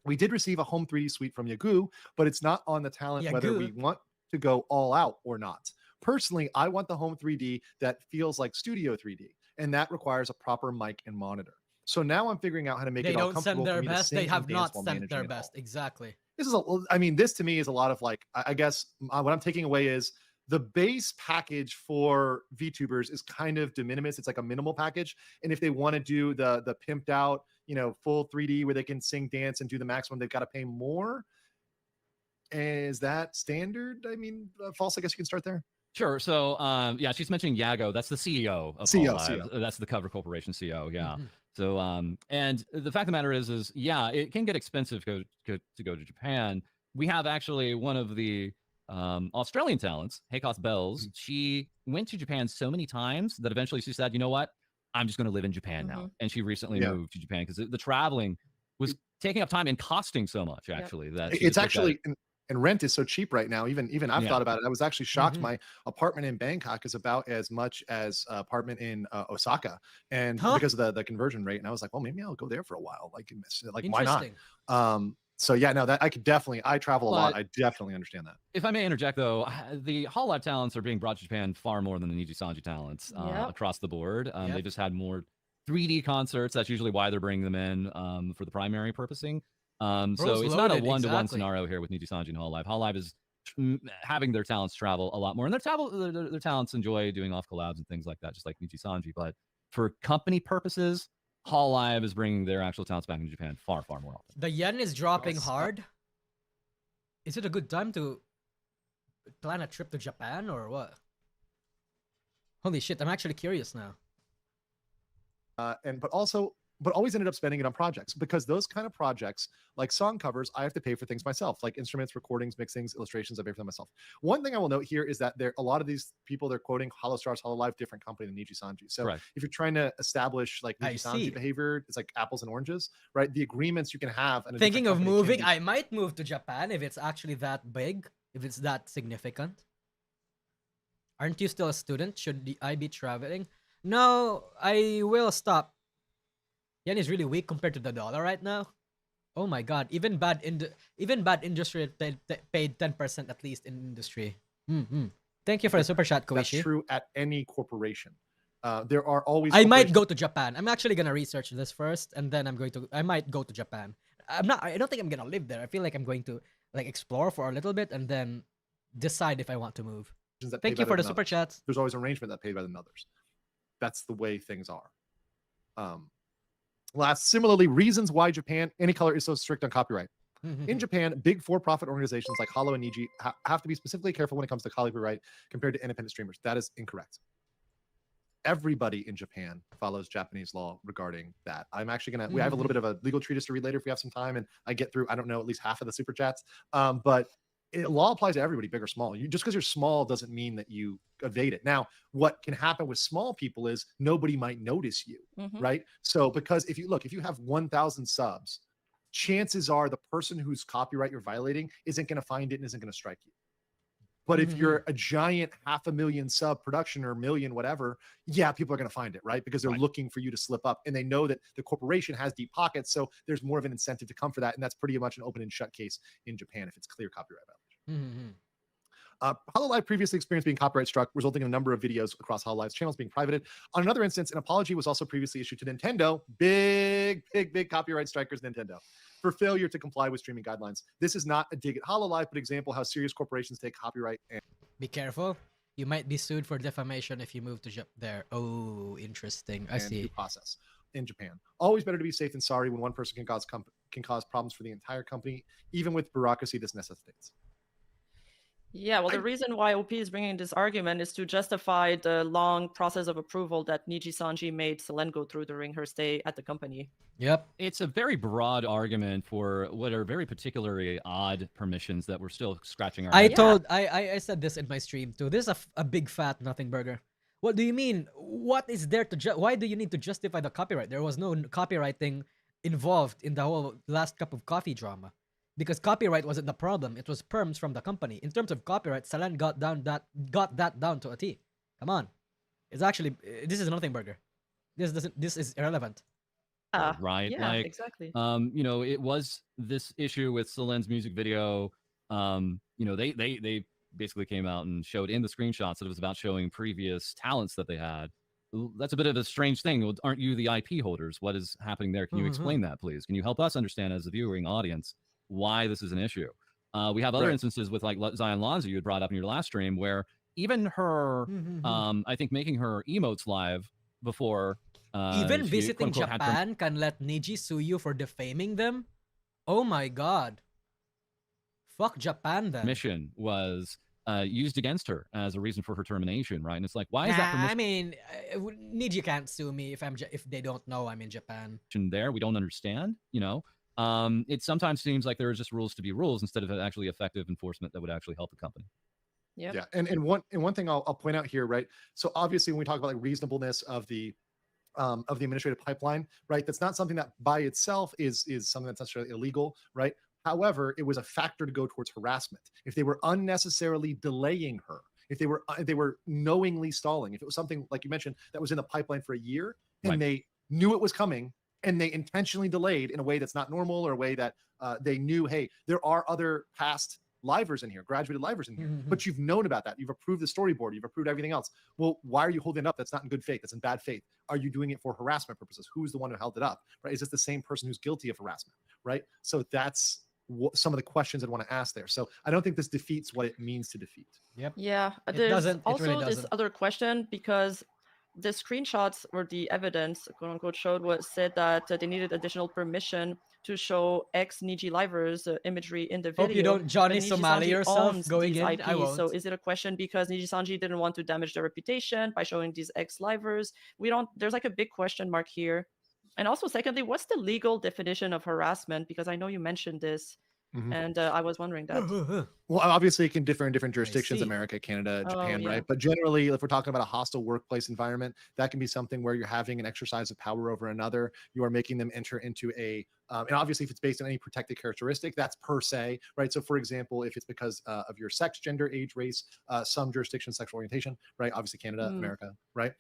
Speaker 3: We did receive a home 3D suite from Yagoo, but it's not on the talent whether we want to go all out or not. Personally, I want the home 3D that feels like studio 3D, and that requires a proper mic and monitor. So now I'm figuring out how to make it all comfortable for me to sing.
Speaker 1: They have not sent their best. Exactly.
Speaker 3: This to me is a lot of like, I guess what I'm taking away is the base package for VTubers is kind of de minimis. It's like a minimal package. And if they want to do the pimped out, full 3D where they can sing, dance, and do the maximum, they've got to pay more. Is that standard? I mean, False, I guess you can start there.
Speaker 4: Sure. So, yeah, she's mentioning Yago. That's the CEO of CEO. That's the cover corporation CEO. Yeah. So, and the fact of the matter is, yeah, it can get expensive to go to Japan. We have actually one of the Australian talents, Heikos Bells. She went to Japan so many times that eventually she said, you know what? I'm just going to live in Japan now. And she recently moved to Japan because the traveling was taking up time and costing so much, actually. That
Speaker 3: it's actually... And rent is so cheap right now. Even I've thought about it. I was actually shocked. My apartment in Bangkok is about as much as apartment in Osaka, and because of the conversion rate. And I was like, well, maybe I'll go there for a while. Like why not? So yeah, no, that I could definitely. I travel a lot. I definitely understand that.
Speaker 4: If I may interject, though, the Hololive talents are being brought to Japan far more than the Nijisanji talents across the board. They just had more 3D concerts. That's usually why they're bringing them in for the primary purposing. So it's not a one-to-one scenario here with Nijisanji and Hololive. Hololive is having their talents travel a lot more, and their talents enjoy doing off collabs and things like that, just like Nijisanji. But for company purposes, Hololive is bringing their actual talents back in Japan far more often.
Speaker 1: The yen is dropping hard. Is it a good time to plan a trip to Japan or what? Holy shit, I'm actually curious now.
Speaker 3: But always ended up spending it on projects, because those kind of projects, like song covers, I have to pay for things myself, like instruments, recordings, mixings, illustrations. I pay for them myself. One thing I will note here is that a lot of these people, they're quoting Holostars, Hololive, different company than Nijisanji. So if you're trying to establish like Nijisanji behavior, it's like apples and oranges, right? The agreements you can have.
Speaker 1: Thinking of moving, I might move to Japan if it's actually that big, if it's that significant. Aren't you still a student? Should I be traveling? No, I will stop. Yen is really weak compared to the dollar right now. Oh my god, even bad industry paid 10% at least in industry. Thank you for the super chat, Koichi.
Speaker 3: That's true at any corporation. There are always.
Speaker 1: I might go to Japan. I'm actually gonna research this first, and then I might go to Japan. I don't think I'm gonna live there. I feel like I'm going to like explore for a little bit and then decide if I want to move. Thank you for the super chats.
Speaker 3: There's always arrangement that paid better than others. That's the way things are. Similarly, reasons why Japan, any color, is so strict on copyright. In Japan, big for-profit organizations like Holo and Niji have to be specifically careful when it comes to copyright compared to independent streamers. That is incorrect. Everybody in Japan follows Japanese law regarding that. I'm actually we have a little bit of a legal treatise to read later if we have some time, and I get through, I don't know, at least half of the super chats. But law applies to everybody, big or small. Just because you're small doesn't mean that you evade it. Now, what can happen with small people is nobody might notice you, right? So because if you have 1,000 subs, chances are the person whose copyright you're violating isn't going to find it and isn't going to strike you. But if you're a giant 500,000 sub production or million, whatever, yeah, people are going to find it, right? Because they're looking for you to slip up, and they know that the corporation has deep pockets. So there's more of an incentive to come for that. And that's pretty much an open and shut case in Japan if it's clear copyright violation. HoloLive previously experienced being copyright struck, resulting in a number of videos across HoloLive's channels being privated. On another instance, an apology was also previously issued to Nintendo, big copyright strikers, Nintendo, for failure to comply with streaming guidelines. This is not a dig at HoloLive, but example how serious corporations take copyright. And
Speaker 1: be careful. You might be sued for defamation if you move to there. Oh, interesting. I see.
Speaker 3: Due process in Japan. Always better to be safe than sorry when one person can cause problems for the entire company. Even with bureaucracy, this necessitates.
Speaker 5: Yeah, well, the reason why OP is bringing this argument is to justify the long process of approval that Niji-sanji made Selene go through during her stay at the company.
Speaker 1: Yep.
Speaker 4: It's a very broad argument for what are very particularly odd permissions that we're still scratching our heads.
Speaker 1: I said this in my stream too. This is a big fat nothing burger. What do you mean? What is there to why do you need to justify the copyright? There was no copywriting involved in the whole last cup of coffee drama. Because copyright wasn't the problem, it was perms from the company. In terms of copyright, Selene got that down to a T. Come on, it's actually this is a nothing burger. This is irrelevant.
Speaker 4: Right?
Speaker 5: Yeah,
Speaker 4: like,
Speaker 5: exactly.
Speaker 4: You know, it was this issue with Selene's music video. You know, they basically came out and showed in the screenshots that it was about showing previous talents that they had. That's a bit of a strange thing. Aren't you the IP holders? What is happening there? Can you explain that, please? Can you help us understand as a viewing audience why this is an issue? We have other instances with like Zion Lanza you had brought up in your last stream where even her, I think making her emotes live before.
Speaker 1: Even visiting Japan can let Niji sue you for defaming them? Oh my god. Fuck Japan then.
Speaker 4: Mission was used against her as a reason for her termination, right? And it's like, why is that?
Speaker 1: I mean, Niji can't sue me if they don't know I'm in Japan.
Speaker 4: There, we don't understand, you know. It sometimes seems like there are just rules to be rules instead of actually effective enforcement that would actually help the company.
Speaker 5: Yep.
Speaker 3: Yeah, and one thing I'll point out here, right? So obviously, when we talk about like reasonableness of the administrative pipeline, right? That's not something that by itself is something that's necessarily illegal, right? However, it was a factor to go towards harassment. If they were unnecessarily delaying her, if they were knowingly stalling, if it was something like you mentioned that was in the pipeline for a year and they knew it was coming and they intentionally delayed in a way that's not normal or a way that they knew, hey, there are other past livers in here, graduated livers in here, but you've known about that. You've approved the storyboard. You've approved everything else. Well, why are you holding it up? That's not in good faith. That's in bad faith. Are you doing it for harassment purposes? Who's the one who held it up, right? Is this the same person who's guilty of harassment, right? So that's some of the questions I'd want to ask there. So I don't think this defeats what it means to defeat.
Speaker 1: Yep.
Speaker 5: Yeah,
Speaker 1: It
Speaker 5: there's
Speaker 1: doesn't. It
Speaker 5: also
Speaker 1: really
Speaker 5: this
Speaker 1: doesn't.
Speaker 5: other question because the screenshots or the evidence, quote unquote, said that they needed additional permission to show ex-Niji livers imagery in the video.
Speaker 1: Hope you don't Johnny
Speaker 5: but
Speaker 1: Somali
Speaker 5: Niji-sanji
Speaker 1: yourself
Speaker 5: owns
Speaker 1: going
Speaker 5: these
Speaker 1: in.
Speaker 5: IPs,
Speaker 1: I won't.
Speaker 5: So is it a question because Niji-sanji didn't want to damage their reputation by showing these ex-livers? There's like a big question mark here. And also, secondly, what's the legal definition of harassment? Because I know you mentioned this. And I was wondering that.
Speaker 3: Well, obviously, it can differ in different jurisdictions,
Speaker 1: see.
Speaker 3: America, Canada,
Speaker 5: Oh,
Speaker 3: Japan,
Speaker 5: yeah.
Speaker 3: right? But generally, if we're talking about a hostile workplace environment, that can be something where you're having an exercise of power over another. You are making them enter into a, and obviously, if it's based on any protected characteristic, that's per se, right? So, for example, if it's because of your sex, gender, age, race, some jurisdiction, sexual orientation, right? Obviously, Canada, America, right?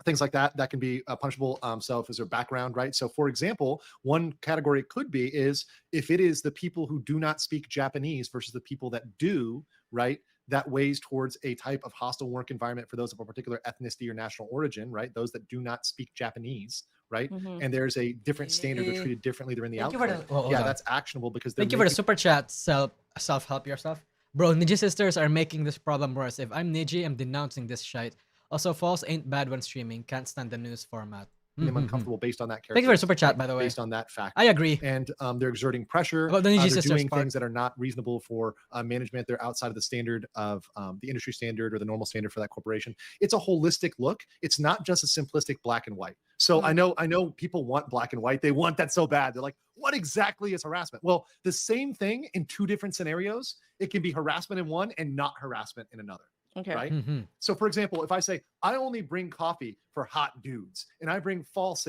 Speaker 3: Things like that can be punishable. So if it's their background, right? So for example, one category it could be is if it is the people who do not speak Japanese versus the people that do, right? That weighs towards a type of hostile work environment for those of a particular ethnicity or national origin, right? Those that do not speak Japanese, right? And there's a different standard. They're treated differently. They're in the outfit. Yeah, that's actionable because
Speaker 1: Thank you for the super chat. Self-help yourself. Bro, Nijisisters are making this problem worse. If I'm Niji, I'm denouncing this shite. Also, false ain't bad when streaming. Can't stand the news format.
Speaker 3: Them uncomfortable based on that character.
Speaker 1: Thank you for the super chat, by the way.
Speaker 3: Based on that fact.
Speaker 1: I agree.
Speaker 3: And they're exerting pressure.
Speaker 1: About the
Speaker 3: they're
Speaker 1: Nijisisters
Speaker 3: doing
Speaker 1: part.
Speaker 3: things that are not reasonable for management. They're outside of the standard of the industry standard or the normal standard for that corporation. It's a holistic look. It's not just a simplistic black and white. So I know people want black and white. They want that so bad. They're like, what exactly is harassment? Well, the same thing in two different scenarios. It can be harassment in one and not harassment in another.
Speaker 5: Okay.
Speaker 3: Right. So, for example, if I say I only bring coffee for hot dudes, and I bring false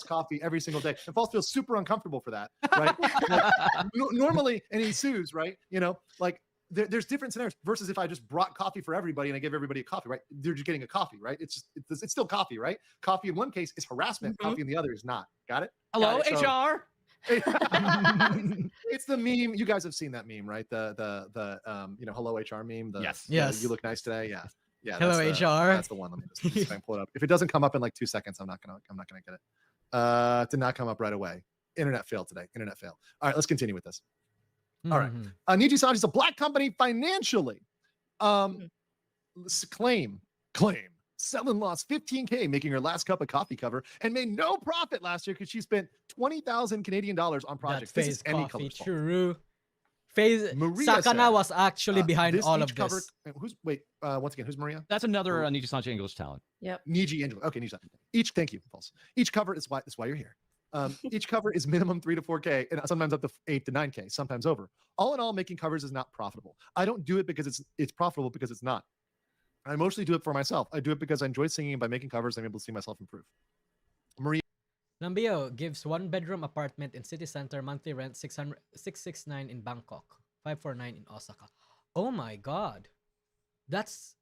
Speaker 3: coffee every single day, and false feels super uncomfortable for that, right? Like, normally, and he sues, right? You know, like there's different scenarios versus if I just brought coffee for everybody and I give everybody a coffee, right? They're just getting a coffee, right? It's still coffee, right? Coffee in one case is harassment. Coffee in the other is not. Got it?
Speaker 4: Hello,
Speaker 3: Got it.
Speaker 4: HR.
Speaker 3: It's the meme. You guys have seen that meme, right? The hello HR meme.
Speaker 4: Yes.
Speaker 1: Yes.
Speaker 3: You look nice today. Yeah. Yeah.
Speaker 1: Hello, HR.
Speaker 3: That's the one. Let me just try and pull it up. If it doesn't come up in like 2 seconds, I'm not gonna get it. Did not come up right away. Internet failed today. Internet fail. All right, let's continue with this. All right. Nijisister is a black company financially. Claim. Sell and lost $15K making her last cup of coffee cover and made no profit last year because she spent 20,000 Canadian dollars on projects.
Speaker 1: That
Speaker 3: This is
Speaker 1: phase
Speaker 3: any
Speaker 1: coffee,
Speaker 3: color's fault.
Speaker 1: true. Phase
Speaker 3: Maria
Speaker 1: Sakana
Speaker 3: said,
Speaker 1: was actually behind
Speaker 3: this
Speaker 1: all
Speaker 3: each
Speaker 1: of
Speaker 3: cover,
Speaker 1: this.
Speaker 3: once again, who's Maria?
Speaker 4: That's another Nijisister English talent.
Speaker 5: Yep.
Speaker 3: Niji Angela. Okay, Niji. Thank you, false. Each cover is why you're here. Each cover is minimum 3 to 4K and sometimes up to 8 to 9K, sometimes over. All in all, making covers is not profitable. I don't do it because it's profitable because it's not. I mostly do it for myself. I do it because I enjoy singing, and by making covers, I'm able to see myself improve. Maria.
Speaker 1: Nambio gives 1-bedroom apartment in city center, monthly rent 669 in Bangkok, 549 in Osaka. Oh my god. That's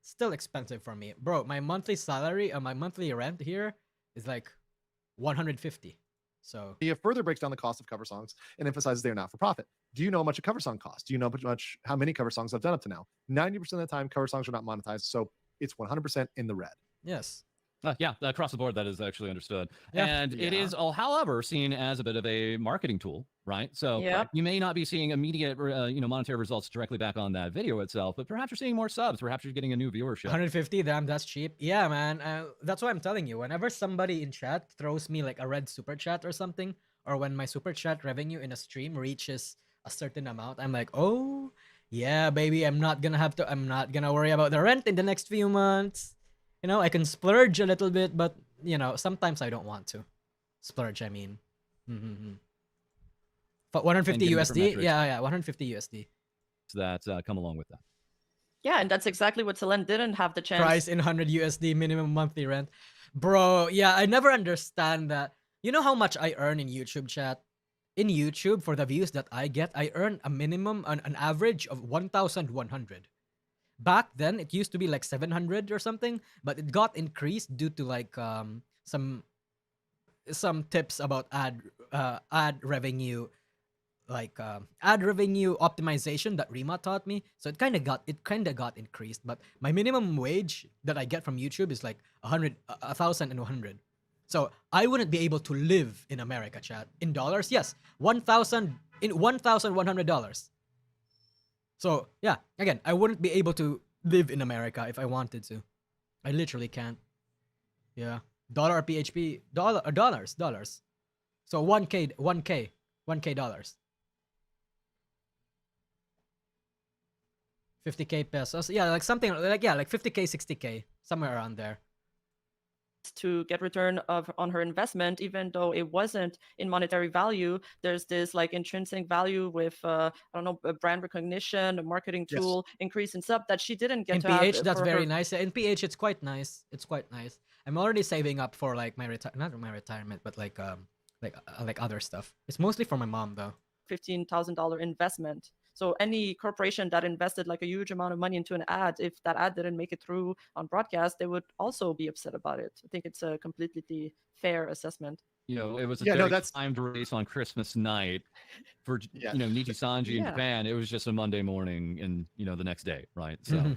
Speaker 1: still expensive for me. Bro, my monthly salary, my monthly rent here is like 150. So
Speaker 3: He further breaks down the cost of cover songs and emphasizes they are not for profit. Do you know how much a cover song costs? Do you know how many cover songs I've done up to now? 90% of the time, cover songs are not monetized, so it's 100% in the red.
Speaker 1: yes.
Speaker 4: Yeah, across the board, that is actually understood.
Speaker 1: Yeah.
Speaker 4: And it is, however, seen as a bit of a marketing tool, right? So
Speaker 5: Yep.
Speaker 4: you may not be seeing immediate, monetary results directly back on that video itself, but perhaps you're seeing more subs. Perhaps you're getting a new viewership.
Speaker 1: 150, damn, that's cheap. Yeah, man. That's why I'm telling you. Whenever somebody in chat throws me like a red super chat or something, or when my super chat revenue in a stream reaches a certain amount, I'm like, oh, yeah, baby, I'm not gonna worry about the rent in the next few months. You know, I can splurge a little bit, but, sometimes I don't want to. Splurge, I mean. But 150
Speaker 4: And getting different
Speaker 1: USD? Yeah, 150 USD.
Speaker 4: That come along with that.
Speaker 5: Yeah, and that's exactly what Selen didn't have the chance.
Speaker 1: Price in 100 USD minimum monthly rent. Bro, yeah, I never understand that. You know how much I earn in YouTube chat? In YouTube, for the views that I get, I earn a minimum, an average of 1,100. Back then, it used to be like 700 or something, but it got increased due to like some tips about ad revenue, like ad revenue optimization that Rima taught me. So it kind of got increased. But my minimum wage that I get from YouTube is like 1,100. So I wouldn't be able to live in America, chat. In dollars, yes, $1,100. So yeah, again, I wouldn't be able to live in America if I wanted to. I literally can't. Yeah, dollar PHP, dollars. So 1K dollars. 50K pesos. Yeah, like something like 50K, 60K, somewhere around there.
Speaker 5: To get return on her investment, even though it wasn't in monetary value. There's this like intrinsic value with a brand recognition, a marketing tool, increase in sub that she didn't get
Speaker 1: in
Speaker 5: to
Speaker 1: PH,
Speaker 5: have
Speaker 1: that's
Speaker 5: for
Speaker 1: very
Speaker 5: her
Speaker 1: nice. In PH, it's quite nice. I'm already saving up for like my not my retirement, but like other stuff. It's mostly for my mom though.
Speaker 5: $15,000 investment. So any corporation that invested like a huge amount of money into an ad, if that ad didn't make it through on broadcast, they would also be upset about it. I think it's a completely fair assessment.
Speaker 4: It was a timed release on Christmas night for Nijisanji in Japan. It was just a Monday morning and the next day, right? So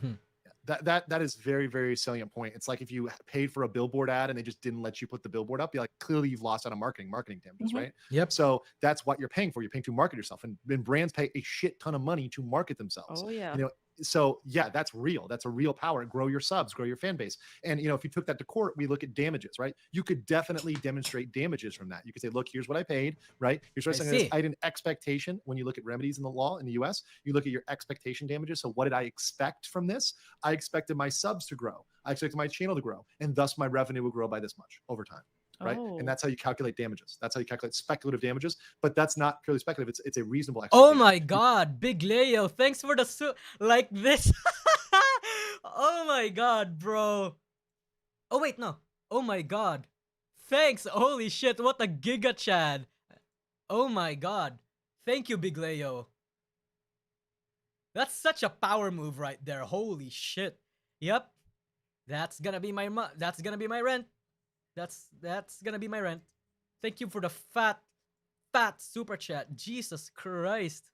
Speaker 3: that is very, very salient point. It's like if you paid for a billboard ad and they just didn't let you put the billboard up, you're like, clearly you've lost out on marketing damages, right?
Speaker 1: Yep.
Speaker 3: So that's what you're paying for. You're paying to market yourself, and brands pay a shit ton of money to market themselves.
Speaker 5: Oh yeah.
Speaker 3: So yeah, that's real. That's a real power. Grow your subs, grow your fan base. And if you took that to court, we look at damages, right? You could definitely demonstrate damages from that. You could say, look, here's what I paid, right? Here's what I had an expectation. When you look at remedies in the law in the US, you look at your expectation damages. So what did I expect from this? I expected my subs to grow. I expected my channel to grow, and thus my revenue will grow by this much over time. Right.
Speaker 5: Oh.
Speaker 3: And that's how you calculate damages. That's how you calculate speculative damages, but that's not purely speculative. It's a reasonable
Speaker 1: Oh
Speaker 3: expectation.
Speaker 1: my god, Big Leo, thanks for the like this. Oh my god, bro. Oh wait, no. Oh my god. Thanks. Holy shit, what a giga chad. Oh my god. Thank you, Big Leo. That's such a power move right there. Holy shit. Yep. That's gonna be my that's gonna be my rent. That's gonna be my rent. Thank you for the fat super chat. Jesus Christ.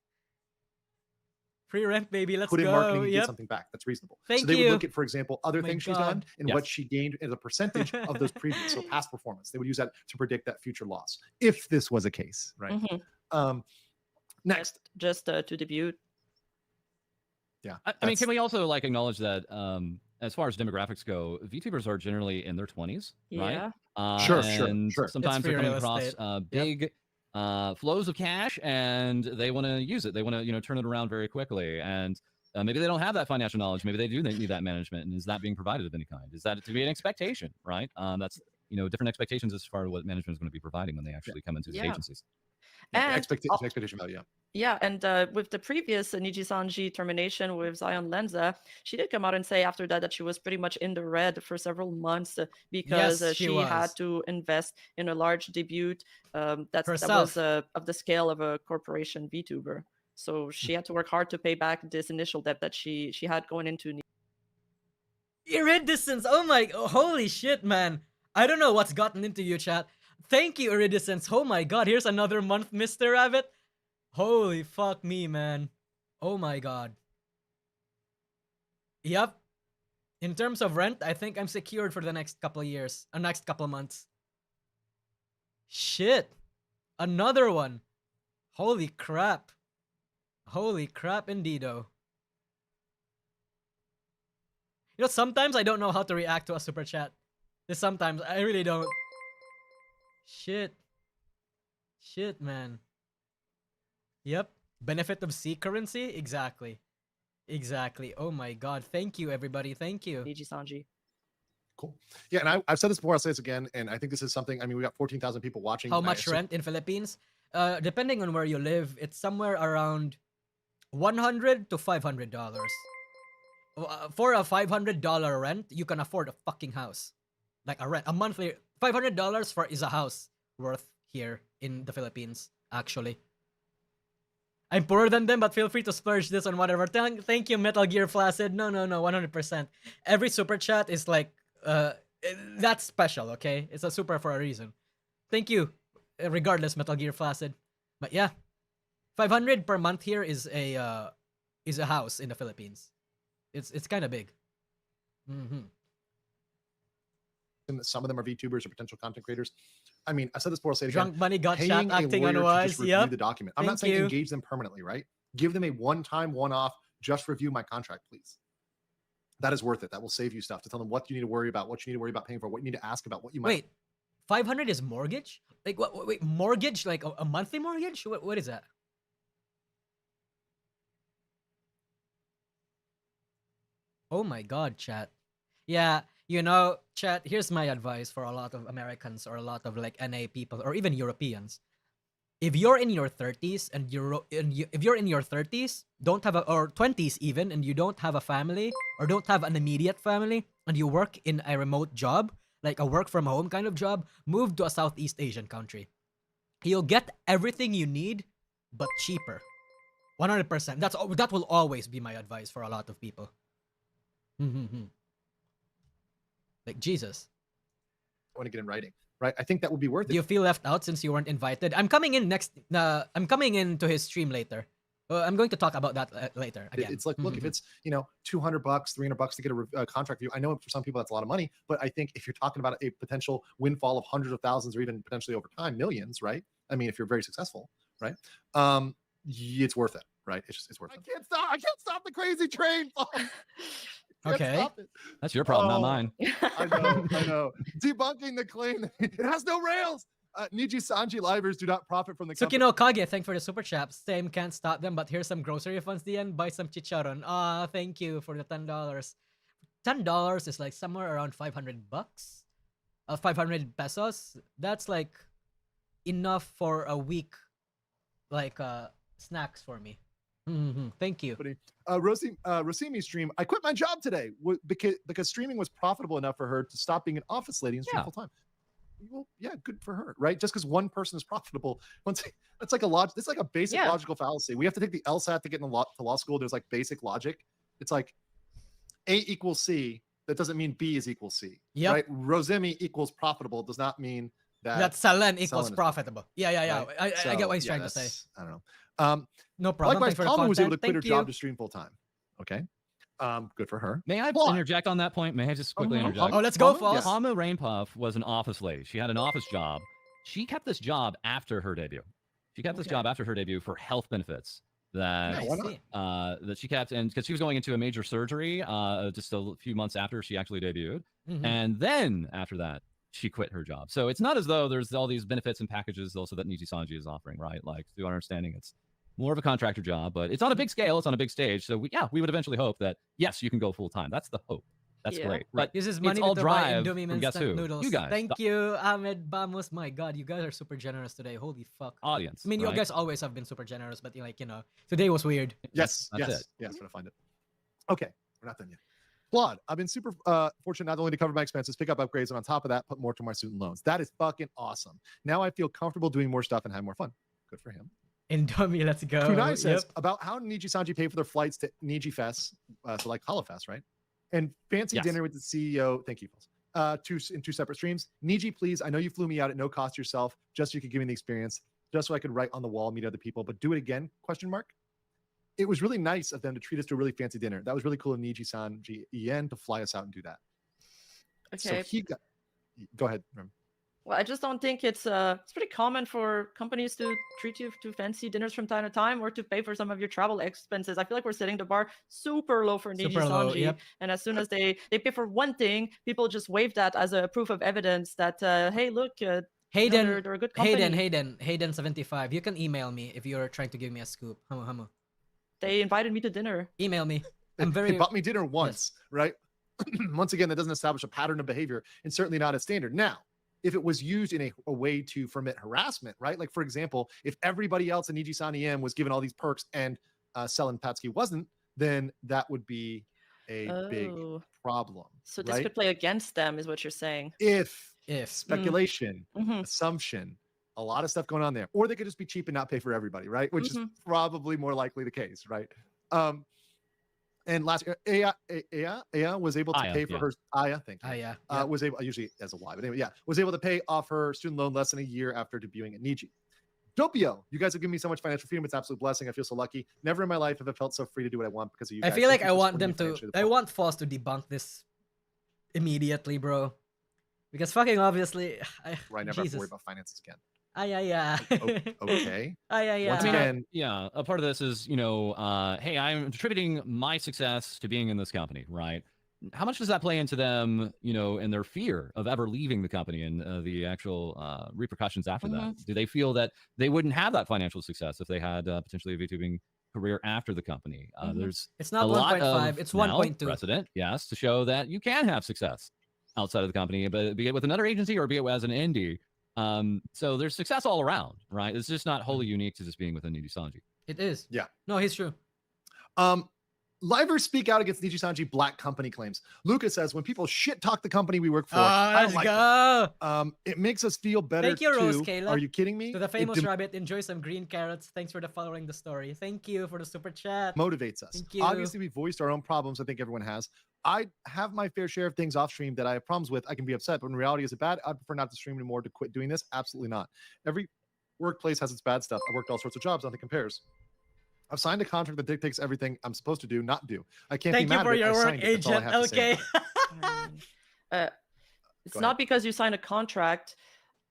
Speaker 1: Free rent, baby. Let's
Speaker 3: Put in
Speaker 1: go.
Speaker 3: marketing and
Speaker 1: Yep.
Speaker 3: get something back. That's reasonable.
Speaker 1: Thank
Speaker 3: so they
Speaker 1: you.
Speaker 3: would look at, for example, other
Speaker 1: My
Speaker 3: things she's
Speaker 1: God.
Speaker 3: done and
Speaker 4: Yes.
Speaker 3: what she gained as a percentage of those previous, so past performance. They would use that to predict that future loss, if this was a case, right?
Speaker 5: Mhm.
Speaker 3: Next,
Speaker 5: Just to debut.
Speaker 3: yeah.
Speaker 4: I mean, can we also like acknowledge that as far as demographics go, VTubers are generally in their 20s, right?
Speaker 5: Yeah.
Speaker 3: Sure.
Speaker 4: And
Speaker 3: It's
Speaker 4: sometimes they're
Speaker 1: free
Speaker 4: coming
Speaker 1: real
Speaker 4: across
Speaker 1: estate.
Speaker 4: big flows of cash, and they want to use it. They want to, turn it around very quickly. And maybe they don't have that financial knowledge. Maybe they do need that management. And is that being provided of any kind? Is that to be an expectation, right? That's different expectations as far as what management is going to be providing when they actually come into these
Speaker 5: Yeah.
Speaker 4: agencies.
Speaker 5: And
Speaker 3: expectation value.
Speaker 5: yeah, and with the previous Nijisister termination with Zion Lenza, she did come out and say after that she was pretty much in the red for several months because
Speaker 1: Yes, she
Speaker 5: she had
Speaker 1: was.
Speaker 5: to invest in a large debut that
Speaker 1: Herself.
Speaker 5: was of the scale of a corporation VTuber. So she had to work hard to pay back this initial debt that she had going into.
Speaker 1: Iridescence. Oh my, holy shit, man. I don't know what's gotten into you, chat. Thank you, Iridescence. Oh my god, here's another month, Mr. Rabbit. Holy fuck me, man. Oh my god. Yep. In terms of rent, I think I'm secured for the next couple of years. Next couple of months. Shit. Another one. Holy crap. Holy crap, indeedo. Sometimes I don't know how to react to a super chat. Sometimes I really don't. Shit. Shit, man. Yep. Benefit of C currency? Exactly. Exactly. Oh my god. Thank you, everybody. Thank you.
Speaker 5: Niji-sanji.
Speaker 3: Cool. Yeah, and I've said this before, I'll say this again, and I think this is something, I mean, we got 14,000 people watching.
Speaker 1: How much rent in Philippines? Depending on where you live, it's somewhere around $100 to $500. For a $500 rent, you can afford a fucking house. Like a monthly $500 is a house worth here in the Philippines, actually. I'm poorer than them, but feel free to splurge this on whatever. Thank you, Metal Gear Flaccid. No, 100%. Every super chat is like, that's special, okay? It's a super for a reason. Thank you, regardless, Metal Gear Flaccid. But yeah, 500 per month here is a house in the Philippines. It's kind of big. Mm-hmm.
Speaker 3: Some of them are VTubers or potential content creators. I mean, I said this before, I'll say it
Speaker 1: Drunk
Speaker 3: again.
Speaker 1: Money got
Speaker 3: Paying
Speaker 1: chat
Speaker 3: a
Speaker 1: acting
Speaker 3: lawyer to
Speaker 1: unwise.
Speaker 3: just review
Speaker 1: Yep.
Speaker 3: the document. I'm not
Speaker 1: Thank
Speaker 3: saying
Speaker 1: you.
Speaker 3: engage them permanently, right? Give them a one-time, one-off, just review my contract, please. That is worth it. That will save you stuff to tell them what you need to worry about, what you need to worry about paying for, what you need to ask about, what you might.
Speaker 1: Wait, 500 is mortgage? Like what? Wait, mortgage? Like a monthly mortgage? What is that? Oh my god, chat. Yeah, chat, here's my advice for a lot of Americans or a lot of like NA people or even Europeans. If you're in your 30s if you're in your 30s, don't have or 20s even, and you don't have a family or don't have an immediate family, and you work in a remote job, like a work from home kind of job, move to a Southeast Asian country. You'll get everything you need, but cheaper. 100%. That will always be my advice for a lot of people. Like Jesus.
Speaker 3: I want to get in writing, right? I think that would be worth it.
Speaker 1: Do you feel left out since you weren't invited? I'm coming in I'm coming into his stream later. I'm going to talk about that later again.
Speaker 3: It's like, look, if it's $200, $300 to get a contract view, I know for some people that's a lot of money, but I think if you're talking about a potential windfall of hundreds of thousands or even potentially over time millions, right? I mean, if you're very successful, right? It's worth it, right? It's worth it. I can't stop the crazy train.
Speaker 1: Okay,
Speaker 4: that's your problem, not mine.
Speaker 3: I know. Debunking the claim that it has no rails. Niji-sanji livers do not profit from the company.
Speaker 1: Tsukino Kage, thank for the super chat. Same can't stop them, but here's some grocery funds. The end. Buy some chicharon. Thank you for the $10. $10 is like somewhere around $500. 500 pesos. That's like enough for a week, like snacks for me. Thank you.
Speaker 3: Rosimi stream. I quit my job today because streaming was profitable enough for her to stop being an office lady and stream full time. well, yeah, good for her, right? Just because one person is profitable, that's like a basic
Speaker 5: Yeah.
Speaker 3: logical fallacy. We have to take the LSAT to get to law school. There's like basic logic. It's like A equals C. That doesn't mean B is equal C.
Speaker 1: Yep.
Speaker 3: Right? Rosemi equals profitable does not mean that
Speaker 1: Selen equals
Speaker 3: Selen is
Speaker 1: profitable. Yeah.
Speaker 3: right?
Speaker 1: I get what he's
Speaker 3: yeah,
Speaker 1: trying to say.
Speaker 3: I don't know.
Speaker 1: No problem.
Speaker 3: Likewise,
Speaker 1: Thanks for the
Speaker 3: Palmer was able to
Speaker 1: content.
Speaker 3: quit her
Speaker 1: Thank
Speaker 3: job
Speaker 1: you.
Speaker 3: to stream full time. Okay. Good for her.
Speaker 4: May I
Speaker 3: Plot.
Speaker 4: interject on that point? May I just quickly interject?
Speaker 1: Oh, let's go,
Speaker 3: Palmer?
Speaker 1: Falls.
Speaker 3: Yes.
Speaker 4: Palma Rainpuff was an office lady. She had an office job. She kept this job after her debut. She kept this job after her debut for health benefits that
Speaker 3: Yeah, why not?
Speaker 4: that she kept, and because she was going into a major surgery just a few months after she actually debuted, and then after that she quit her job. So it's not as though there's all these benefits and packages also that Nijisanji is offering, right? Like, to our understanding, it's more of a contractor job, but it's on a big scale, it's on a big stage. So we would eventually hope that yes, you can go full time. That's the hope. That's
Speaker 5: Yeah.
Speaker 4: great. But
Speaker 1: This is
Speaker 4: it's
Speaker 1: money
Speaker 4: all
Speaker 1: to buy
Speaker 4: drive
Speaker 1: Indomie
Speaker 4: from guess
Speaker 1: instant
Speaker 4: who?
Speaker 1: noodles.
Speaker 4: You guys,
Speaker 1: Thank
Speaker 4: the
Speaker 1: you, Ahmed Bamos. My God, you guys are super generous today. Holy fuck.
Speaker 4: audience.
Speaker 1: I mean,
Speaker 4: right?
Speaker 1: you guys always have been super generous, but like, today was weird.
Speaker 3: Yes,
Speaker 4: That's
Speaker 3: yes,
Speaker 4: it.
Speaker 3: yes. I'm gonna find it. Okay, we're not done yet. Claude, I've been super fortunate not only to cover my expenses, pick up upgrades, and on top of that, put more to my student loans. That is fucking awesome. Now I feel comfortable doing more stuff and have more fun. Good for him.
Speaker 1: Indomie, let's go.
Speaker 3: Kunai says about how Niji Sanji pay for their flights to Niji Fest, so like Hollow Fest, right? And fancy
Speaker 4: Yes.
Speaker 3: dinner with the CEO. Thank you, Falls. In two separate streams. Niji, please. I know you flew me out at no cost yourself, just so you could give me the experience, just so I could write on the wall, meet other people. But do it again? ? It was really nice of them to treat us to a really fancy dinner. That was really cool of Niji Sanji Ien to fly us out and do that.
Speaker 5: Okay.
Speaker 3: So he got. Go ahead. Rem.
Speaker 5: Well, I just don't think it's pretty common for companies to treat you to fancy dinners from time to time or to pay for some of your travel expenses. I feel like we're setting the bar super low for Niji
Speaker 1: Super low,
Speaker 5: Sanji.
Speaker 1: yep.
Speaker 5: And as soon as they pay for one thing, people just wave that as a proof of evidence that hey, look,
Speaker 1: Hayden,
Speaker 5: they're a good company.
Speaker 1: Hayden 75. You can email me if you're trying to give me a scoop. Hamu.
Speaker 5: They invited me to dinner.
Speaker 1: Email me. I'm
Speaker 3: They
Speaker 1: very
Speaker 3: bought me dinner once, right? Once again, that doesn't establish a pattern of behavior and certainly not a standard. Now, if it was used in a way to foment harassment, right? Like, for example, if everybody else in Nijisani M was given all these perks and Selen Patsky wasn't, then that would be a big
Speaker 5: Oh.
Speaker 3: problem.
Speaker 5: So this
Speaker 3: right?
Speaker 5: could play against them, is what you're saying.
Speaker 3: If
Speaker 1: if
Speaker 3: speculation,
Speaker 5: Mhm.
Speaker 3: assumption, a lot of stuff going on there, or they could just be cheap and not pay for everybody, right? Which is probably more likely the case, right? And last Aya was able to
Speaker 4: Aya,
Speaker 3: pay for
Speaker 4: yeah.
Speaker 3: her Aya, thank you.
Speaker 1: yeah.
Speaker 3: Was able, usually as a Y, but anyway, yeah, was able to pay off her student loan less than a year after debuting at Niji. Dopio, you guys have given me so much financial freedom. It's an absolute blessing. I feel so lucky. Never in my life have I felt so free to do what I want because of you
Speaker 1: I
Speaker 3: guys.
Speaker 1: feel like
Speaker 3: Thank you
Speaker 1: I
Speaker 3: for
Speaker 1: want
Speaker 3: supporting
Speaker 1: them
Speaker 3: me
Speaker 1: to.
Speaker 3: financially.
Speaker 1: I want Foss to debunk this immediately, bro. Because fucking obviously,
Speaker 3: Right, never have to
Speaker 1: Jesus.
Speaker 3: worry about finances again.
Speaker 1: Yeah.
Speaker 3: Okay.
Speaker 1: Yeah.
Speaker 3: Once again,
Speaker 4: Yeah, a part of this is, hey, I'm attributing my success to being in this company, right? How much does that play into them, in their fear of ever leaving the company and the actual repercussions after that? Do they feel that they wouldn't have that financial success if they had potentially a VTubing career after the company? There's
Speaker 1: It's not
Speaker 4: a lot
Speaker 1: 1.5,
Speaker 4: of
Speaker 1: it's
Speaker 4: now
Speaker 1: 1.2.
Speaker 4: precedent, yes, to show that you can have success outside of the company, but be it with another agency or be it as an indie. So there's success all around, right? It's just not wholly unique to just being within Nijisanji.
Speaker 1: It is.
Speaker 3: Yeah.
Speaker 1: No, he's true.
Speaker 3: Livers speak out against Nijissanji Black company claims. Lucas says, when people shit talk the company we work for, I
Speaker 1: Let's
Speaker 3: don't like
Speaker 1: go.
Speaker 3: that. It makes us feel better
Speaker 1: Thank you, Rose
Speaker 3: too.
Speaker 1: Kayla.
Speaker 3: Are you kidding me?
Speaker 1: To the
Speaker 3: It
Speaker 1: famous rabbit, enjoy some green carrots. Thanks for the following the story. Thank you for the super chat.
Speaker 3: motivates us.
Speaker 1: Thank you.
Speaker 3: Obviously, we voiced our own problems. I think everyone has. I have my fair share of things off stream that I have problems with. I can be upset, but in reality, is it bad? I'd prefer not to stream anymore to quit doing this. Absolutely not. Every workplace has its bad stuff. I worked all sorts of jobs. Nothing compares. I've signed a contract that dictates everything I'm supposed to do, not do. I can't
Speaker 1: Thank
Speaker 3: be
Speaker 1: you
Speaker 3: mad
Speaker 1: for
Speaker 3: at it.
Speaker 1: your
Speaker 3: I
Speaker 1: work,
Speaker 3: signed it. That's all I
Speaker 1: agent.
Speaker 3: have to say
Speaker 1: Okay.
Speaker 3: about it.
Speaker 5: It's
Speaker 3: Go
Speaker 5: not
Speaker 3: ahead.
Speaker 5: because you sign a contract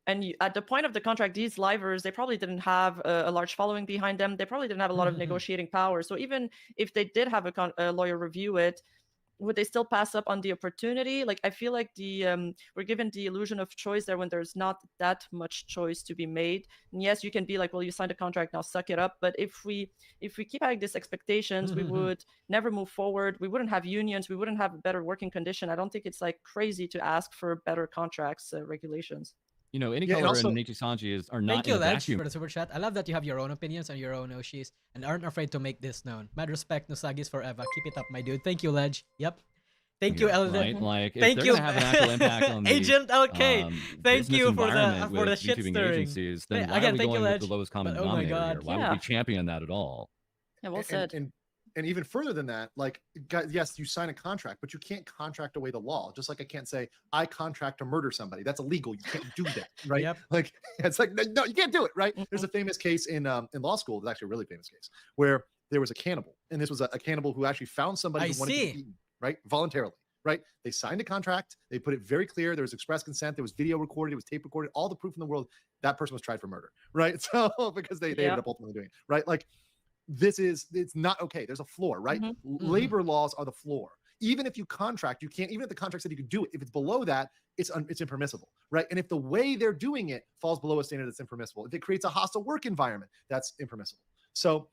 Speaker 5: and at the point of the contract, these livers, they probably didn't have a large following behind them. They probably didn't have a lot of negotiating power. So even if they did have a lawyer review it, would they still pass up on the opportunity? Like, I feel like we're given the illusion of choice there when there's not that much choice to be made. And yes, you can be like, well, you signed a contract, now suck it up. But if we keep having these expectations, we would never move forward. We wouldn't have unions. We wouldn't have a better working condition. I don't think it's like crazy to ask for better contracts, regulations.
Speaker 4: Any
Speaker 3: Yeah, and
Speaker 4: color
Speaker 3: also-
Speaker 4: in Nijisanji are not
Speaker 1: Thank you,
Speaker 4: in a
Speaker 1: Ledge,
Speaker 4: vacuum.
Speaker 1: for the super chat. I love that you have your own opinions and your own Oshis and aren't afraid to make this known. Mad respect, Nosagis forever. Keep it up, my dude. Thank you, Ledge. Yep. Thank you,
Speaker 4: here,
Speaker 1: Elder.
Speaker 4: right? Like, if
Speaker 1: Thank
Speaker 4: they're
Speaker 1: you,
Speaker 4: gonna have an actual impact on the
Speaker 1: Agent LK. Thank
Speaker 4: business
Speaker 1: you for
Speaker 4: environment
Speaker 1: the
Speaker 4: with
Speaker 1: shit
Speaker 4: VTubing
Speaker 1: stirring.
Speaker 4: agencies, then
Speaker 1: Hey,
Speaker 4: why
Speaker 1: again,
Speaker 4: are we
Speaker 1: thank you,
Speaker 4: going with the
Speaker 1: Ledge.
Speaker 4: lowest common
Speaker 1: But, oh my
Speaker 4: denominator here?
Speaker 1: God,
Speaker 4: Why would
Speaker 5: yeah.
Speaker 4: we champion that at all?
Speaker 5: Yeah, well said.
Speaker 3: And even further than that, like, yes, you sign a contract, but you can't contract away the law. Just like I can't say I contract to murder somebody. That's illegal. You can't do that, right?
Speaker 1: Yep.
Speaker 3: Like, it's like no, you can't do it, right? There's a famous case in law school. It's actually a really famous case where there was a cannibal, and this was a cannibal who actually found somebody
Speaker 1: I
Speaker 3: who wanted to
Speaker 1: see.
Speaker 3: be eaten, right, voluntarily. Right? They signed a contract. They put it very clear. There was express consent. There was video recorded. It was tape recorded. All the proof in the world. That person was tried for murder, right? So because they ended up ultimately doing it, right? Like, it's not okay. There's a floor, right? Labor laws are the floor. Even if you contract, you can't. Even if the contract said you could do it, if it's below that, it's impermissible, right? And if the way they're doing it falls below a standard, that's impermissible. If it creates a hostile work environment, that's impermissible. So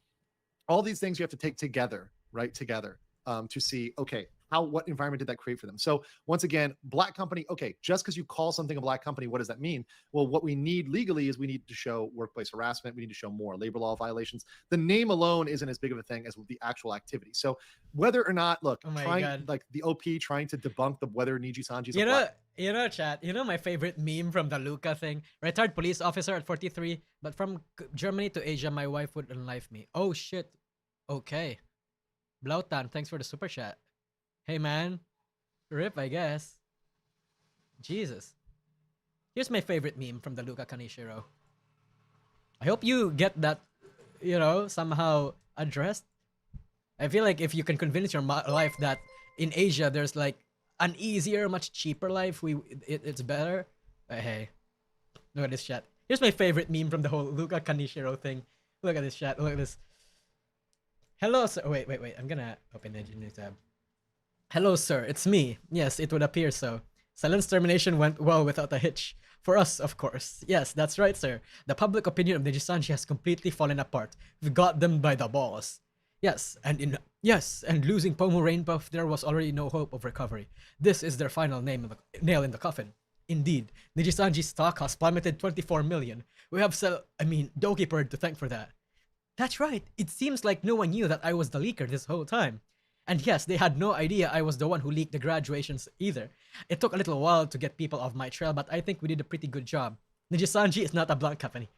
Speaker 3: all these things you have to take together, right? Together to see, okay, what environment did that create for them? So once again, black company, okay, just because you call something a black company, what does that mean? Well, what we need legally is we need to show workplace harassment. We need to show more labor law violations. The name alone isn't as big of a thing as the actual activity. So whether or not, look, like the OP trying to debunk whether Nijisister Black.
Speaker 1: You know, chat, my favorite meme from the Luca thing? Retired police officer at 43, but from Germany to Asia, my wife would unlife me. Oh, shit. Okay. Blautan, thanks for the super chat. Hey, man. Rip, I guess. Jesus. Here's my favorite meme from the Luca Kanishiro. I hope you get that, somehow addressed. I feel like if you can convince your life that in Asia there's like an easier, much cheaper life, it's better. Hey, look at this chat. Here's my favorite meme from the whole Luca Kanishiro thing. Look at this chat. Look at this. Hello, sir. Wait. I'm gonna open the new tab. Hello, sir. It's me. Yes, it would appear so. Silence termination went well without a hitch. For us, of course. Yes, that's right, sir. The public opinion of Nijisister has completely fallen apart. We've got them by the balls. Yes, and losing Pomu Rainpuff, there was already no hope of recovery. This is their final nail in the coffin. Indeed, Nijisanji's stock has plummeted 24 million. We have Doki Bird to thank for that. That's right. It seems like no one knew that I was the leaker this whole time. And yes, they had no idea I was the one who leaked the graduations either. It took a little while to get people off my trail, but I think we did a pretty good job. Nijisanji is not a blunt company.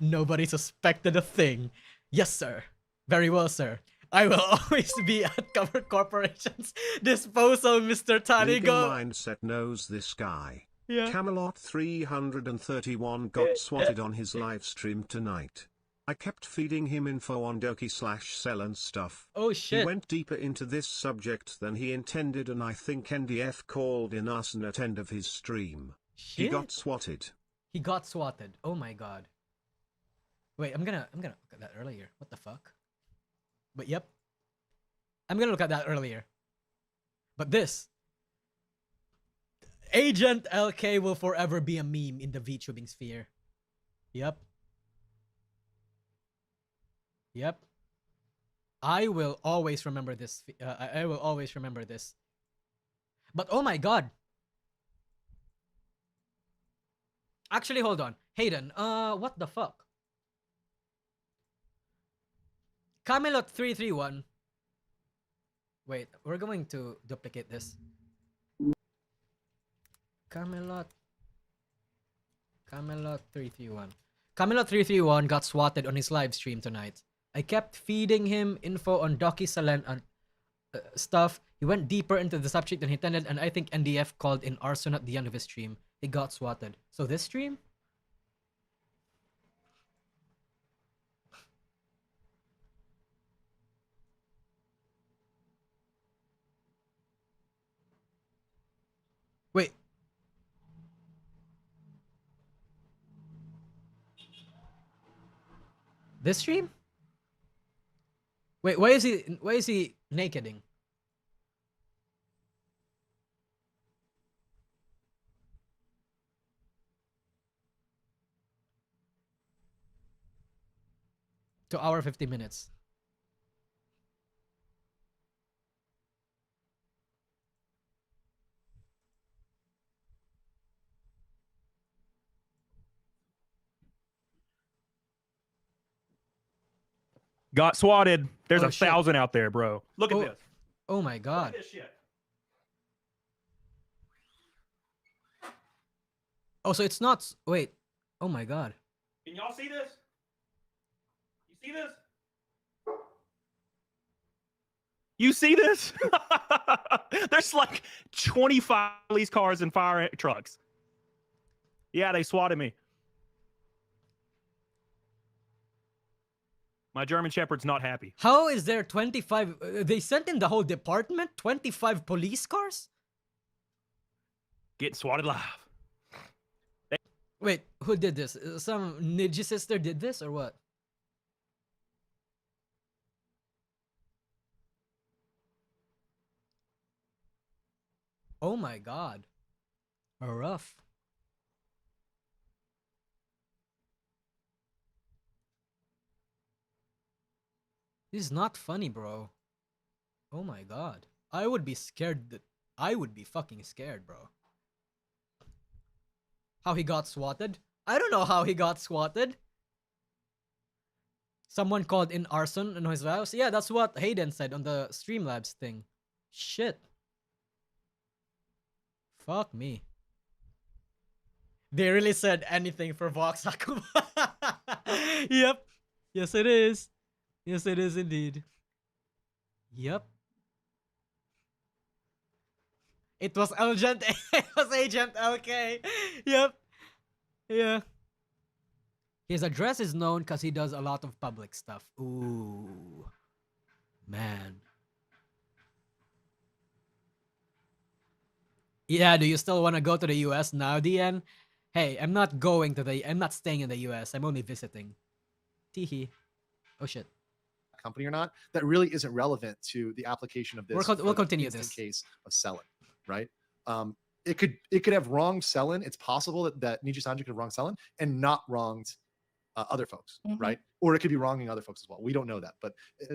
Speaker 1: Nobody suspected a thing. Yes, sir. Very well, sir. I will always be at covered corporations' disposal, Mr.
Speaker 2: Legal
Speaker 1: Tanigo.
Speaker 2: Mindset knows this guy.
Speaker 1: Yeah.
Speaker 2: Camelot 331 got swatted on his live stream tonight. I kept feeding him info on Doki/Sell and stuff.
Speaker 1: Oh shit.
Speaker 2: He went deeper into this subject than he intended, and I think NDF called in us at end of his stream.
Speaker 1: Shit.
Speaker 2: He got swatted.
Speaker 1: He got swatted. Oh my god. Wait, I'm gonna look at that earlier. What the fuck? But yep. I'm gonna look at that earlier. But this. Agent LK will forever be a meme in the VTubing sphere. Yep. Yep. I will always remember this. I will always remember this. But oh my god. Actually, hold on. Hayden, what the fuck? Camelot 331. Wait, we're going to duplicate this. Camelot 331. Camelot 331 got swatted on his live stream tonight. I kept feeding him info on Doki Salen and stuff. He went deeper into the subject than he intended, and I think NDF called in arson at the end of his stream. He got swatted. So this stream? Wait. This stream? Wait, why is he nakeding? To hour 50 minutes.
Speaker 6: Got swatted. There's
Speaker 1: Oh,
Speaker 6: a
Speaker 1: shit.
Speaker 6: 1,000 out there, bro. Look at
Speaker 1: Oh,
Speaker 6: this.
Speaker 1: oh my god.
Speaker 6: Look at this shit.
Speaker 1: Oh, so it's not. Wait. Oh my god.
Speaker 6: Can y'all see this? You see this? You see this? There's like 25 police cars and fire trucks. Yeah, they swatted me. My German Shepherd's not happy.
Speaker 1: How is there 25? They sent in the whole department? 25 police cars?
Speaker 6: Getting swatted live.
Speaker 1: Wait, who did this? Some Nijisister did this or what? Oh my god. Rough. This is not funny, bro. Oh my god. I would be scared. I would be fucking scared, bro. How he got swatted? I don't know how he got swatted. Someone called in arson in his house. Yeah, that's what Hayden said on the Streamlabs thing. Shit. Fuck me. They really said anything for Vox Akuma. Yep. Yes, it is. Yes, it is indeed. Yep. It was Agent. It was Agent LK. Yep. Yeah. His address is known because he does a lot of public stuff. Ooh. Man. Yeah, do you still want to go to the US now, DN? Hey, I'm not staying in the US. I'm only visiting. Teehee. Oh shit.
Speaker 3: Company or not, that really isn't relevant to the application of this.
Speaker 1: We'll continue
Speaker 3: instant
Speaker 1: this.
Speaker 3: Case of selling, right? It could have wronged selling. It's possible that Nijisandra could have wronged selling and not wronged other folks, right? Or it could be wronging other folks as well. We don't know that, but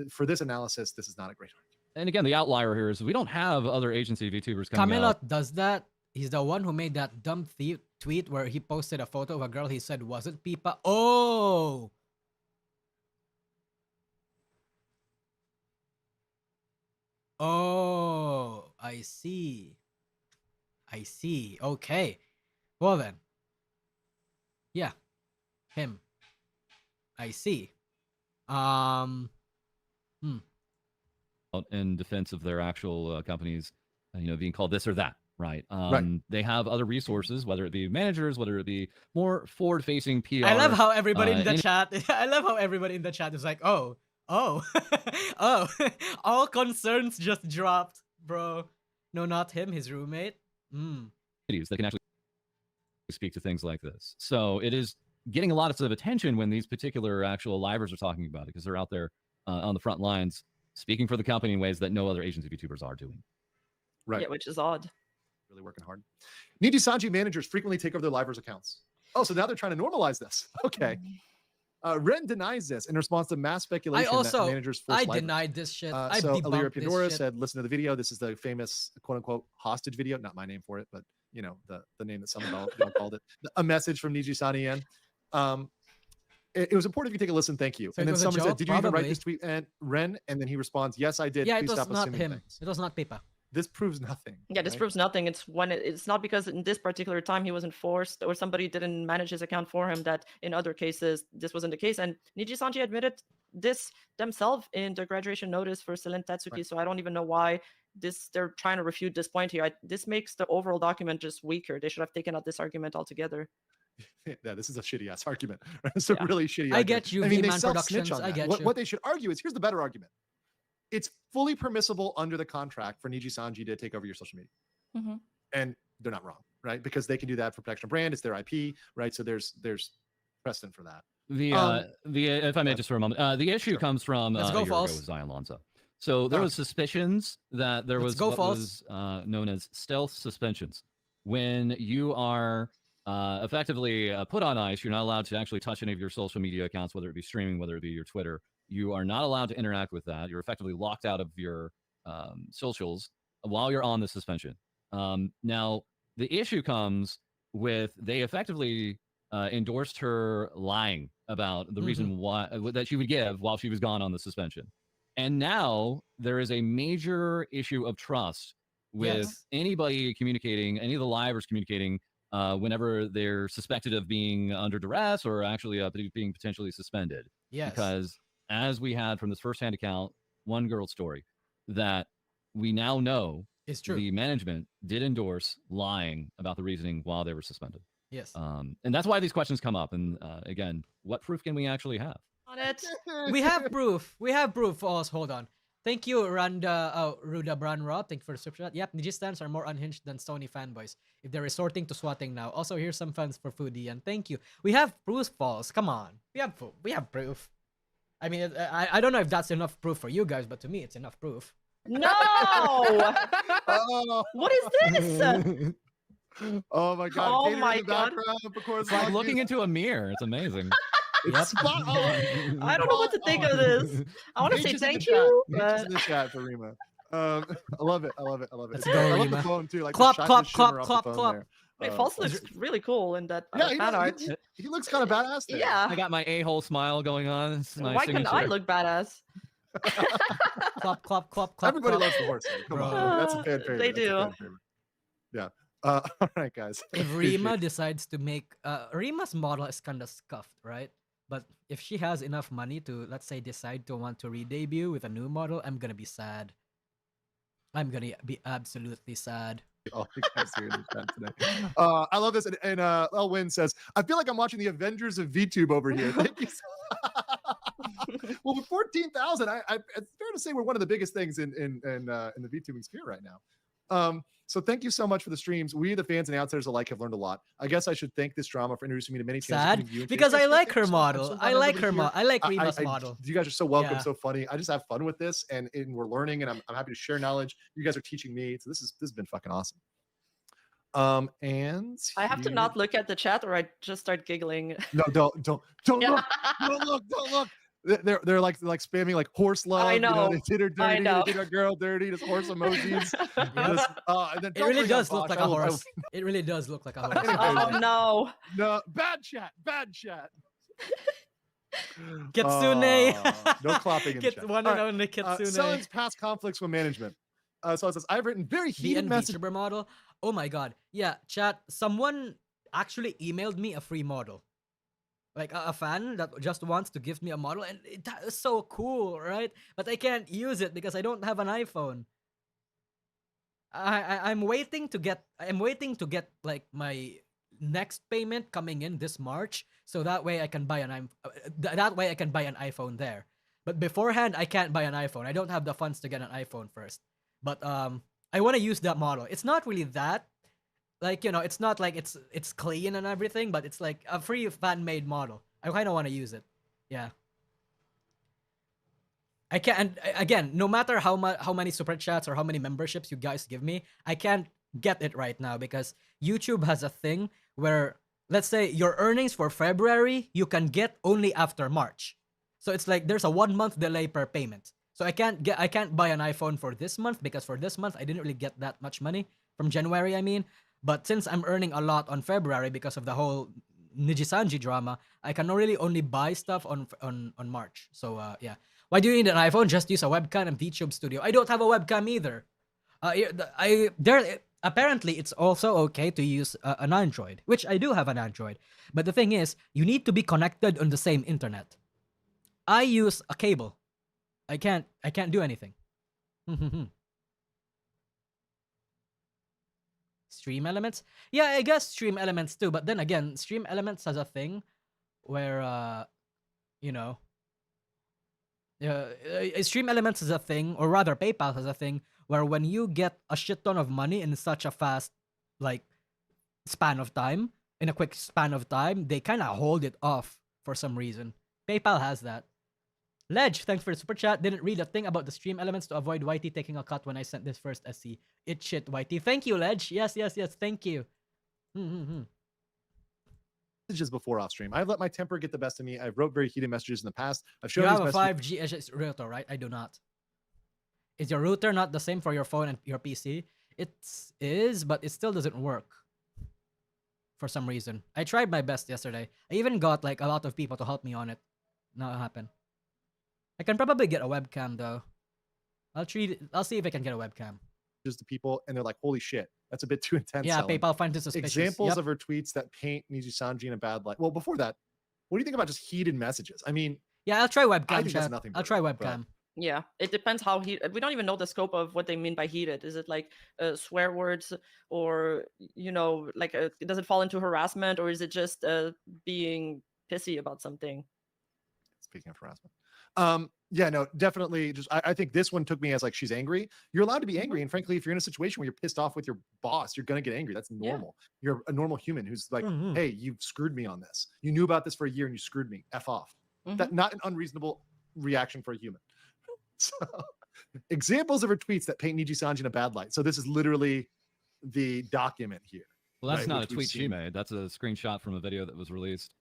Speaker 3: for this analysis, this is not a great argument.
Speaker 4: And again, the outlier here is we don't have other agency VTubers coming
Speaker 1: Camelot
Speaker 4: out.
Speaker 1: does that. He's the one who made that dumb tweet where he posted a photo of a girl he said wasn't Pipa. Oh! Oh, I see. I see. Okay. Well then. Yeah. Him. I see.
Speaker 4: In defense of their actual companies, being called this or that, right?
Speaker 3: Right.
Speaker 4: They have other resources, whether it be managers, whether it be more forward-facing PR.
Speaker 1: I love how everybody in the chat. I love how everybody in the chat is like, oh, oh, all concerns just dropped, bro. No, not him, his roommate.
Speaker 4: That can actually speak to things like this. So it is getting a lot of attention when these particular actual livers are talking about it, because they're out there on the front lines speaking for the company in ways that no other agency VTubers are doing.
Speaker 3: Right.
Speaker 5: Yeah, which is odd.
Speaker 3: Really working hard. Nijisanji managers frequently take over their livers accounts. Oh, so now they're trying to normalize this. Okay. Ren denies this in response to mass speculation that managers force livers.
Speaker 1: Denied this shit.
Speaker 3: So Alira Pandora said, listen to the video. This is the famous quote-unquote hostage video. Not my name for it, but the name that someone called it. A message from Nijisani Yen. It was important if you take a listen. Thank you.
Speaker 1: So
Speaker 3: and then someone said, did you even write
Speaker 1: probably.
Speaker 3: this tweet? And Ren, and then he responds, yes, I did.
Speaker 1: Yeah,
Speaker 3: Please
Speaker 1: it was
Speaker 3: stop
Speaker 1: not
Speaker 3: assuming
Speaker 1: him.
Speaker 3: things.
Speaker 1: It was not Pipa.
Speaker 3: This proves nothing.
Speaker 5: Yeah, this
Speaker 3: right?
Speaker 5: proves nothing. It's when it's not because in this particular time he wasn't forced or somebody didn't manage his account for him that in other cases this wasn't the case. And Nijisanji admitted this themselves in the graduation notice for Silent Tatsuki. Right. So I don't even know why they're trying to refute this point here. This makes the overall document just weaker. They should have taken out this argument altogether.
Speaker 3: Yeah, this is a shitty ass argument. It's a really shitty argument.
Speaker 1: I get you, V-Man Productions. I get you.
Speaker 3: What they should argue is, here's the better argument. It's fully permissible under the contract for Nijisanji to take over your social media. And they're not wrong, right? Because they can do that for protection of brand. It's their IP, right? So there's precedent for that.
Speaker 4: If I may just for a moment, the issue comes from
Speaker 1: Let's go, False.
Speaker 4: Zion Lonzo. So there was suspicions that there was what
Speaker 1: False.
Speaker 4: was known as stealth suspensions. When you are effectively put on ice, you're not allowed to actually touch any of your social media accounts, whether it be streaming, whether it be your Twitter. You are not allowed to interact with that. You're effectively locked out of your socials while you're on the suspension. Now, the issue comes with they effectively endorsed her lying about the reason why that she would give while she was gone on the suspension. And now there is a major issue of trust with anybody communicating, any of the livers communicating whenever they're suspected of being under duress or actually being potentially suspended.
Speaker 1: Yes.
Speaker 4: Because as we had from this first-hand account, one girl story, that we now know
Speaker 1: It's true.
Speaker 4: the management did endorse lying about the reasoning while they were suspended.
Speaker 1: Yes.
Speaker 4: And that's why these questions come up. And again, what proof can we actually have?
Speaker 5: On it.
Speaker 1: We have proof. We have proof. False. Hold on. Thank you, Ruda Branra. Thank you for the super chat. Yep, Nijistans are more unhinged than Sony fanboys if they're resorting to swatting now. Also, here's some fans for Foodie, and thank you. We have proof, False. Come on. We have proof. I mean, I don't know if that's enough proof for you guys, but to me, it's enough proof.
Speaker 5: No!
Speaker 3: Oh,
Speaker 5: What is this?
Speaker 3: oh my god!
Speaker 5: Oh
Speaker 3: Gator in
Speaker 5: my
Speaker 3: the
Speaker 5: God.
Speaker 3: background, of course,
Speaker 4: It's like looking into a mirror. It's amazing.
Speaker 3: It's spot on.
Speaker 5: I don't know what to think of this. I want to say
Speaker 3: H's in the
Speaker 5: thank
Speaker 3: chat.
Speaker 5: you,
Speaker 3: H's
Speaker 5: but
Speaker 3: in the chat for Rima. I love it. I love it. I love it.
Speaker 1: Let's
Speaker 3: I
Speaker 1: go,
Speaker 3: love
Speaker 1: Rima.
Speaker 3: the phone too. Like
Speaker 1: Clap,
Speaker 3: the
Speaker 1: clap,
Speaker 3: shimmer
Speaker 1: clap,
Speaker 3: off
Speaker 1: clap,
Speaker 3: the phone
Speaker 1: clap.
Speaker 3: there.
Speaker 5: wait, False looks really cool in that
Speaker 3: Yeah,
Speaker 5: fan art.
Speaker 3: he looks kind of badass there.
Speaker 5: Yeah.
Speaker 4: I got my a-hole smile going on. It's my
Speaker 5: Why couldn't I
Speaker 4: signature.
Speaker 5: look badass?
Speaker 1: Clap, clap, clap, clap.
Speaker 3: Everybody
Speaker 1: clap.
Speaker 3: loves the horse. Come on,
Speaker 1: Bro.
Speaker 3: that's a fan favorite.
Speaker 5: They
Speaker 3: That's a
Speaker 5: do.
Speaker 3: fan favorite. Yeah. All right, guys.
Speaker 1: If Rima decides to make Rima's model is kind of scuffed, right? But if she has enough money to, let's say, decide to want to re-debut with a new model, I'm gonna be sad. I'm gonna be absolutely sad.
Speaker 3: All you guys here in the chat today. I love this. And Elwin says, I feel like I'm watching the Avengers of VTube over here. Thank you. Well, with 14,000, it's fair to say we're one of the biggest things in the VTubing sphere right now. So thank you so much for the streams. We, the fans and outsiders alike, have learned a lot. I guess I should thank this drama for introducing me to many channels.
Speaker 1: Sad
Speaker 3: including you and
Speaker 1: because
Speaker 3: Chase.
Speaker 1: I like
Speaker 3: Thank
Speaker 1: her
Speaker 3: you so much. I'm
Speaker 1: model.
Speaker 3: so glad
Speaker 1: I like
Speaker 3: everybody
Speaker 1: her
Speaker 3: here-
Speaker 1: model. I like Rima's model.
Speaker 3: You guys are so welcome,
Speaker 1: Yeah.
Speaker 3: so funny. I just have fun with this, and we're learning, and I'm happy to share knowledge. You guys are teaching me, so this has been fucking awesome. And
Speaker 5: I have to
Speaker 3: here-
Speaker 5: not look at the chat or I just start giggling.
Speaker 3: No, don't
Speaker 5: Yeah.
Speaker 3: look, don't look. They're like spamming like horse love.
Speaker 5: I
Speaker 3: You know,
Speaker 5: know.
Speaker 3: they did her
Speaker 5: I
Speaker 3: dirty.
Speaker 5: know.
Speaker 3: They did her girl dirty. Just horse emojis. Just, and then
Speaker 1: It
Speaker 3: don't
Speaker 1: really
Speaker 3: bring up
Speaker 1: does look
Speaker 3: Bosch.
Speaker 1: like
Speaker 3: I
Speaker 1: a
Speaker 3: will- I will-
Speaker 1: horse. It really does look like a horse.
Speaker 5: Oh no.
Speaker 3: No, bad chat.
Speaker 1: Kitsune.
Speaker 3: No clapping in the chat.
Speaker 1: One
Speaker 3: All
Speaker 1: and
Speaker 3: right,
Speaker 1: only Kitsune.
Speaker 3: Selen's past conflicts with management. So it says, I've written very
Speaker 1: The
Speaker 3: heated messages.
Speaker 1: VTuber model. Oh my god. Yeah, chat. Someone actually emailed me a free model. Like a fan that just wants to give me a model, and that is so cool, right? But I can't use it because I don't have an iPhone. I'm waiting to get like my next payment coming in this March, so that way I can buy an iPhone there. But beforehand, I can't buy an iPhone. I don't have the funds to get an iPhone first. But I want to use that model. It's not really that, like, you know, it's not like it's clean and everything, but it's like a free fan-made model. I kind of want to use it. Yeah. I can't, again, no matter how many super chats or how many memberships you guys give me, I can't get it right now because YouTube has a thing where, let's say, your earnings for February you can get only after March. So it's like there's a 1 month delay per payment. So I can't buy an iPhone for this month because for this month I didn't really get that much money from January, I mean. But since I'm earning a lot on February because of the whole Nijisister drama, I can really only buy stuff on March. So yeah. Why do you need an iPhone? Just use a webcam and VTube Studio. I don't have a webcam either. Apparently it's also okay to use an Android, which I do have an Android. But the thing is, you need to be connected on the same internet. I use a cable. I can't do anything. Stream Elements? Yeah, I guess Stream Elements too, but then again, Stream Elements has a thing where you know, Stream Elements is a thing, or rather PayPal has a thing where when you get a shit ton of money in such a fast like span of time, in a quick span of time, they kind of hold it off for some reason. PayPal has that. Ledge, thanks for the super chat. Didn't read a thing about the Stream Elements to avoid YT taking a cut when I sent this first SC. It shit, YT. Thank you, Ledge. Yes. Thank you.
Speaker 3: Messages before off stream. I've let my temper get the best of me. I've wrote very heated messages in the past. I've
Speaker 1: You
Speaker 3: shown
Speaker 1: have
Speaker 3: these
Speaker 1: a
Speaker 3: messages.
Speaker 1: 5G HS router, right? I do not. Is your router not the same for your phone and your PC? It is, but it still doesn't work. For some reason. I tried my best yesterday. I even got like a lot of people to help me on it. Not happen. I can probably get a webcam though. I'll see if I can get a webcam.
Speaker 3: to people, and they're like, "Holy shit, that's a bit too intense."
Speaker 1: Yeah,
Speaker 3: Selen.
Speaker 1: PayPal finds it suspicious.
Speaker 3: Examples
Speaker 1: Yep.
Speaker 3: of her tweets that paint Nijisister in a bad light. Well, before that, what do you think about just heated messages? I mean,
Speaker 1: Yeah, I'll try
Speaker 3: I
Speaker 1: webcam.
Speaker 3: think that's
Speaker 1: Chat.
Speaker 3: nothing.
Speaker 1: I'll try
Speaker 3: but-
Speaker 1: webcam.
Speaker 5: Yeah, it depends how we don't even know the scope of what they mean by heated. Is it like swear words, or like does it fall into harassment, or is it just being pissy about something?
Speaker 3: Speaking of harassment, yeah, no, definitely. Just I think this one took me as like, she's angry. You're allowed to be angry, and frankly, if you're in a situation where you're pissed off with your boss, you're gonna get angry. That's normal. You're a normal human who's like, hey, you've screwed me on this. You knew about this for a year and you screwed me. F off. That not an unreasonable reaction for a human. So, examples of her tweets that paint Nijisister in a bad light. So this is literally the document here.
Speaker 4: Well, that's
Speaker 3: right,
Speaker 4: not a
Speaker 3: which we've
Speaker 4: tweet she
Speaker 3: seen.
Speaker 4: made. That's a screenshot from a video that was released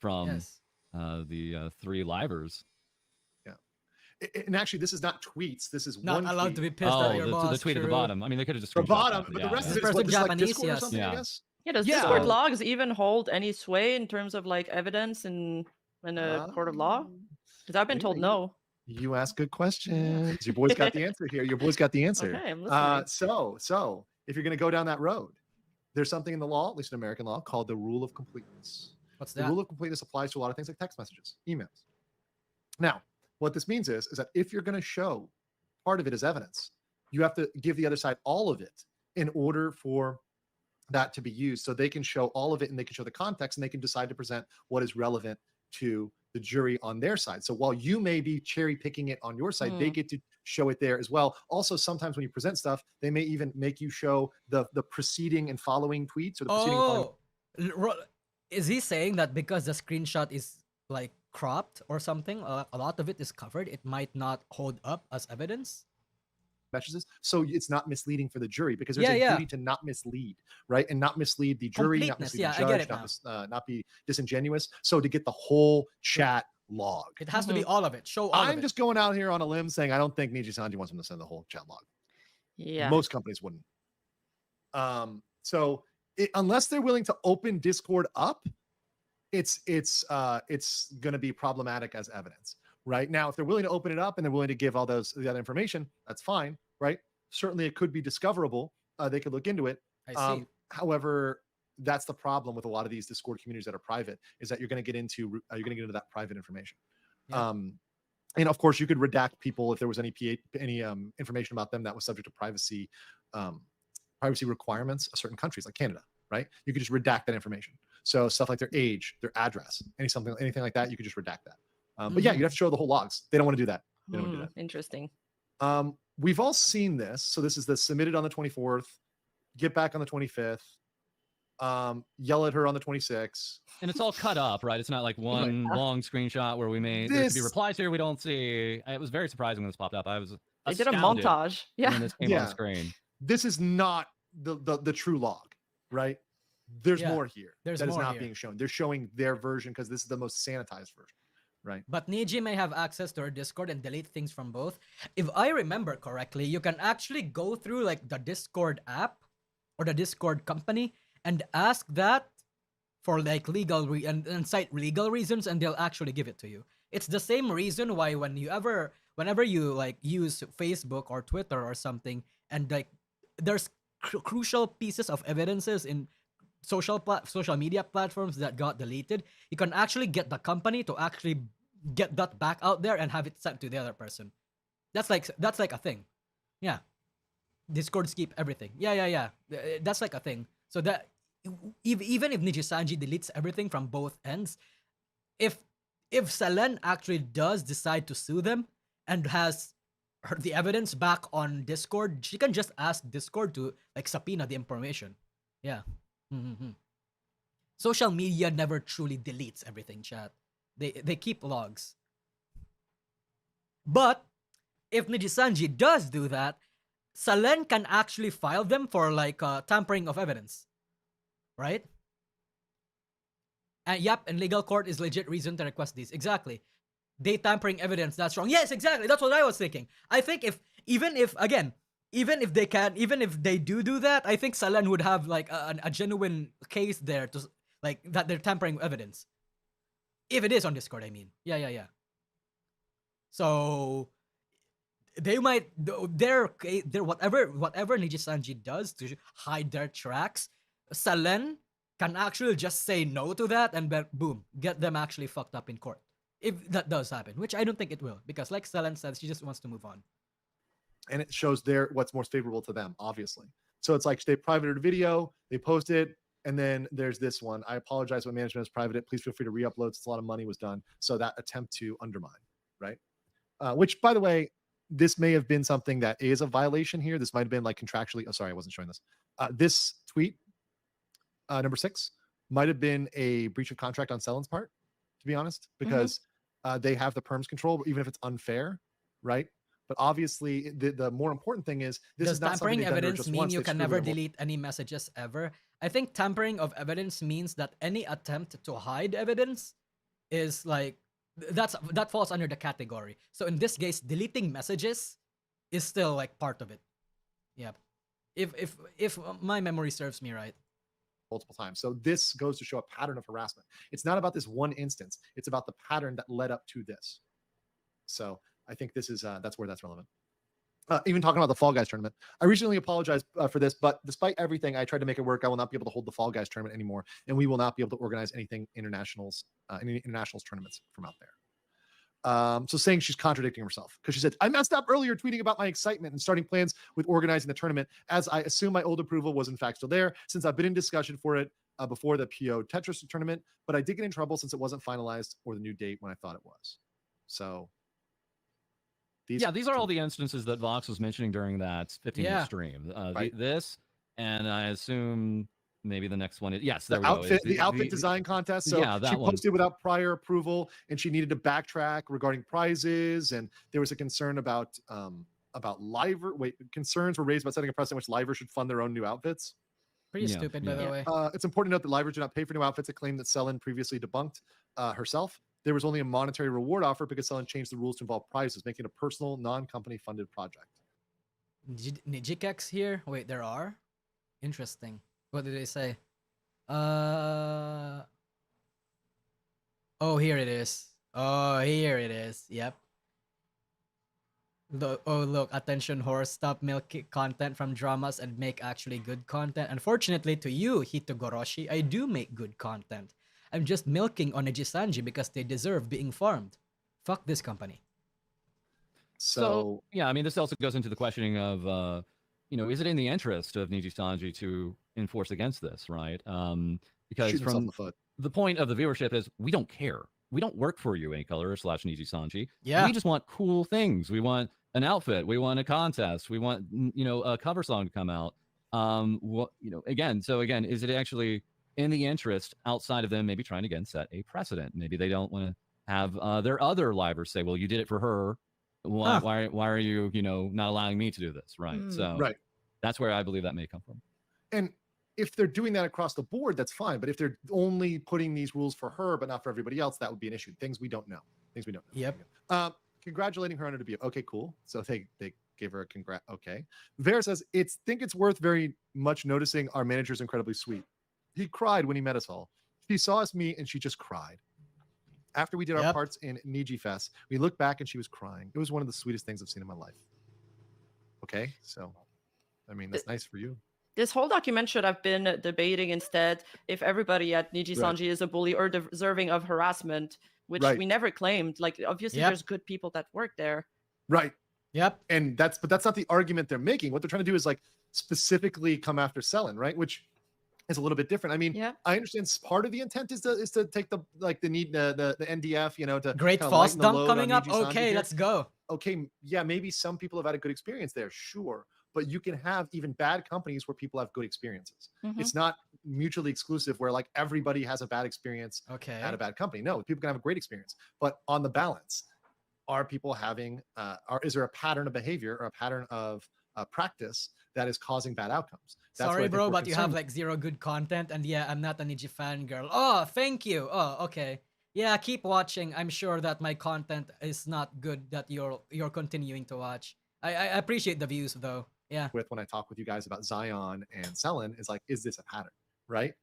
Speaker 4: from
Speaker 1: Yes.
Speaker 4: the 3 livers.
Speaker 3: And actually, this is not tweets. This is
Speaker 1: Not
Speaker 3: one
Speaker 1: allowed
Speaker 3: tweet.
Speaker 1: to be pissed at your
Speaker 4: the
Speaker 1: boss.
Speaker 4: tweet at the
Speaker 1: true.
Speaker 4: bottom. I mean, they could have just
Speaker 3: The
Speaker 4: screenshot
Speaker 3: bottom,
Speaker 4: that,
Speaker 3: but
Speaker 4: yeah,
Speaker 3: the rest
Speaker 4: yeah.
Speaker 3: of it
Speaker 1: This
Speaker 3: is what,
Speaker 1: person
Speaker 3: just like
Speaker 1: Japanese,
Speaker 3: Discord or
Speaker 1: yes.
Speaker 3: something, I
Speaker 4: Yeah.
Speaker 3: guess.
Speaker 5: Yeah, does
Speaker 3: Yeah.
Speaker 5: Discord logs even hold any sway in terms of like evidence in a court of law? Because I've been told no.
Speaker 3: You ask good questions. Your boy's got the answer here. Your boy's got the answer.
Speaker 5: Okay, I'm listening.
Speaker 3: So if you're going to go down that road, there's something in the law, at least in American law, called the rule of completeness.
Speaker 1: What's
Speaker 3: The
Speaker 1: that?
Speaker 3: rule of completeness applies to a lot of things like text messages, emails. Now, what this means is that if you're going to show part of it as evidence, you have to give the other side all of it in order for that to be used. So they can show all of it, and they can show the context, and they can decide to present what is relevant to the jury on their side. So while you may be cherry picking it on your side, they get to show it there as well. Also, sometimes when you present stuff, they may even make you show the preceding and following tweets, or the preceding and following.
Speaker 1: Is he saying that because the screenshot is like cropped or something, a lot of it is covered, it might not hold up as evidence?
Speaker 3: Messages, so it's not misleading for the jury, because there's
Speaker 1: Yeah,
Speaker 3: a
Speaker 1: yeah.
Speaker 3: duty to not mislead, right? And not mislead the jury, not
Speaker 1: Completeness,
Speaker 3: mislead
Speaker 1: yeah,
Speaker 3: the
Speaker 1: I get
Speaker 3: judge,
Speaker 1: it
Speaker 3: not be disingenuous. So to get the whole chat log,
Speaker 1: It has to be all of it. Show all of
Speaker 3: I'm
Speaker 1: it.
Speaker 3: just going out here on a limb saying I don't think Nijisister wants him to send the whole chat log.
Speaker 5: Yeah.
Speaker 3: Most companies wouldn't. So unless they're willing to open Discord up, it's going to be problematic as evidence. Right now, if they're willing to open it up and they're willing to give all the other information, that's fine, right? Certainly, it could be discoverable. They could look into it.
Speaker 1: I see.
Speaker 3: However, that's the problem with a lot of these Discord communities that are private, is that you're going to get into that private information.
Speaker 1: Yeah.
Speaker 3: And of course, you could redact people if there was any information about them that was subject to privacy requirements of certain countries, like Canada, right? You could just redact that information. So stuff like their age, their address, anything like that, you could just redact that. But yeah, you have to show the whole logs. They don't want to do that. They don't want to do that.
Speaker 5: Interesting.
Speaker 3: We've all seen this. So this is the submitted on the 24th, get back on the 25th, yell at her on the 26th.
Speaker 4: And it's all cut up, right? It's not like one long screenshot where we made there could be replies here we don't see. It was very surprising when this popped up. I was
Speaker 5: They did a
Speaker 4: astounded
Speaker 5: montage. Yeah.
Speaker 4: when this came on the screen.
Speaker 3: This is not the true log, right? There's
Speaker 1: Yeah,
Speaker 3: more here.
Speaker 1: there's
Speaker 3: that is
Speaker 1: more
Speaker 3: not
Speaker 1: here.
Speaker 3: being shown. They're showing their version because this is the most sanitized version, right?
Speaker 1: But Niji may have access to her Discord and delete things from both. If I remember correctly, you can actually go through like the Discord app or the Discord company and ask that for like legal and cite legal reasons, and they'll actually give it to you. It's the same reason why whenever you like use Facebook or Twitter or something, and like there's crucial pieces of evidences in social media platforms that got deleted, you can actually get the company to actually get that back out there and have it sent to the other person. That's like a thing. Yeah. Discords keep everything. Yeah. That's like a thing. So that even if Nijisister deletes everything from both ends, if Selen actually does decide to sue them and has the evidence back on Discord, she can just ask Discord to like subpoena the information. Yeah. Social media never truly deletes everything, chat. They keep logs. But if Nijisister does do that, Selen can actually file them for like tampering of evidence. Right? And in legal court is legit reason to request these. Exactly. They tampering evidence, that's wrong. Yes, exactly. That's what I was thinking. I think even if they do that, I think Selen would have like a genuine case there to like that they're tampering evidence. If it is on Discord, I mean. Yeah. So they might their whatever Nijisanji does to hide their tracks, Selen can actually just say no to that and then boom, get them actually fucked up in court. If that does happen, which I don't think it will, because like Selen said, she just wants to move on.
Speaker 3: And it shows what's most favorable to them, obviously. So it's like they privated a video, they post it, and then there's this one. I apologize when management has privated. Please feel free to re-upload. It's a lot of money was done. So that attempt to undermine, right? Which, by the way, this may have been something that is a violation here. This might have been like contractually. Oh, sorry, I wasn't showing this. This tweet, number 6, might have been a breach of contract on Selen's part, to be honest, because they have the perms control, even if it's unfair, right? But obviously, the more important thing is this is not
Speaker 1: tampering
Speaker 3: something
Speaker 1: evidence mean you can never delete any messages ever? I think tampering of evidence means that any attempt to hide evidence is like that falls under the category. So in this case, deleting messages is still like part of it. Yeah, if my memory serves me right.
Speaker 3: Multiple times. So this goes to show a pattern of harassment. It's not about this one instance. It's about the pattern that led up to this. So I think this is that's where that's relevant. Even talking about the Fall Guys tournament, I recently apologized for this, but despite everything, I tried to make it work. I will not be able to hold the Fall Guys tournament anymore, and we will not be able to organize anything any internationals tournaments from out there. So saying she's contradicting herself because she said, I messed up earlier tweeting about my excitement and starting plans with organizing the tournament, as I assume my old approval was in fact still there since I've been in discussion for it before the PO Tetris tournament, but I did get in trouble since it wasn't finalized or the new date when I thought it was. So
Speaker 4: these are all the instances that Vox was mentioning during that 15-minute stream.
Speaker 3: Right.
Speaker 4: This, and I assume maybe the next one. Yes,
Speaker 3: there we go. The outfit design contest. So
Speaker 4: yeah,
Speaker 3: she posted without prior approval, and she needed to backtrack regarding prizes, and there was a concern about Liver. Concerns were raised about setting a precedent which Liver should fund their own new outfits.
Speaker 1: Pretty stupid, by the way.
Speaker 3: It's important to note that Liver did not pay for new outfits. A claim that Selen previously debunked herself. There was only a monetary reward offer because Selen changed the rules to involve prizes, making it a personal, non-company funded project.
Speaker 1: Nijikex here? Wait, there are? Interesting. What did they say? Oh, here it is. Oh, here it is. Yep. Look, attention horse, stop milking content from dramas and make actually good content. Unfortunately to you, Hitogoroshi, I do make good content. I'm just milking on Nijisanji because they deserve being farmed. Fuck this company.
Speaker 3: So
Speaker 4: yeah, I mean, this also goes into the questioning of, is it in the interest of Nijisanji to enforce against this, right? Because from the point of the viewership is, we don't care. We don't work for you, A-Color / Nijisanji. Yeah. We just want cool things. We want an outfit. We want a contest. We want, a cover song to come out. Again, is it actually in the interest outside of them maybe trying to, again, set a precedent? Maybe they don't want to have their other livers say, well, you did it for her. Why are you, not allowing me to do this? Right. So that's where I believe that may come from. And
Speaker 3: if they're doing that across the board, that's fine. But if they're only putting these rules for her, but not for everybody else, that would be an issue. Things we don't know.
Speaker 1: Yep.
Speaker 3: Congratulating her on her debut. Okay, cool. So they gave her a congrat. Okay. Vera says, think it's worth very much noticing our manager's incredibly sweet. He cried when he met us all. She saw us meet and she just cried. After we did our parts in Niji Fest, we looked back and she was crying. It was one of the sweetest things I've seen in my life. Okay, so, I mean, that's nice for you.
Speaker 5: This whole document should have been debating instead if everybody at Nijisanji is a bully or deserving of harassment, which we never claimed. Like, obviously, there's good people that work there.
Speaker 3: Right.
Speaker 1: Yep.
Speaker 3: And that's not the argument they're making. What they're trying to do is like specifically come after Selen, right? Which is a little bit different. I mean, I understand part of the intent is to take the NDF, to
Speaker 1: great false dump coming up. Okay, let's go.
Speaker 3: Okay, yeah, maybe some people have had a good experience there, sure, but you can have even bad companies where people have good experiences. It's not mutually exclusive where like everybody has a bad experience at a bad company. No, people can have a great experience, but on the balance, are people having? Is there a pattern of behavior or a pattern of practice that is causing bad outcomes?
Speaker 1: Sorry, bro, but you have like zero good content, and yeah, I'm not a Niji fan girl. Oh, thank you. Oh, okay. Yeah, keep watching. I'm sure that my content is not good that you're continuing to watch. I appreciate the views though. Yeah.
Speaker 3: With when I talk with you guys about Zion and Selen, is like, is this a pattern, right?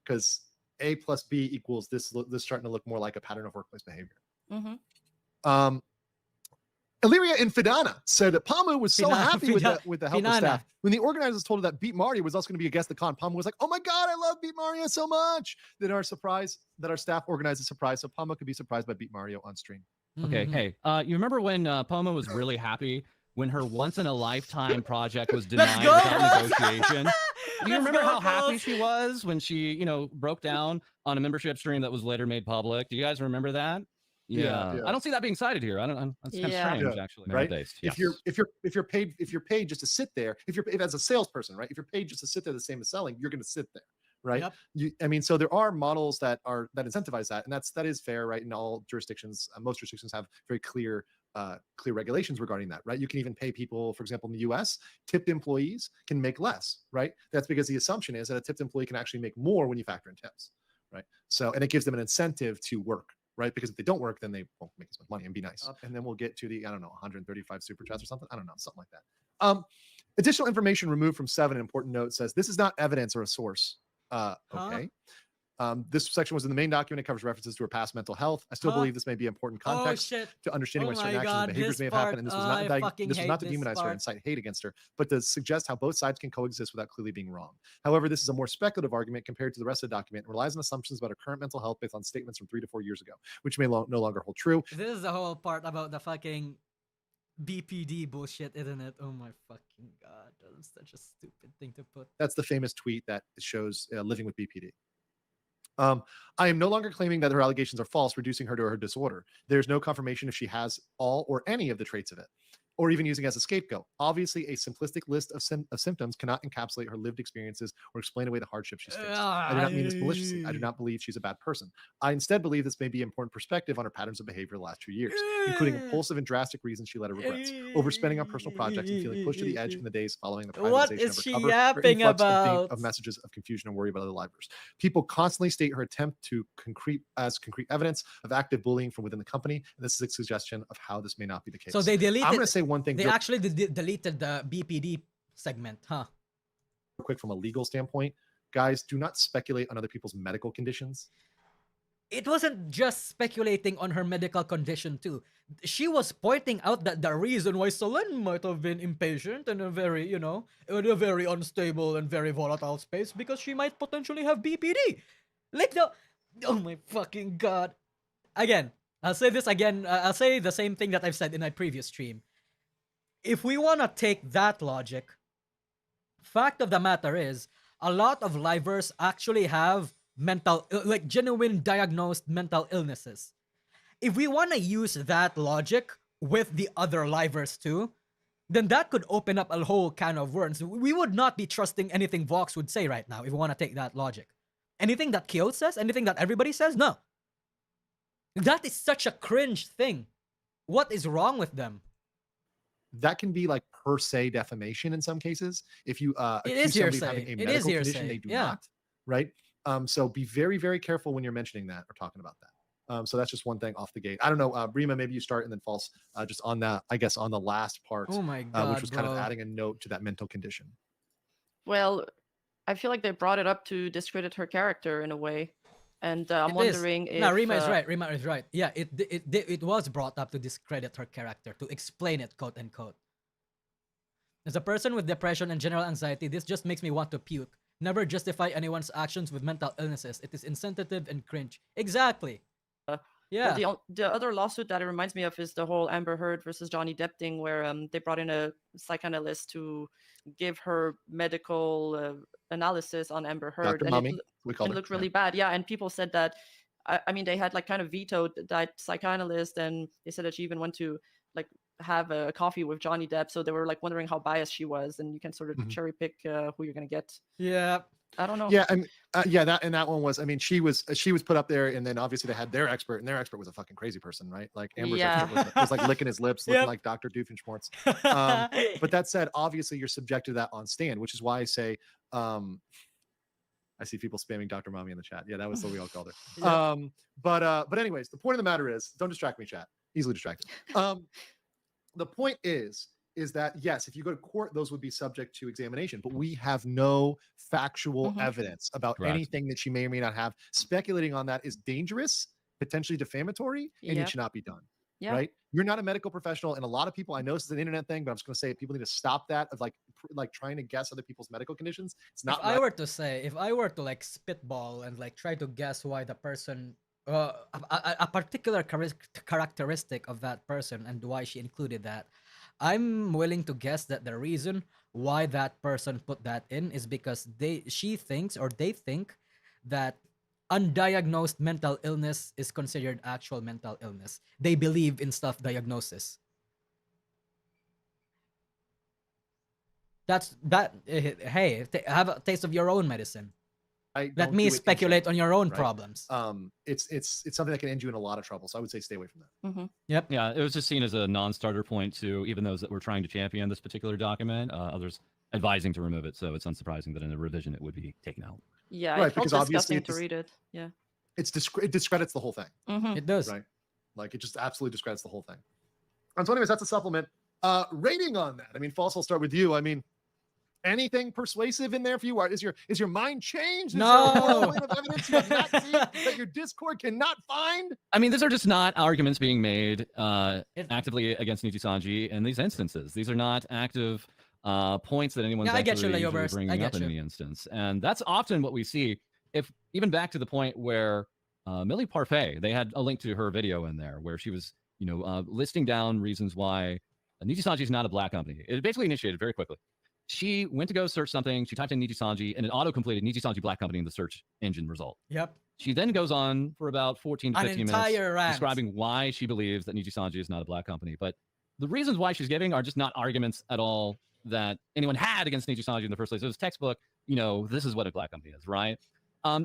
Speaker 3: Because A plus B equals this starting to look more like a pattern of workplace behavior. Illyria and Finana said that Pamu was so happy with the help of
Speaker 1: Finana.
Speaker 3: staff. When the organizers told her that Beat Mario was also going to be a guest at the con, Pamu was like, "Oh my god, I love Beat Mario so much!" That our staff organized a surprise, so Pamu could be surprised by Beat Mario on stream.
Speaker 4: Okay,
Speaker 1: Mhm.
Speaker 4: hey, you remember when Poma was really happy when her once-in-a-lifetime project was denied
Speaker 1: go,
Speaker 4: without
Speaker 1: Pose!
Speaker 4: negotiation? Do you
Speaker 1: Let's
Speaker 4: remember
Speaker 1: go,
Speaker 4: how happy
Speaker 1: Pose!
Speaker 4: she was when she, broke down on a membership stream that was later made public? Do you guys remember that?
Speaker 3: Yeah.
Speaker 4: I don't see that being cited here. That's kind of
Speaker 5: Yeah.
Speaker 4: strange, actually.
Speaker 3: Right?
Speaker 4: Merit-based,
Speaker 3: If
Speaker 4: yes.
Speaker 3: you're paid just to sit there, if as a salesperson, right? If you're paid just to sit there, the same as selling, you're going to sit there, right?
Speaker 1: Yep.
Speaker 3: So there are models that incentivize that, and that is fair, right? In all jurisdictions, most jurisdictions have very clear regulations regarding that, right? You can even pay people, for example, in the U.S., tipped employees can make less, right? That's because the assumption is that a tipped employee can actually make more when you factor in tips, right? So, and it gives them an incentive to work, right? Because if they don't work, then they won't make as much money and be nice. And then we'll get to the, 135 super chats or something. I don't know, something like that. Additional information removed from 7, an important note says, this is not evidence or a source. Okay. This section was in the main document. It covers references to her past mental health. I still believe this may be important context to understanding why certain actions and behaviors may have happened. And this was not to demonize her and incite hate against her, but to suggest how both sides can coexist without clearly being wrong. However, this is a more speculative argument compared to the rest of the document and relies on assumptions about her current mental health based on statements from 3 to 4 years ago, which may no longer hold true.
Speaker 1: This is the whole part about the fucking BPD bullshit, isn't it? Oh my fucking god, that's such a stupid thing to put.
Speaker 3: That's the famous tweet that shows living with BPD. I am no longer claiming that her allegations are false, reducing her to her disorder. There's no confirmation if she has all or any of the traits of it, or even using it as a scapegoat. Obviously, a simplistic list of symptoms cannot encapsulate her lived experiences or explain away the hardships she's faced. I do not mean this maliciously. I do not believe she's a bad person. I instead believe this may be important perspective on her patterns of behavior the last 2 years, including impulsive and drastic reasons she led her regrets, overspending on personal projects, and feeling pushed to the edge in the days following the privatization
Speaker 1: What
Speaker 3: of
Speaker 1: is
Speaker 3: her
Speaker 1: she
Speaker 3: cover,
Speaker 1: yapping about?
Speaker 3: of messages of confusion and worry about other livers. People constantly state her attempt to concrete evidence of active bullying from within the company, and this is a suggestion of how this may not be the case.
Speaker 1: So they deleted.
Speaker 3: I'm going to say one thing.
Speaker 1: They actually deleted the BPD segment, huh?
Speaker 3: Quick, from a legal standpoint, guys, do not speculate on other people's medical conditions.
Speaker 1: It wasn't just speculating on her medical condition too. She was pointing out that the reason why Selene might have been impatient and a very, in a very unstable and very volatile space because she might potentially have BPD. Oh my fucking god. Again, I'll say this again. I'll say the same thing that I've said in my previous stream. If we want to take that logic, fact of the matter is, a lot of livers actually have genuine diagnosed mental illnesses. If we want to use that logic with the other livers too, then that could open up a whole can of worms. We would not be trusting anything Vox would say right now if we want to take that logic. Anything that Kyo says, anything that everybody says, no. That is such a cringe thing. What is wrong with them?
Speaker 3: That can be like per se defamation in some cases. If you
Speaker 1: accuse somebody of having
Speaker 3: a medical condition, they do not, right? So be very, very careful when you're mentioning that or talking about that. So that's just one thing off the gate. I don't know, Rima, maybe you start and then False, just on that, I guess on the last part,
Speaker 1: oh my God,
Speaker 3: which was kind of adding a note to that mental condition.
Speaker 5: Well, I feel like they brought it up to discredit her character in a way. And I'm wondering if...
Speaker 1: No, Rima is right. Rima is right. Yeah, it was brought up to discredit her character, to explain it, quote unquote. As a person with depression and general anxiety, this just makes me want to puke. Never justify anyone's actions with mental illnesses. It is insensitive and cringe. Exactly. Yeah.
Speaker 5: Well, the other lawsuit that it reminds me of is the whole Amber Heard versus Johnny Depp thing, where they brought in a psychoanalyst to give her medical analysis on Amber Heard.
Speaker 3: Dr. Mummy, we call
Speaker 5: it. Looked really bad. Yeah, and people said that, I mean, they had like kind of vetoed that psychoanalyst, and they said that she even went to like have a coffee with Johnny Depp. So they were like wondering how biased she was, and you can sort of cherry pick who you're gonna get.
Speaker 1: Yeah.
Speaker 5: I don't know.
Speaker 3: Yeah, and that one was. I mean, she was put up there, and then obviously they had their expert, and their expert was a fucking crazy person, right? Like Amber's expert was like licking his lips, looking like Dr. Doofenshmirtz. But that said, obviously you're subject to that on stand, which is why I say, I see people spamming Dr. Mommy in the chat. Yeah, that was what we all called her. But anyways, the point of the matter is, don't distract me, chat. Easily distracted. The point is that yes, if you go to court, those would be subject to examination, but we have no factual evidence about anything that she may or may not have. Speculating on that is dangerous, potentially defamatory, and it should not be done. Right? You're not a medical professional, and a lot of people, I know this is an internet thing, but I'm just going to say people need to stop that of like trying to guess other people's medical conditions. It's not.
Speaker 1: If I were to say, if I were to like spitball and like try to guess why the person, a particular characteristic of that person and why she included that, I'm willing to guess that the reason why that person put that in is because she thinks or they think that undiagnosed mental illness is considered actual mental illness. They believe in self-diagnosis. That's that. Hey, have a taste of your own medicine. Let me speculate on your own problems.
Speaker 3: It's something that can end you in a lot of trouble. So I would say stay away from that.
Speaker 5: Mm-hmm.
Speaker 1: Yep.
Speaker 4: Yeah, it was just seen as a non-starter point to even those that were trying to champion this particular document. Others advising to remove it. So it's unsurprising that in a revision it would be taken out.
Speaker 5: Yeah,
Speaker 3: right,
Speaker 5: it felt
Speaker 3: because obviously
Speaker 5: disgusting to read it. Yeah,
Speaker 3: it discredits the whole thing.
Speaker 5: Mm-hmm.
Speaker 1: It does.
Speaker 3: Right, like it just absolutely discredits the whole thing. And so, anyways, that's a supplement. Rating on that. I mean, False, I'll start with you. I mean, anything persuasive in there for you? Is your mind changed?
Speaker 1: No.
Speaker 3: Is there a point of evidence you have not seen that your Discord cannot find?
Speaker 4: I mean, these are just not arguments being made actively against Nijisanji in these instances. These are not active points that anyone's actually usually bringing up in any instance. And that's often what we see. If even back to the point where Millie Parfait, they had a link to her video in there where she was, listing down reasons why Nijisanji is not a black company. It basically initiated very quickly. She went to go search something. She typed in Nijisanji, and it auto-completed Nijisanji Black Company in the search engine result.
Speaker 1: Yep.
Speaker 4: She then goes on for about 14 to 15 minutes
Speaker 1: rant
Speaker 4: describing why she believes that Nijisanji is not a black company. But the reasons why she's giving are just not arguments at all that anyone had against Nijisanji in the first place. It was textbook, this is what a black company is, right?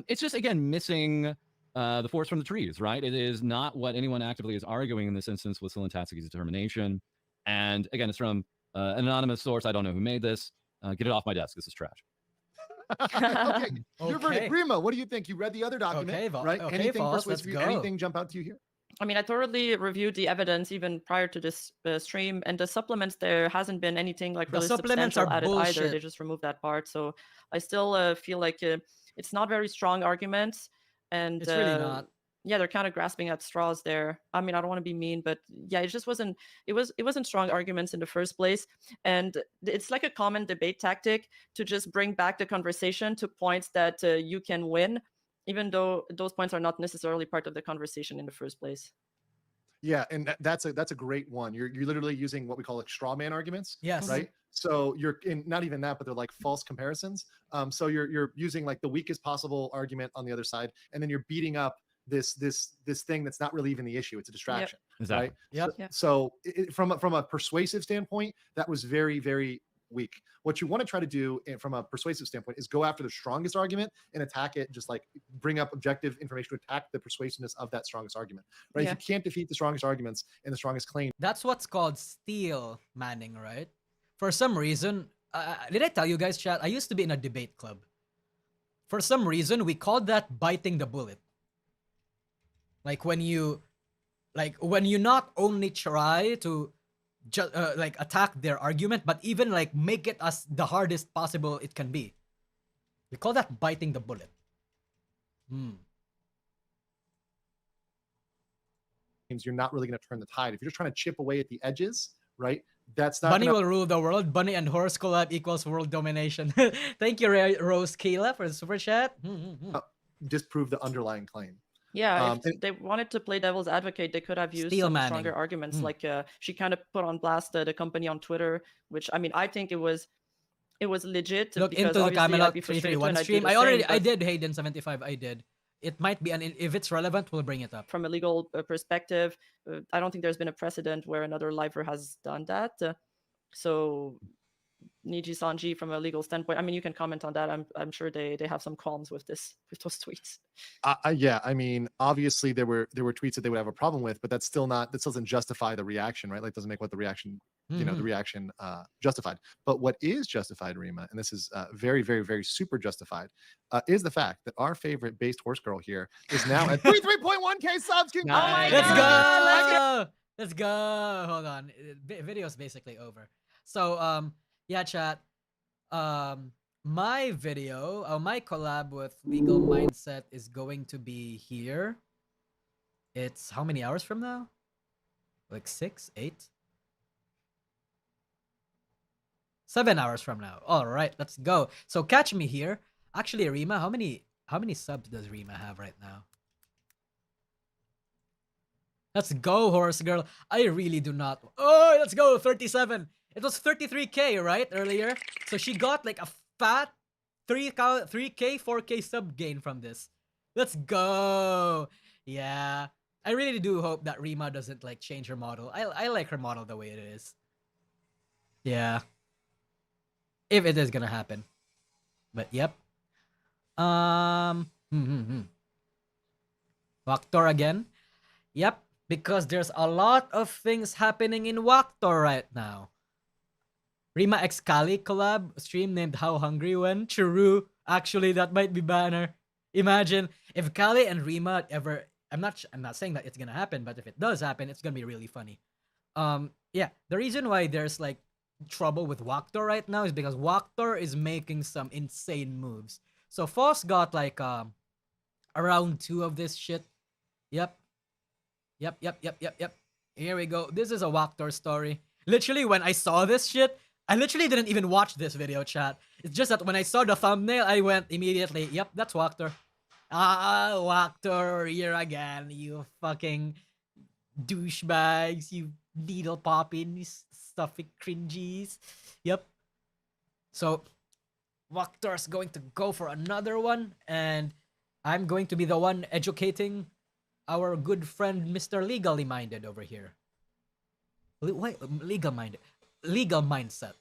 Speaker 4: It's just, again, missing the forest from the trees, right? It is not what anyone actively is arguing in this instance with Silentatsuki's determination. And again, it's from an anonymous source. I don't know who made this. Get it off my desk. This is trash.
Speaker 3: Okay. Your verdict, Rima, what do you think? You read the other document, right?
Speaker 1: Okay,
Speaker 3: anything
Speaker 1: Voss,
Speaker 3: persuasive?
Speaker 1: let's go.
Speaker 3: Anything jump out to you here?
Speaker 5: I mean, I thoroughly reviewed the evidence even prior to this stream, and the supplements, there hasn't been anything like really substantial added either. They just removed that part. So I still feel like it's not very strong arguments, and
Speaker 1: it's really not.
Speaker 5: Yeah, they're kind of grasping at straws there. I mean, I don't want to be mean, but yeah, it just wasn't. It wasn't strong arguments in the first place, and it's like a common debate tactic to just bring back the conversation to points that you can win, even though those points are not necessarily part of the conversation in the first place.
Speaker 3: Yeah, and that's a great one. You're literally using what we call like straw man arguments.
Speaker 1: Yes.
Speaker 3: Right. So you're in not even that, but they're like false comparisons. So you're using like the weakest possible argument on the other side, and then you're beating up this thing that's not really even the issue. It's a distraction.
Speaker 4: Yep. Exactly.
Speaker 3: Right.
Speaker 1: Yep.
Speaker 3: So from a persuasive standpoint, that was very, very weak. What you want to try to do from a persuasive standpoint is go after the strongest argument and attack it, just like bring up objective information to attack the persuasiveness of that strongest argument, right?
Speaker 5: Yeah.
Speaker 3: If you can't defeat the strongest arguments and the strongest claim.
Speaker 1: That's what's called steel manning, right? For some reason, did I tell you guys, chat? I used to be in a debate club. For some reason, we called that biting the bullet. Like when you not only try to like attack their argument, but even like make it as the hardest possible it can be. We call that biting the bullet.
Speaker 3: You're not really going to turn the tide. If you're just trying to chip away at the edges, right? That's not.
Speaker 1: Bunny will rule the world. Bunny and horse collab equals world domination. Thank you, Rose Keela, for the super chat.
Speaker 3: Disprove the underlying claim.
Speaker 5: Yeah, if they wanted to play devil's advocate, they could have used some stronger arguments. Like she kind of put on blast the company on Twitter, which I mean, I think it was legit.
Speaker 1: Look into the Camelot 331 stream. I did Hayden 75. I did. It might be, and if it's relevant, we'll bring it up.
Speaker 5: From a legal perspective, I don't think there's been a precedent where another liver has done that. So Nijissanji, from a legal standpoint, I mean, you can comment on that. I'm sure they have some qualms with those tweets.
Speaker 3: Yeah, I mean, obviously there were tweets that they would have a problem with, but that still doesn't justify the reaction, right? Like, doesn't make what the reaction, the reaction justified. But what is justified, Rima, and this is very, very, very super justified, is the fact that our favorite based horse girl here is now at 33.1k subs.
Speaker 1: Oh my God! Let's go. Hold on, video's basically over. So yeah, chat. My video, my collab with Legal Mindset is going to be here. It's how many hours from now? Like 6, 8, 7 hours from now. All right, let's go. So catch me here. Actually, Rima, how many subs does Rima have right now? Let's go, horse girl. I really do not. Oh, let's go. 37. It was 33K, right? Earlier. So she got like a fat 3K, 4K sub gain from this. Let's go. Yeah. I really do hope that Rima doesn't like change her model. I like her model the way it is. Yeah. If it is gonna happen. But yep. Waktor again. Yep. Because there's a lot of things happening in Waktor right now. Rima x Kali collab stream named How Hungry When. True. Actually, that might be banner. Imagine if Kali and Rima ever. I'm not saying that it's gonna happen, but if it does happen, it's gonna be really funny. Yeah. The reason why there's like trouble with Waktor right now is because Waktor is making some insane moves. So Foss got like around 2 of this shit. Yep. Here we go. This is a Waktor story. Literally, when I saw this shit, I literally didn't even watch this video, chat. It's just that when I saw the thumbnail, I went immediately, yep, that's Waktor. Ah, Waktor, here again, you fucking douchebags, you needle popping, you stuffy cringies. Yep. So, Waktor's going to go for another one, and I'm going to be the one educating our good friend Mr. Legally Minded over here. Why legal minded? Legal mindset.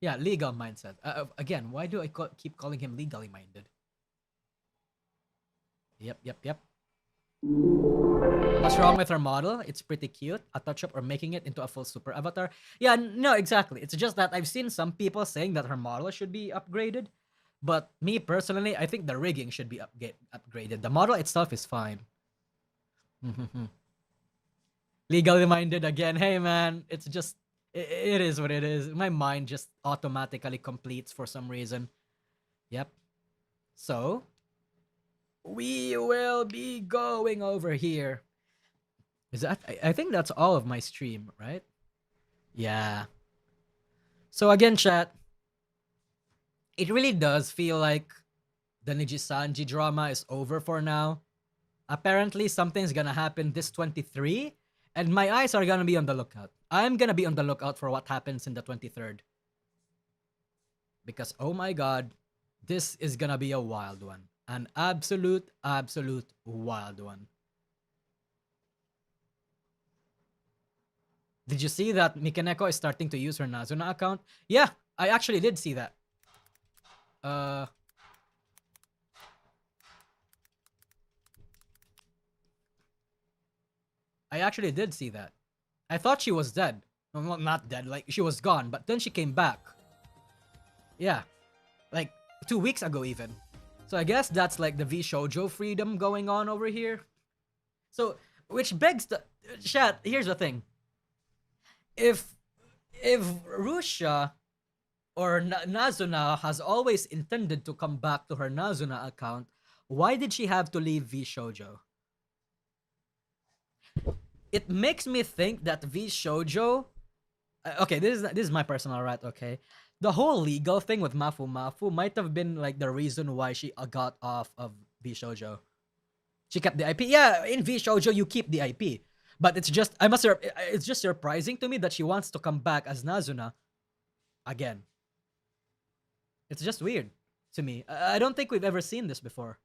Speaker 1: Yeah, legal mindset. Again, why do I keep calling him legally minded? Yep. What's wrong with her model? It's pretty cute. A touch-up or making it into a full super avatar. Yeah, no, exactly. It's just that I've seen some people saying that her model should be upgraded. But me personally, I think the rigging should be upgraded. The model itself is fine. Legally minded again. Hey man, it's just, it is what it is. My mind just automatically completes for some reason. Yep. So, we will be going over here. Is that, I think that's all of my stream, right? Yeah. So again, chat, it really does feel like the Nijisister drama is over for now. Apparently, something's gonna happen this 23, and my eyes are gonna be on the lookout. I'm gonna be on the lookout for what happens in the 23rd. Because, oh my god, this is gonna be a wild one. An absolute wild one. Did you see that Mikaneko is starting to use her Nazuna account? Yeah, I actually did see that. I actually did see that. I thought she was dead. Well, not dead, like she was gone, but then she came back. Yeah. Like 2 weeks ago even. So I guess that's like the V Shoujo freedom going on over here. So, which begs the chat, here's the thing. If Rusha or Nazuna has always intended to come back to her Nazuna account, why did she have to leave V Shoujo? It makes me think that V Shoujo... okay, this is my personal right, okay? The whole legal thing with Mafu might have been like the reason why she got off of V Shoujo. She kept the IP. Yeah, in V Shoujo, you keep the IP. But it's just, it's just surprising to me that she wants to come back as Nazuna again. It's just weird to me. I don't think we've ever seen this before.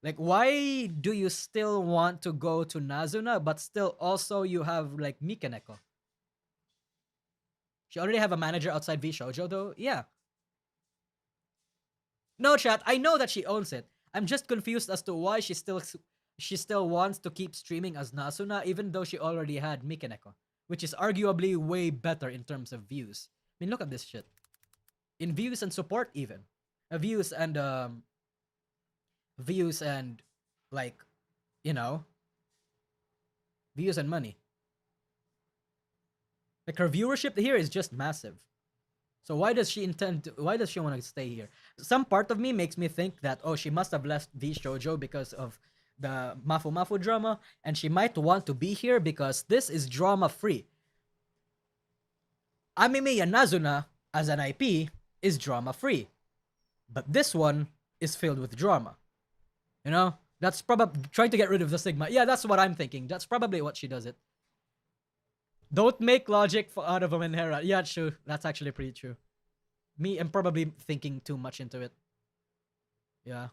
Speaker 1: Like, why do you still want to go to Nazuna, but still also you have, like, Mikaneko? She already have a manager outside V Shoujo, though? Yeah. No, chat, I know that she owns it. I'm just confused as to why she still wants to keep streaming as Nazuna, even though she already had Mikaneko, which is arguably way better in terms of views. I mean, look at this shit. In views and support, even. Views and, like, you know, views and money. Like, her viewership here is just massive. So why does she want to stay here? Some part of me makes me think that, oh, she must have left V Shoujo because of the Mafu Mafu drama, and she might want to be here because this is drama free. Anime Yanazuna as an IP is drama free, but this one is filled with drama. You know, that's probably trying to get rid of the stigma. Yeah, that's what I'm thinking. That's probably what she does it. Don't make logic out of a Menhera. Yeah, true. That's actually pretty true. Me, I'm probably thinking too much into it. Yeah.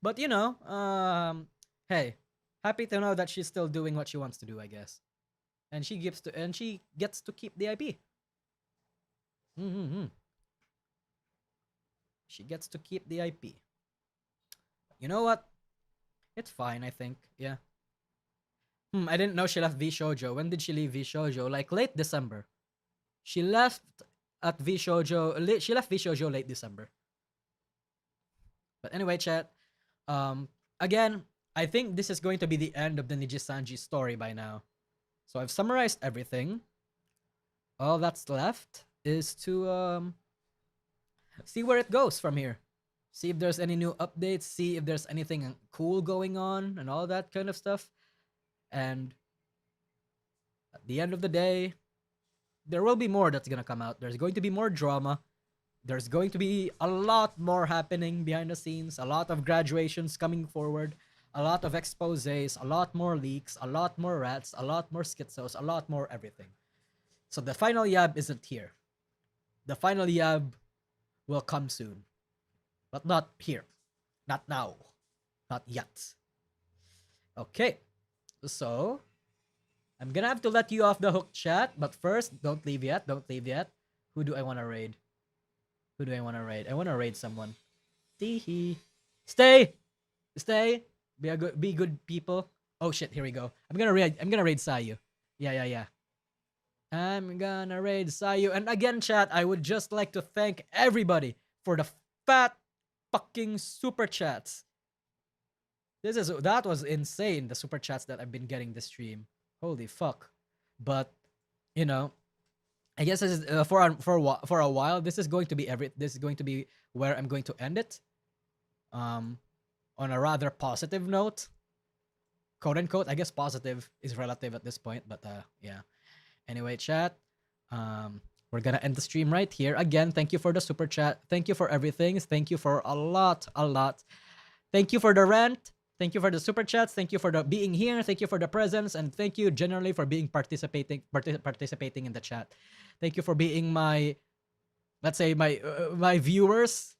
Speaker 1: But you know, hey, happy to know that she's still doing what she wants to do, I guess. And she gets to keep the IP. Mm-hmm. She gets to keep the IP. You know what? It's fine, I think. Yeah. I didn't know she left V Shoujo. When did she leave V Shoujo? Like late December. She left at V Shoujo. She left V Shoujo late December. But anyway, chat. Again, I think this is going to be the end of the Nijisanji story by now. So I've summarized everything. All that's left is to see where it goes from here. See if there's any new updates. See if there's anything cool going on and all that kind of stuff. And at the end of the day, there will be more that's gonna come out. There's going to be more drama. There's going to be a lot more happening behind the scenes. A lot of graduations coming forward. A lot of exposés. A lot more leaks. A lot more rats. A lot more schizos. A lot more everything. So the final yab isn't here. The final yab will come soon. But not here. Not now. Not yet. Okay. So, I'm gonna have to let you off the hook, chat. But first, don't leave yet. Don't leave yet. Who do I want to raid? Who do I want to raid? I want to raid someone. Teehee. Stay. Stay. Be good people. Oh shit, here we go. I'm gonna raid Sayu. Yeah. I'm gonna raid Sayu. And again, chat, I would just like to thank everybody for the fat fucking super chats. That was insane, the super chats that I've been getting this stream. Holy fuck. But you know, I guess this is, for a while this is going to be where I'm going to end it. On a rather positive note. Quote unquote. I guess positive is relative at this point, but yeah. Anyway, chat. We're gonna end the stream right here. Again, thank you for the super chat. Thank you for everything. Thank you for a lot. Thank you for the rant. Thank you for the super chats. Thank you for the being here. Thank you for the presence, and thank you generally for being participating in the chat. Thank you for being my, let's say my viewers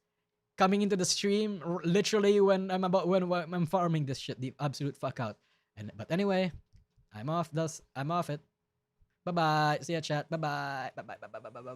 Speaker 1: coming into the stream literally when I'm farming this shit the absolute fuck out. But anyway, I'm off it. Bye bye. See ya, chat. Bye bye. Bye bye.